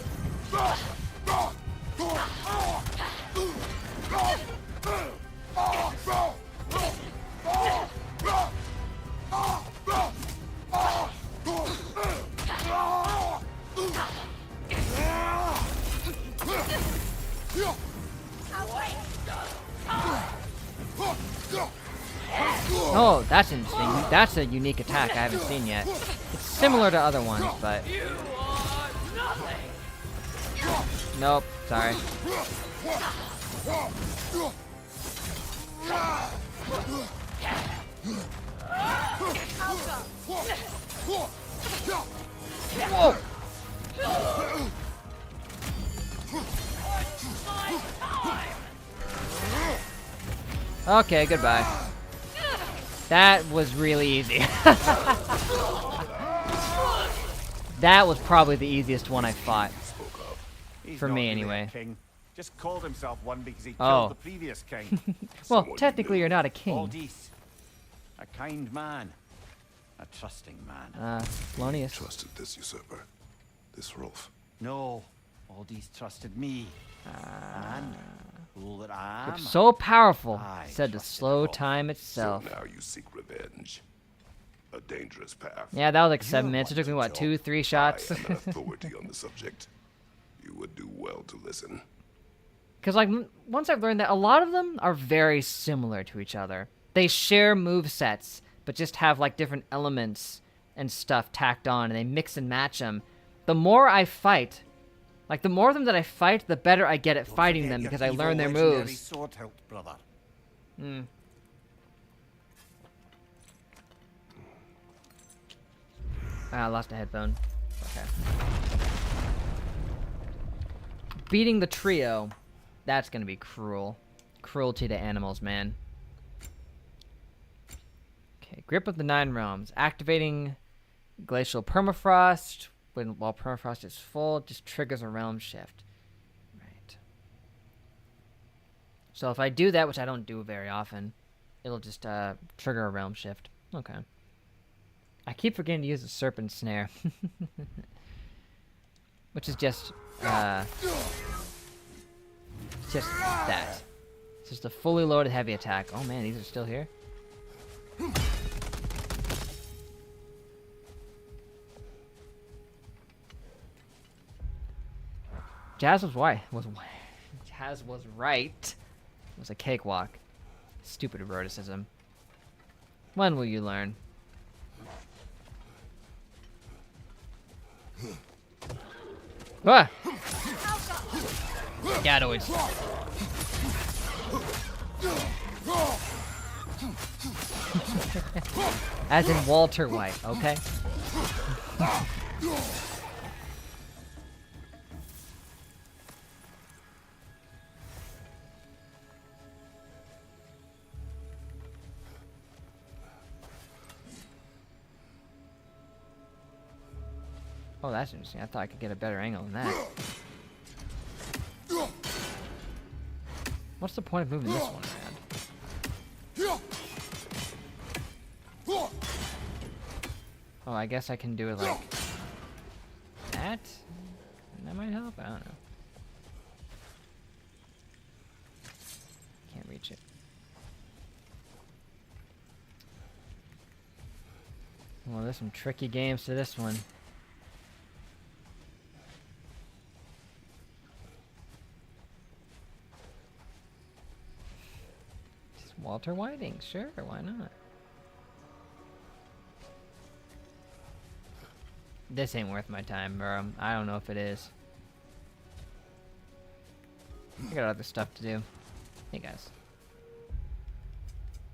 Oh, that's interesting. That's a unique attack I haven't seen yet. It's similar to other ones, but... Nope, sorry. Whoa! Okay, goodbye. That was really easy. That was probably the easiest one I fought. He's For not me, really a anyway. king. Just called himself one because he Oh. killed the previous king. Well, technically you're not a king. Aldis. A kind man. A trusting man. Polonius. Trusted this usurper, this Rolf. No, Aldis trusted me. And fool that I am. So powerful, I said to trusted slow Rolf. time So itself. now you seek revenge. A dangerous path. Yeah, that was like 7 You're minutes. It took me, one what, to 2, 3 shots? I am an authority on the subject. You would do well to listen. Because, like, once I've learned that, a lot of them are very similar to each other. They share move sets, but just have, like, different elements and stuff tacked on, and they mix and match them. The more I fight, like, the more of them that I fight, the better I get at Don't fighting forget them your because I evil learn their legendary moves. Sword hilt, brother. Ah, I lost a headphone. Okay. Beating the trio. That's gonna be cruel. Cruelty to animals, man. Okay, Grip of the Nine Realms. Activating Glacial Permafrost while Permafrost is full just triggers a realm shift. Right. So if I do that, which I don't do very often, it'll just trigger a realm shift. Okay. I keep forgetting to use the Serpent Snare. Which is just that. It's just a fully loaded heavy attack. Oh man, these are still here? Jazz was right. Jazz was right. It was a cakewalk. Stupid eroticism. When will you learn? Ah! Gadoids. As in Walter White, okay? Oh, that's interesting. I thought I could get a better angle than that. What's the point of moving this one around? Oh, I guess I can do it like that? That might help? I don't know. Can't reach it. Well, there's some tricky games to this one. Walter Whiting, sure, why not? This ain't worth my time, bro. I don't know if it is. I got other stuff to do. Hey, guys.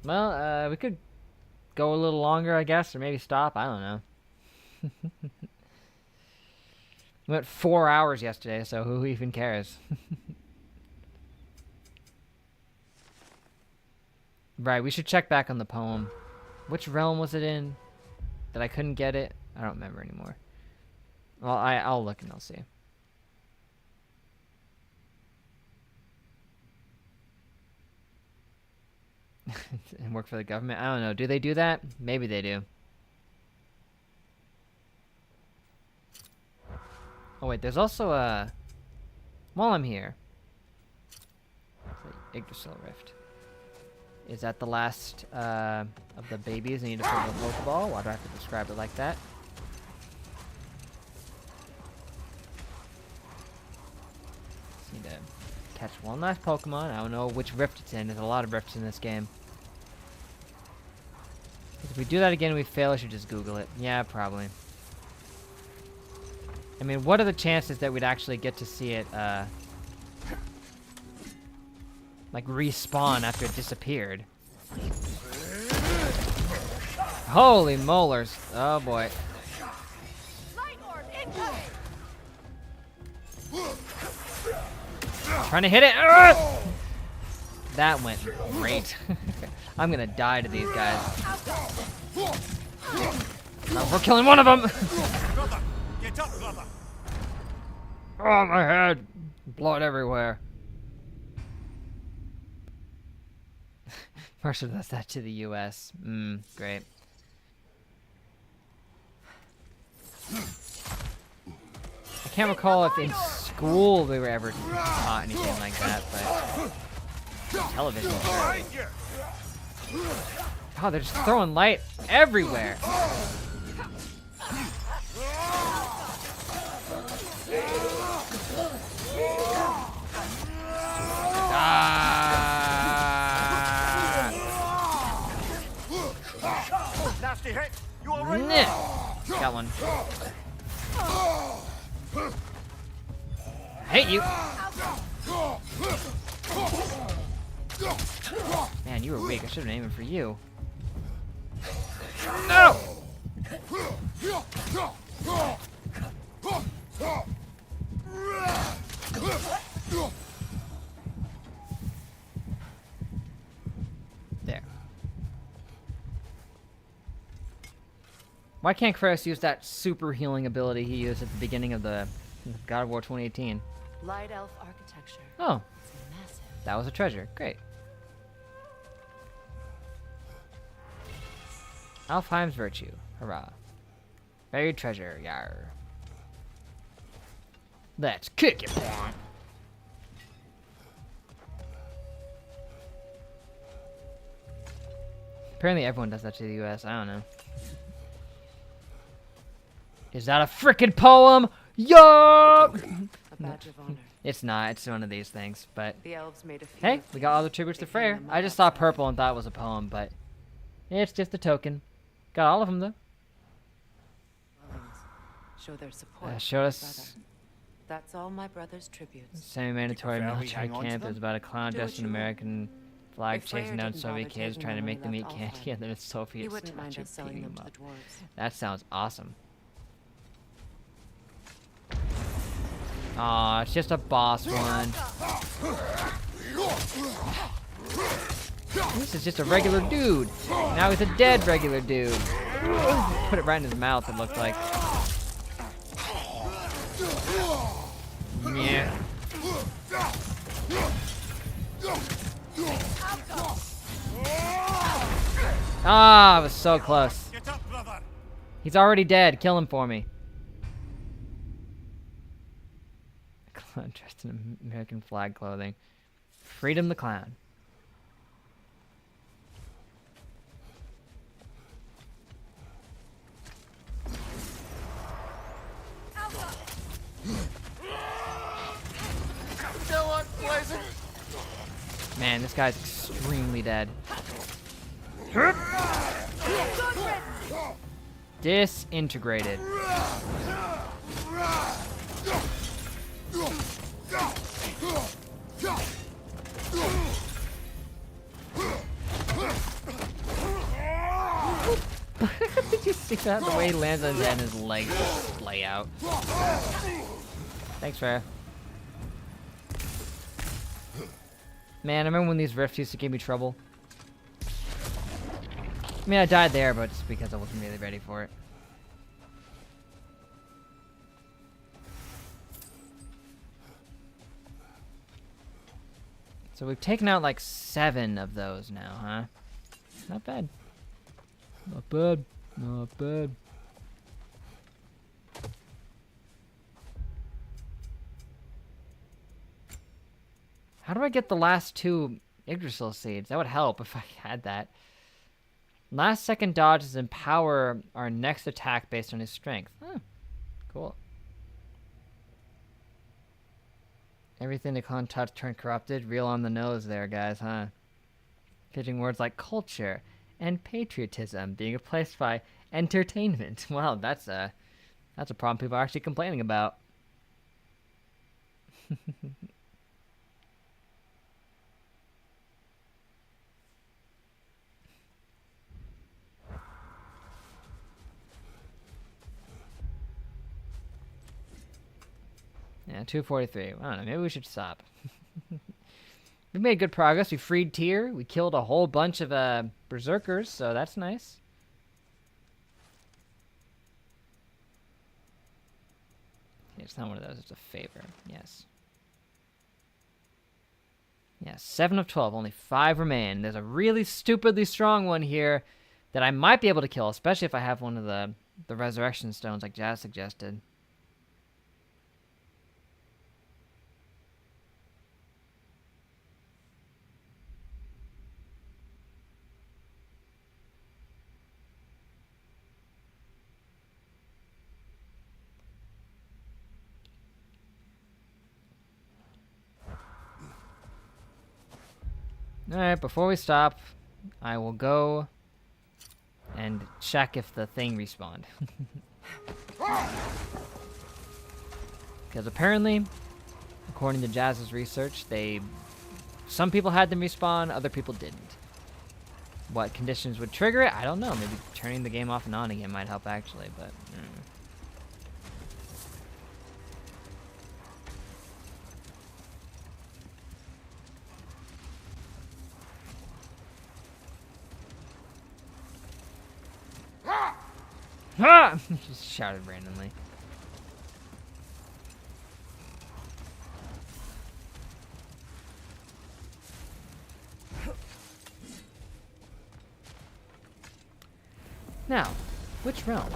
Well, we could go a little longer, I guess, or maybe stop. I don't know. We went 4 hours yesterday, so who even cares? Right, we should check back on the poem. Which realm was it in? That I couldn't get it? I don't remember anymore. Well, I'll look and I'll see. And work for the government? I don't know. Do they do that? Maybe they do. Oh wait, there's also a... While I'm here... Yggdrasil Rift. Is that the last of the babies I need to put in the Pokeball? Why do I have to describe it like that? Just need to catch one last Pokemon. I don't know which rift it's in. There's a lot of rifts in this game. If we do that again and we fail, I should just Google it. Yeah, probably. I mean, what are the chances that we'd actually get to see it, like, respawn after it disappeared? Holy molars. Oh, boy. Trying to hit it. Ugh! That went great. I'm gonna die to these guys. Oh, we're killing one of them. Brother, get up, brother. Oh, my head. Blood everywhere. Marshall does that to the U.S. Great. I can't recall if in school we were ever taught anything like that, but television. Sure. Oh, they're just throwing light everywhere. Nasty hit. You all right? Got one. I hate you. Man, you were weak. I should have aimed for you. No! There. Why can't Kratos use that super healing ability he used at the beginning of the God of War 2018? Light elf architecture. Oh, It's massive. that was a treasure. Great. Alfheim's virtue. Hurrah. Buried treasure. Yar. Let's kick it. Apparently everyone does that to the US. I don't know. Is that a frickin' poem? Yup! A badge of honor. It's not. It's one of these things. But The elves made a few hey, of we got all the these. tributes to They hang Freyr. them I up just saw outside. purple and thought it was a poem, but it's just a token. Got all of them though. Dwellings. Show their support. Show for my us brother. That's all my brother's tributes. semi-mandatory prefer we military hang on to camp them? is about a clown Do dressed what in you want. American flag If Freyr chasing down didn't bother Soviet kids taking trying to them make them when eat he left candy Alfheim, and then the He Soviets wouldn't mind statue us selling beating them them to the up. dwarves. That sounds awesome. Aw, it's just a boss one. This is just a regular dude. Now he's a dead regular dude. Put it right in his mouth, it looked like. Yeah. Ah, I was so close. Get up, brother. He's already dead. Kill him for me. Clown dressed in American flag clothing. Freedom the clown. Man, this guy's extremely dead. Disintegrated. Did you see that? The way he lands on his head and his legs just lay out. Thanks, Freya. Man, I remember when these rifts used to give me trouble. I mean, I died there, but it's because I wasn't really ready for it. So we've taken out like 7 of those now, huh? Not bad. Not bad. Not bad. How do I get the last 2 Yggdrasil seeds? That would help if I had that. Last second dodges empower our next attack based on his strength. Huh. Cool. Everything the clone touched turned corrupted. Real on the nose there, guys, huh? Pitching words like culture, and patriotism being replaced by entertainment. Wow, that's a problem people are actually complaining about. Yeah, 243. I don't know, maybe we should stop. We made good progress. We freed Tyr. We killed a whole bunch of berserkers, so that's nice. Okay, it's not one of those. It's a favor. Yes. Yeah, 7 of 12. Only 5 remain. There's a really stupidly strong one here that I might be able to kill, especially if I have one of the resurrection stones like Jazz suggested. Alright, before we stop, I will go and check if the thing respawned. Because apparently, according to Jazz's research, some people had them respawn, other people didn't. What conditions would trigger it? I don't know. Maybe turning the game off and on again might help actually, but... Ah! Just shouted randomly. Now, which realm?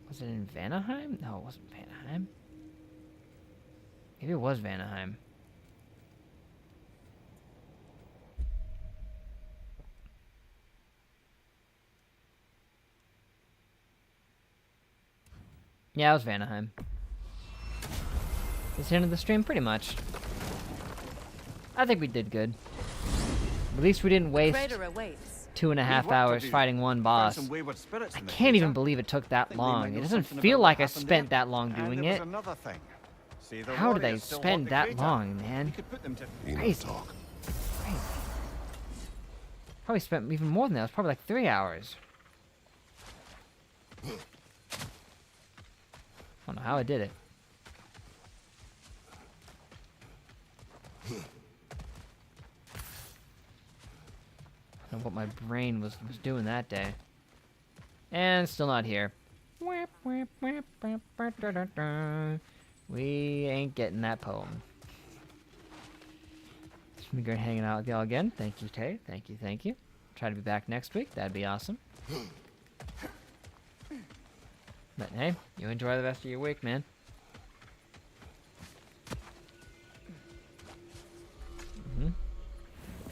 Was it in Vanaheim? No, it wasn't Vanaheim. Maybe it was Vanaheim. Yeah, it was Vanaheim. It's the end of the stream, pretty much. I think we did good. At least we didn't waste 2.5 hours fighting one boss. I can't even believe it took that long. It doesn't feel like I spent that long doing it. How did I spend that long, man? Crazy. Crazy. Probably spent even more than that. It was probably like 3 hours. I don't know how I did it. I don't know what my brain was doing that day. And still not here. We ain't getting that poem. Just me going hanging out with y'all again. Thank you, Tay. Thank you, thank you. Try to be back next week. That'd be awesome. But hey, you enjoy the rest of your week, man.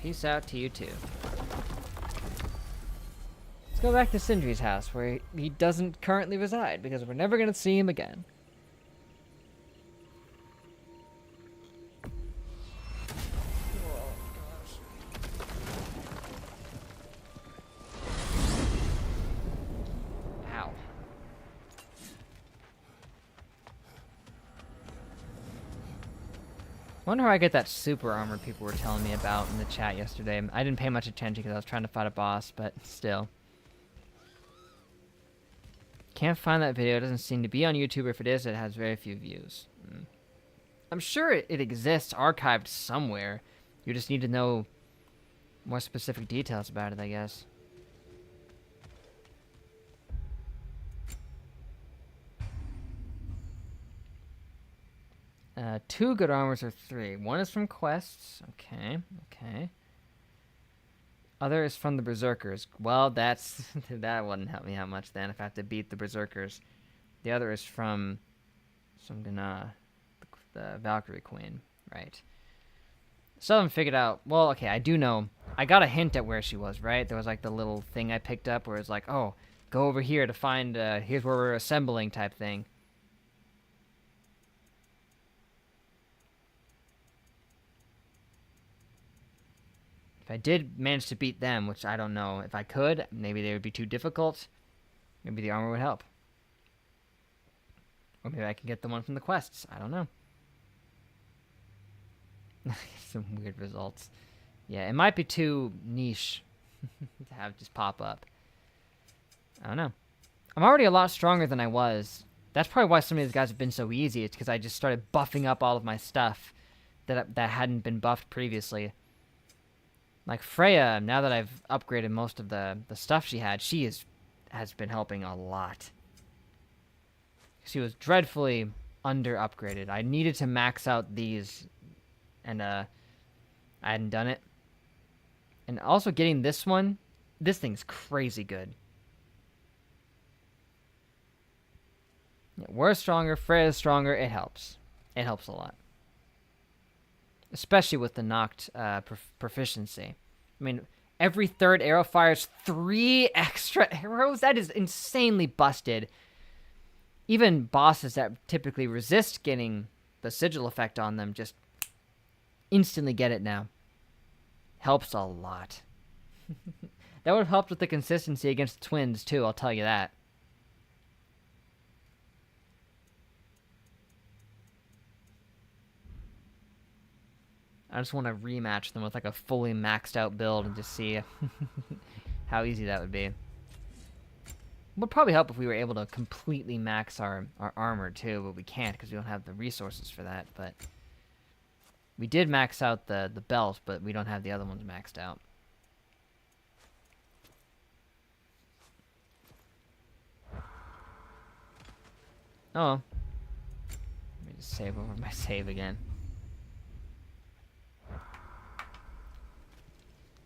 Peace out to you too. Let's go back to Sindri's house, where he doesn't currently reside, because we're never going to see him again. Ow. Wonder how I get that super armor people were telling me about in the chat yesterday. I didn't pay much attention because I was trying to fight a boss, but still. Can't find that video. It doesn't seem to be on YouTube. If it is, it has very few views. I'm sure it exists archived somewhere. You just need to know more specific details about it, I guess. Two good armors or 3. One is from quests. Okay, okay. Other is from the berserkers. Well, that wouldn't help me out much then if I have to beat the berserkers. The other is from the Valkyrie Queen, right? So I haven't figured out. Well, okay, I do know. I got a hint at where she was, right? There was like the little thing I picked up where it's like, oh, go over here to find. Here's where we're assembling type thing. If I did manage to beat them, which I don't know if I could, maybe they would be too difficult. Maybe the armor would help. Or maybe I can get the one from the quests. I don't know. Some weird results. Yeah, it might be too niche to have just pop up. I don't know. I'm already a lot stronger than I was. That's probably why some of these guys have been so easy. It's because I just started buffing up all of my stuff that hadn't been buffed previously. Like Freya, now that I've upgraded most of the stuff she had, has been helping a lot. She was dreadfully under-upgraded. I needed to max out these, and I hadn't done it. And also getting this one, this thing's crazy good. Yeah, we're stronger, Freya's stronger, it helps. It helps a lot. Especially with the knocked proficiency. I mean, every third arrow fires 3 extra arrows? That is insanely busted. Even bosses that typically resist getting the sigil effect on them just instantly get it now. Helps a lot. That would have helped with the consistency against the twins, too, I'll tell you that. I just want to rematch them with like a fully maxed out build and just see how easy that would be. Would probably help if we were able to completely max our armor too, but we can't because we don't have the resources for that. But we did max out the belt, but we don't have the other ones maxed out. Oh. Let me just save over my save again.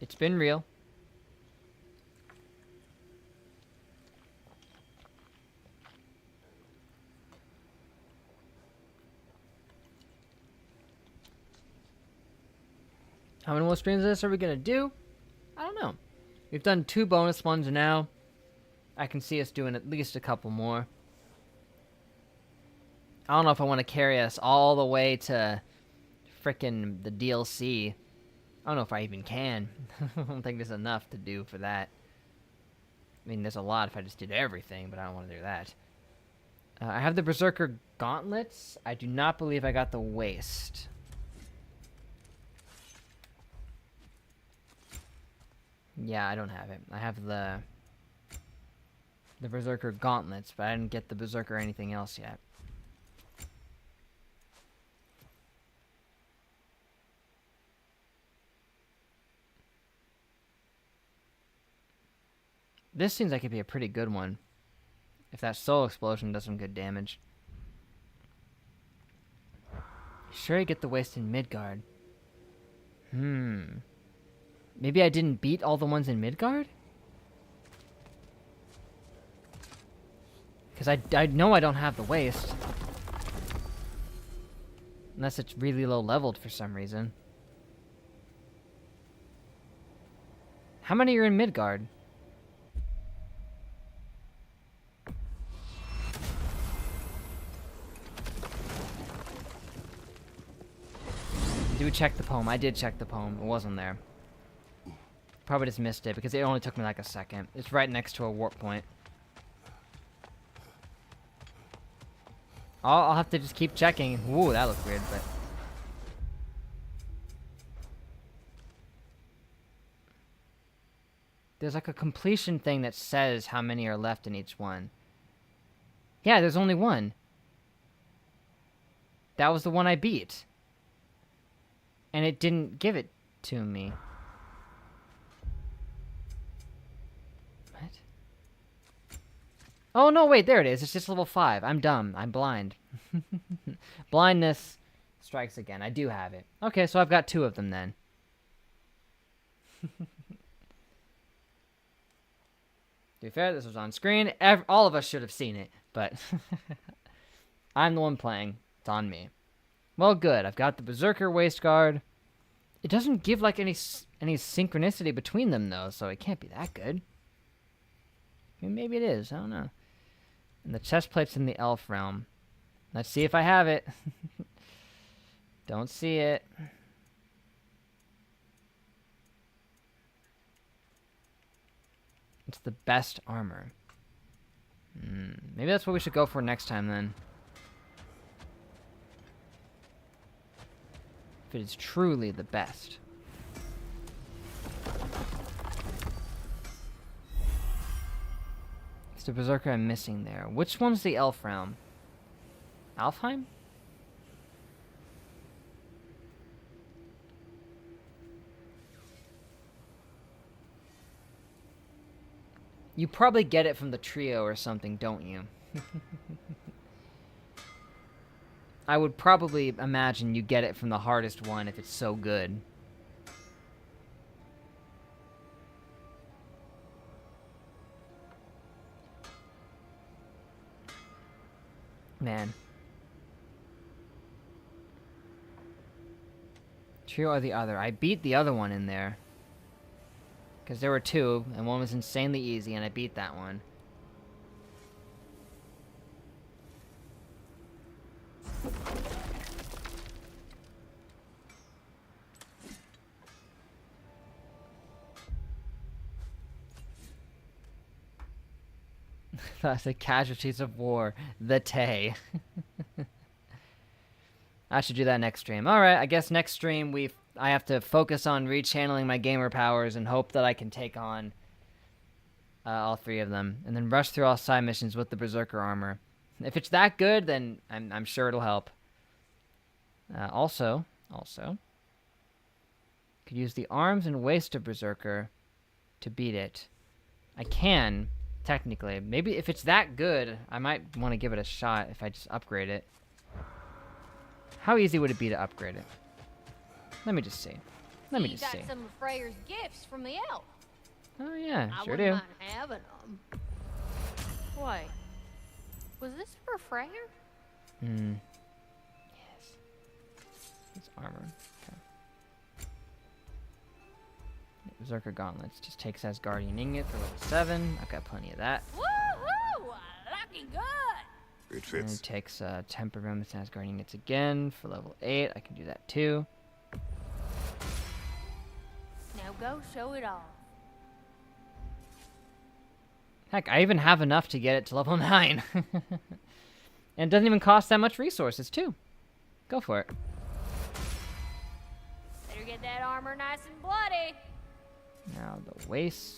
It's been real. How many more streams of this are we gonna do? I don't know. We've done 2 bonus ones now. I can see us doing at least a couple more. I don't know if I want to carry us all the way to frickin' the DLC. I don't know if I even can. I don't think there's enough to do for that. I mean, there's a lot if I just did everything, but I don't want to do that. I have the Berserker Gauntlets. I do not believe I got the waist. Yeah, I don't have it. I have the Berserker Gauntlets, but I didn't get the Berserker or anything else yet. This seems like it'd be a pretty good one. If that soul explosion does some good damage. Sure, you get the waist in Midgard. Maybe I didn't beat all the ones in Midgard? Because I know I don't have the waist. Unless it's really low leveled for some reason. How many are in Midgard? Did we check the poem? I did check the poem. It wasn't there. Probably just missed it because it only took me like a second. It's right next to a warp point. I'll have to just keep checking. Ooh, that looked weird, but... There's like a completion thing that says how many are left in each one. Yeah, there's only one. That was the one I beat. And it didn't give it to me. What? Oh, no, wait, there it is. It's just level 5. I'm dumb. I'm blind. Blindness strikes again. I do have it. Okay, so I've got 2 of them then. To be fair, this was on screen. All of us should have seen it, but I'm the one playing. It's on me. Well, good. I've got the Berserker Waistguard. It doesn't give, like, any synchronicity between them, though, so it can't be that good. I mean, maybe it is. I don't know. And the chest plate's in the Elf Realm. Let's see if I have it. Don't see it. It's the best armor. Maybe that's what we should go for next time then. If it is truly the best. It's the Berserker I'm missing there. Which one's the Elf Realm? Alfheim? You probably get it from the trio or something, don't you? I would probably imagine you get it from the hardest one if it's so good. Man. Trio or the other? I beat the other one in there. Because there were two, and one was insanely easy, and I beat that one. That's the casualties of war. The Tay. I should do that next stream. Alright, I guess next stream I have to focus on rechanneling my gamer powers and hope that I can take on all three of them. And then rush through all side missions with the Berserker armor. If it's that good, then I'm sure it'll help. Also, could use the arms and waist of Berserker to beat it. I can, technically. Maybe if it's that good, I might want to give it a shot if I just upgrade it. How easy would it be to upgrade it? Let me just see. Let me just see. You got some of Freyr's gifts from the elf. Oh yeah, I sure wouldn't do. mind having them. Wait, was this for Freyr? Yes. It's armor. Okay. Berserker gauntlets just takes as guardian ingot for level 7. I've got plenty of that. Woohoo! Lucky good. It And fits. it takes temper remnants as guardian ingots again for level 8. I can do that too. Now go show it off. Heck, I even have enough to get it to level 9. And it doesn't even cost that much resources too. Go for it. Better get that armor nice and bloody. Now the waist,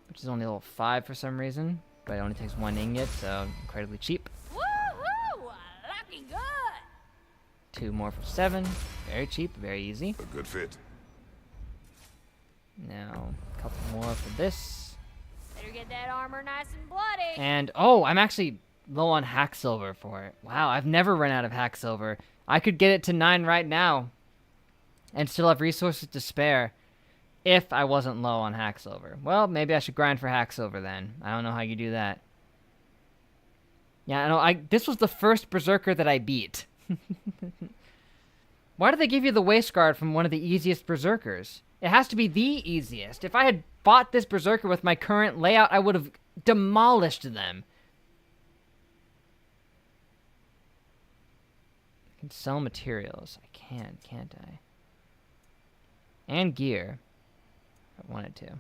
which is only level 5 for some reason, but it only takes 1 ingot, so incredibly cheap. Woohoo! Lucky good. 2 more for 7. Very cheap, very easy. A good fit. Now, a couple more for this. Better get that armor nice and bloody. And, oh, I'm actually low on hack silver for it. Wow, I've never run out of hack silver. I could get it to 9 right now and still have resources to spare if I wasn't low on hack silver. Well, maybe I should grind for hack silver then. I don't know how you do that. Yeah, I know. This was the first Berserker that I beat. Why did they give you the waist guard from one of the easiest Berserkers? It has to be the easiest. If I had bought this Berserker with my current layout, I would have demolished them. I can sell materials. I can, can't I? And gear. If I wanted to. Let's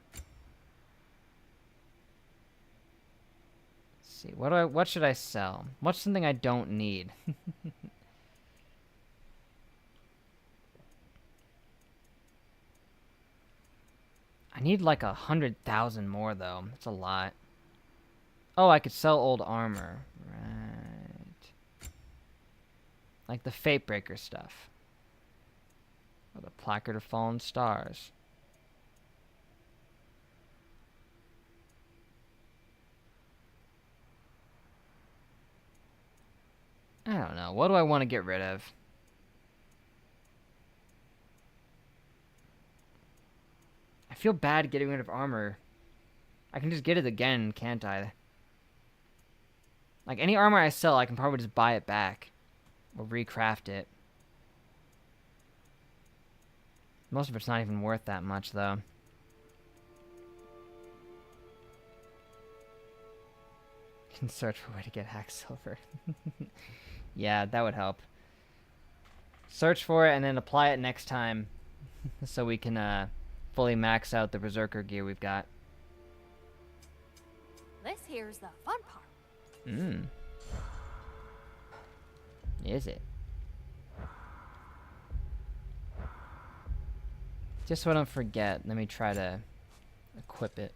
see. What should I sell? What's something I don't need? I need like 100,000 more though. That's a lot. Oh, I could sell old armor. Right. Like the Fatebreaker stuff. Or the Placard of Fallen Stars. I don't know. What do I want to get rid of? I feel bad getting rid of armor. I can just get it again, can't I? Like, any armor I sell, I can probably just buy it back. Or recraft it. Most of it's not even worth that much, though. You can search for a way to get hack silver. Yeah, that would help. Search for it and then apply it next time. So we can, fully max out the Berserker gear we've got. This here's the fun part. Hmm. Is it? Just so I don't forget, let me try to equip it.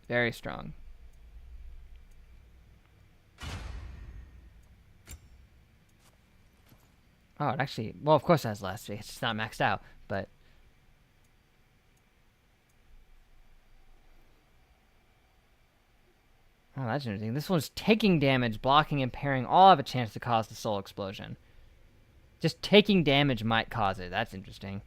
Very strong. Oh, it actually... Well, of course it has last week. It's just not maxed out, but... Oh, that's interesting. This one's taking damage, blocking, and parrying all have a chance to cause the soul explosion. Just taking damage might cause it. That's interesting.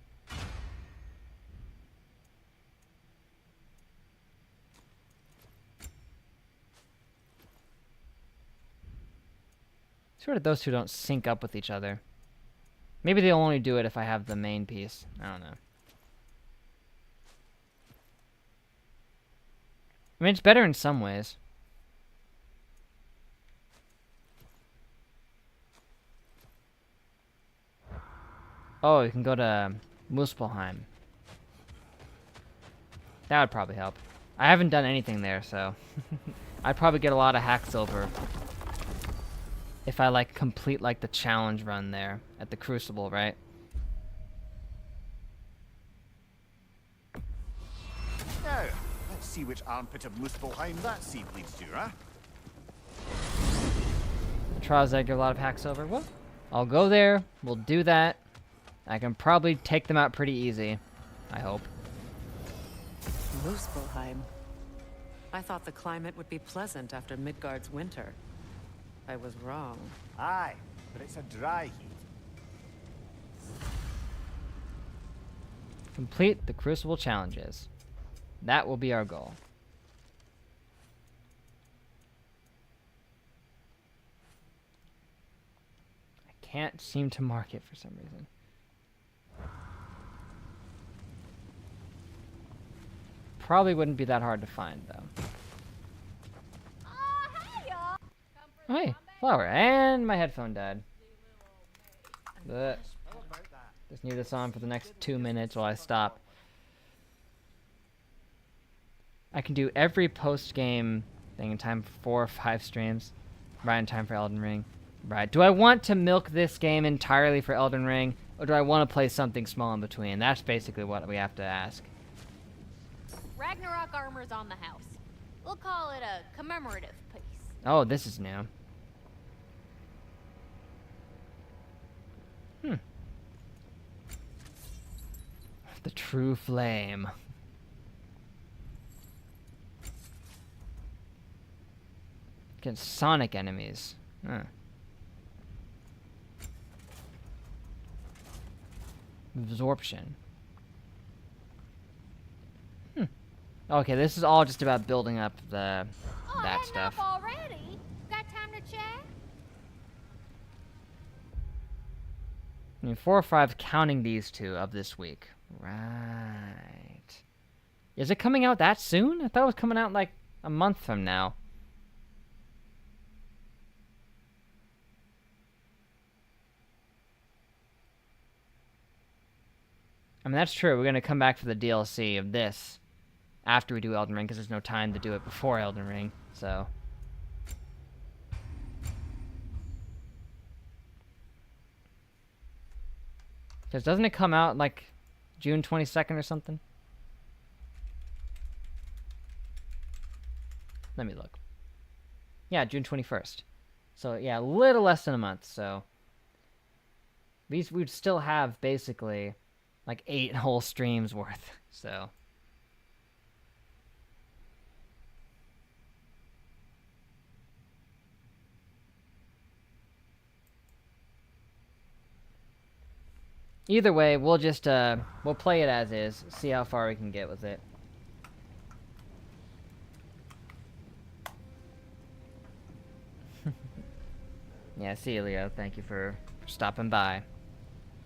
Sort of those two don't sync up with each other. Maybe they'll only do it if I have the main piece. I don't know. I mean, it's better in some ways. Oh, you can go to Muspelheim. That would probably help. I haven't done anything there, so... I'd probably get a lot of hack silver if I, like, complete, like, the challenge run there at the Crucible, right? Now, let's see which armpit of Muspelheim that seed leads to, huh? The trials that give a lot of hack silver. Well, I'll go there. We'll do that. I can probably take them out pretty easy. I hope. Muspelheim. I thought the climate would be pleasant after Midgard's winter. I was wrong. Aye, but it's a dry heat. Complete the Crucible challenges. That will be our goal. I can't seem to mark it for some reason. Probably wouldn't be that hard to find, though. Oh, hey, flower. And my headphone died. Blech. Just need this on for the next 2 minutes while I stop. I can do every post-game thing in time for 4 or 5 streams. Right in time for Elden Ring. Right. Do I want to milk this game entirely for Elden Ring? Or do I want to play something small in between? That's basically what we have to ask. Ragnarok armor's on the house. We'll call it a commemorative piece. Oh, this is new. The true flame. Against Sonic enemies. Huh. Absorption. Okay, this is all just about building up the that stuff. Already? Got time to chat? I mean, 4 or 5 counting these two of this week. Right. Is it coming out that soon? I thought it was coming out like a month from now. I mean, that's true. We're going to come back for the DLC of this after we do Elden Ring, because there's no time to do it before Elden Ring, so... Because doesn't it come out, like, June 22nd or something? Let me look. Yeah, June 21st. So, yeah, a little less than a month, so... These we'd still have, basically, like, 8 whole streams worth, so... Either way, we'll just, we'll play it as is, see how far we can get with it. Yeah, see you, Leo. Thank you for stopping by.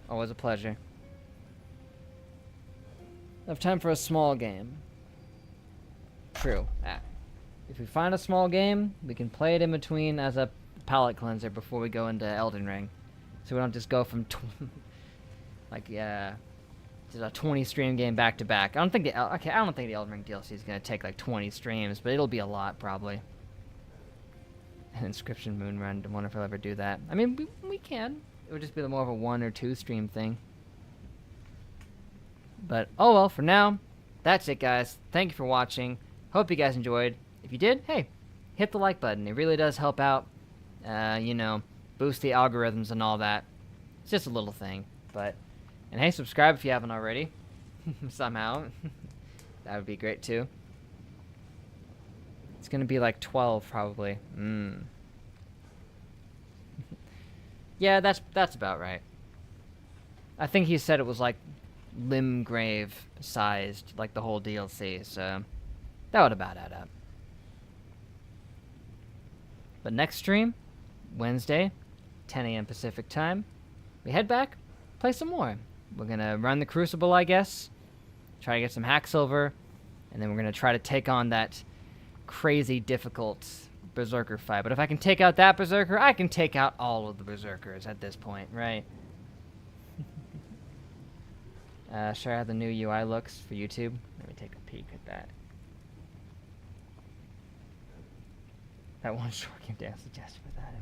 Always a pleasure. Have time for a small game. True. If we find a small game, we can play it in between as a palate cleanser before we go into Elden Ring. So we don't just go from... like, yeah, a 20 stream game back to back. I don't think the Elden Ring DLC is gonna take like 20 streams, but it'll be a lot probably. An Inscription Moon Run. I wonder if I'll ever do that. I mean, we can. It would just be more of a 1 or 2 stream thing. But oh well. For now, that's it, guys. Thank you for watching. Hope you guys enjoyed. If you did, hey, hit the like button. It really does help out. You know, boost the algorithms and all that. It's just a little thing, but. And hey, subscribe if you haven't already. Somehow. That would be great too. It's gonna be like 12 probably. Yeah, that's about right. I think he said it was like Limgrave sized, like the whole DLC, so that would about add up. But next stream, Wednesday, 10 a.m. Pacific time, we head back, play some more. We're gonna run the Crucible, I guess, try to get some hack silver, and then we're gonna try to take on that crazy difficult Berserker fight. But if I can take out that Berserker, I can take out all of the Berserkers at this point, right? Should I have the new UI looks for YouTube? Let me take a peek at that. That one short game dance suggested for that.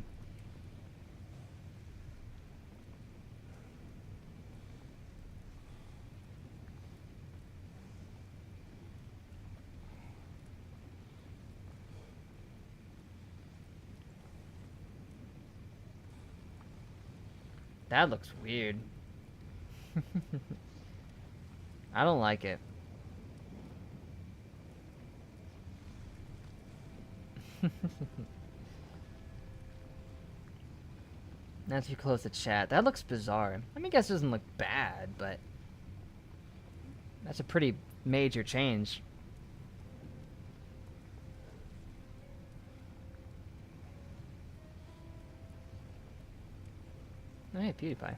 That looks weird. I don't like it. Not too close to chat. That looks bizarre. I mean, I guess it doesn't look bad, but that's a pretty major change. Oh, hey, PewDiePie.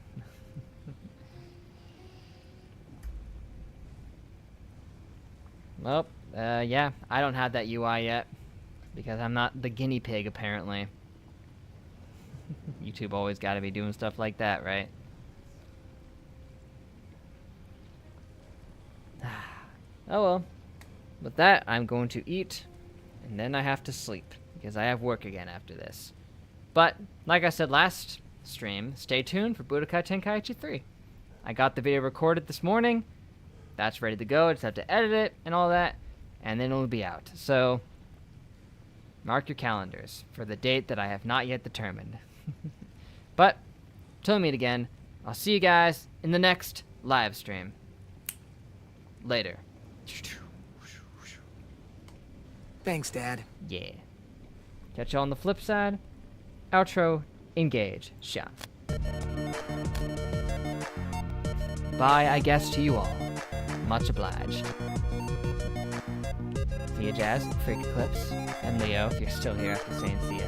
Well, yeah, I don't have that UI yet, because I'm not the guinea pig, apparently. YouTube always gotta be doing stuff like that, right? Oh well. With that, I'm going to eat, and then I have to sleep, because I have work again after this. But, like I said last stream, stay tuned for Budokai Tenkaichi 3. I got the video recorded this morning. That's ready to go. I just have to edit it and all that, and then it'll be out. So, mark your calendars for the date that I have not yet determined. But, till we meet again, I'll see you guys in the next live stream. Later. Thanks, Dad. Yeah. Catch you on the flip side. Outro, engage, shot. Bye, I guess, to you all. Much obliged. See ya, Jazz, Freak Eclipse, and Leo, if you're still here after saying see ya.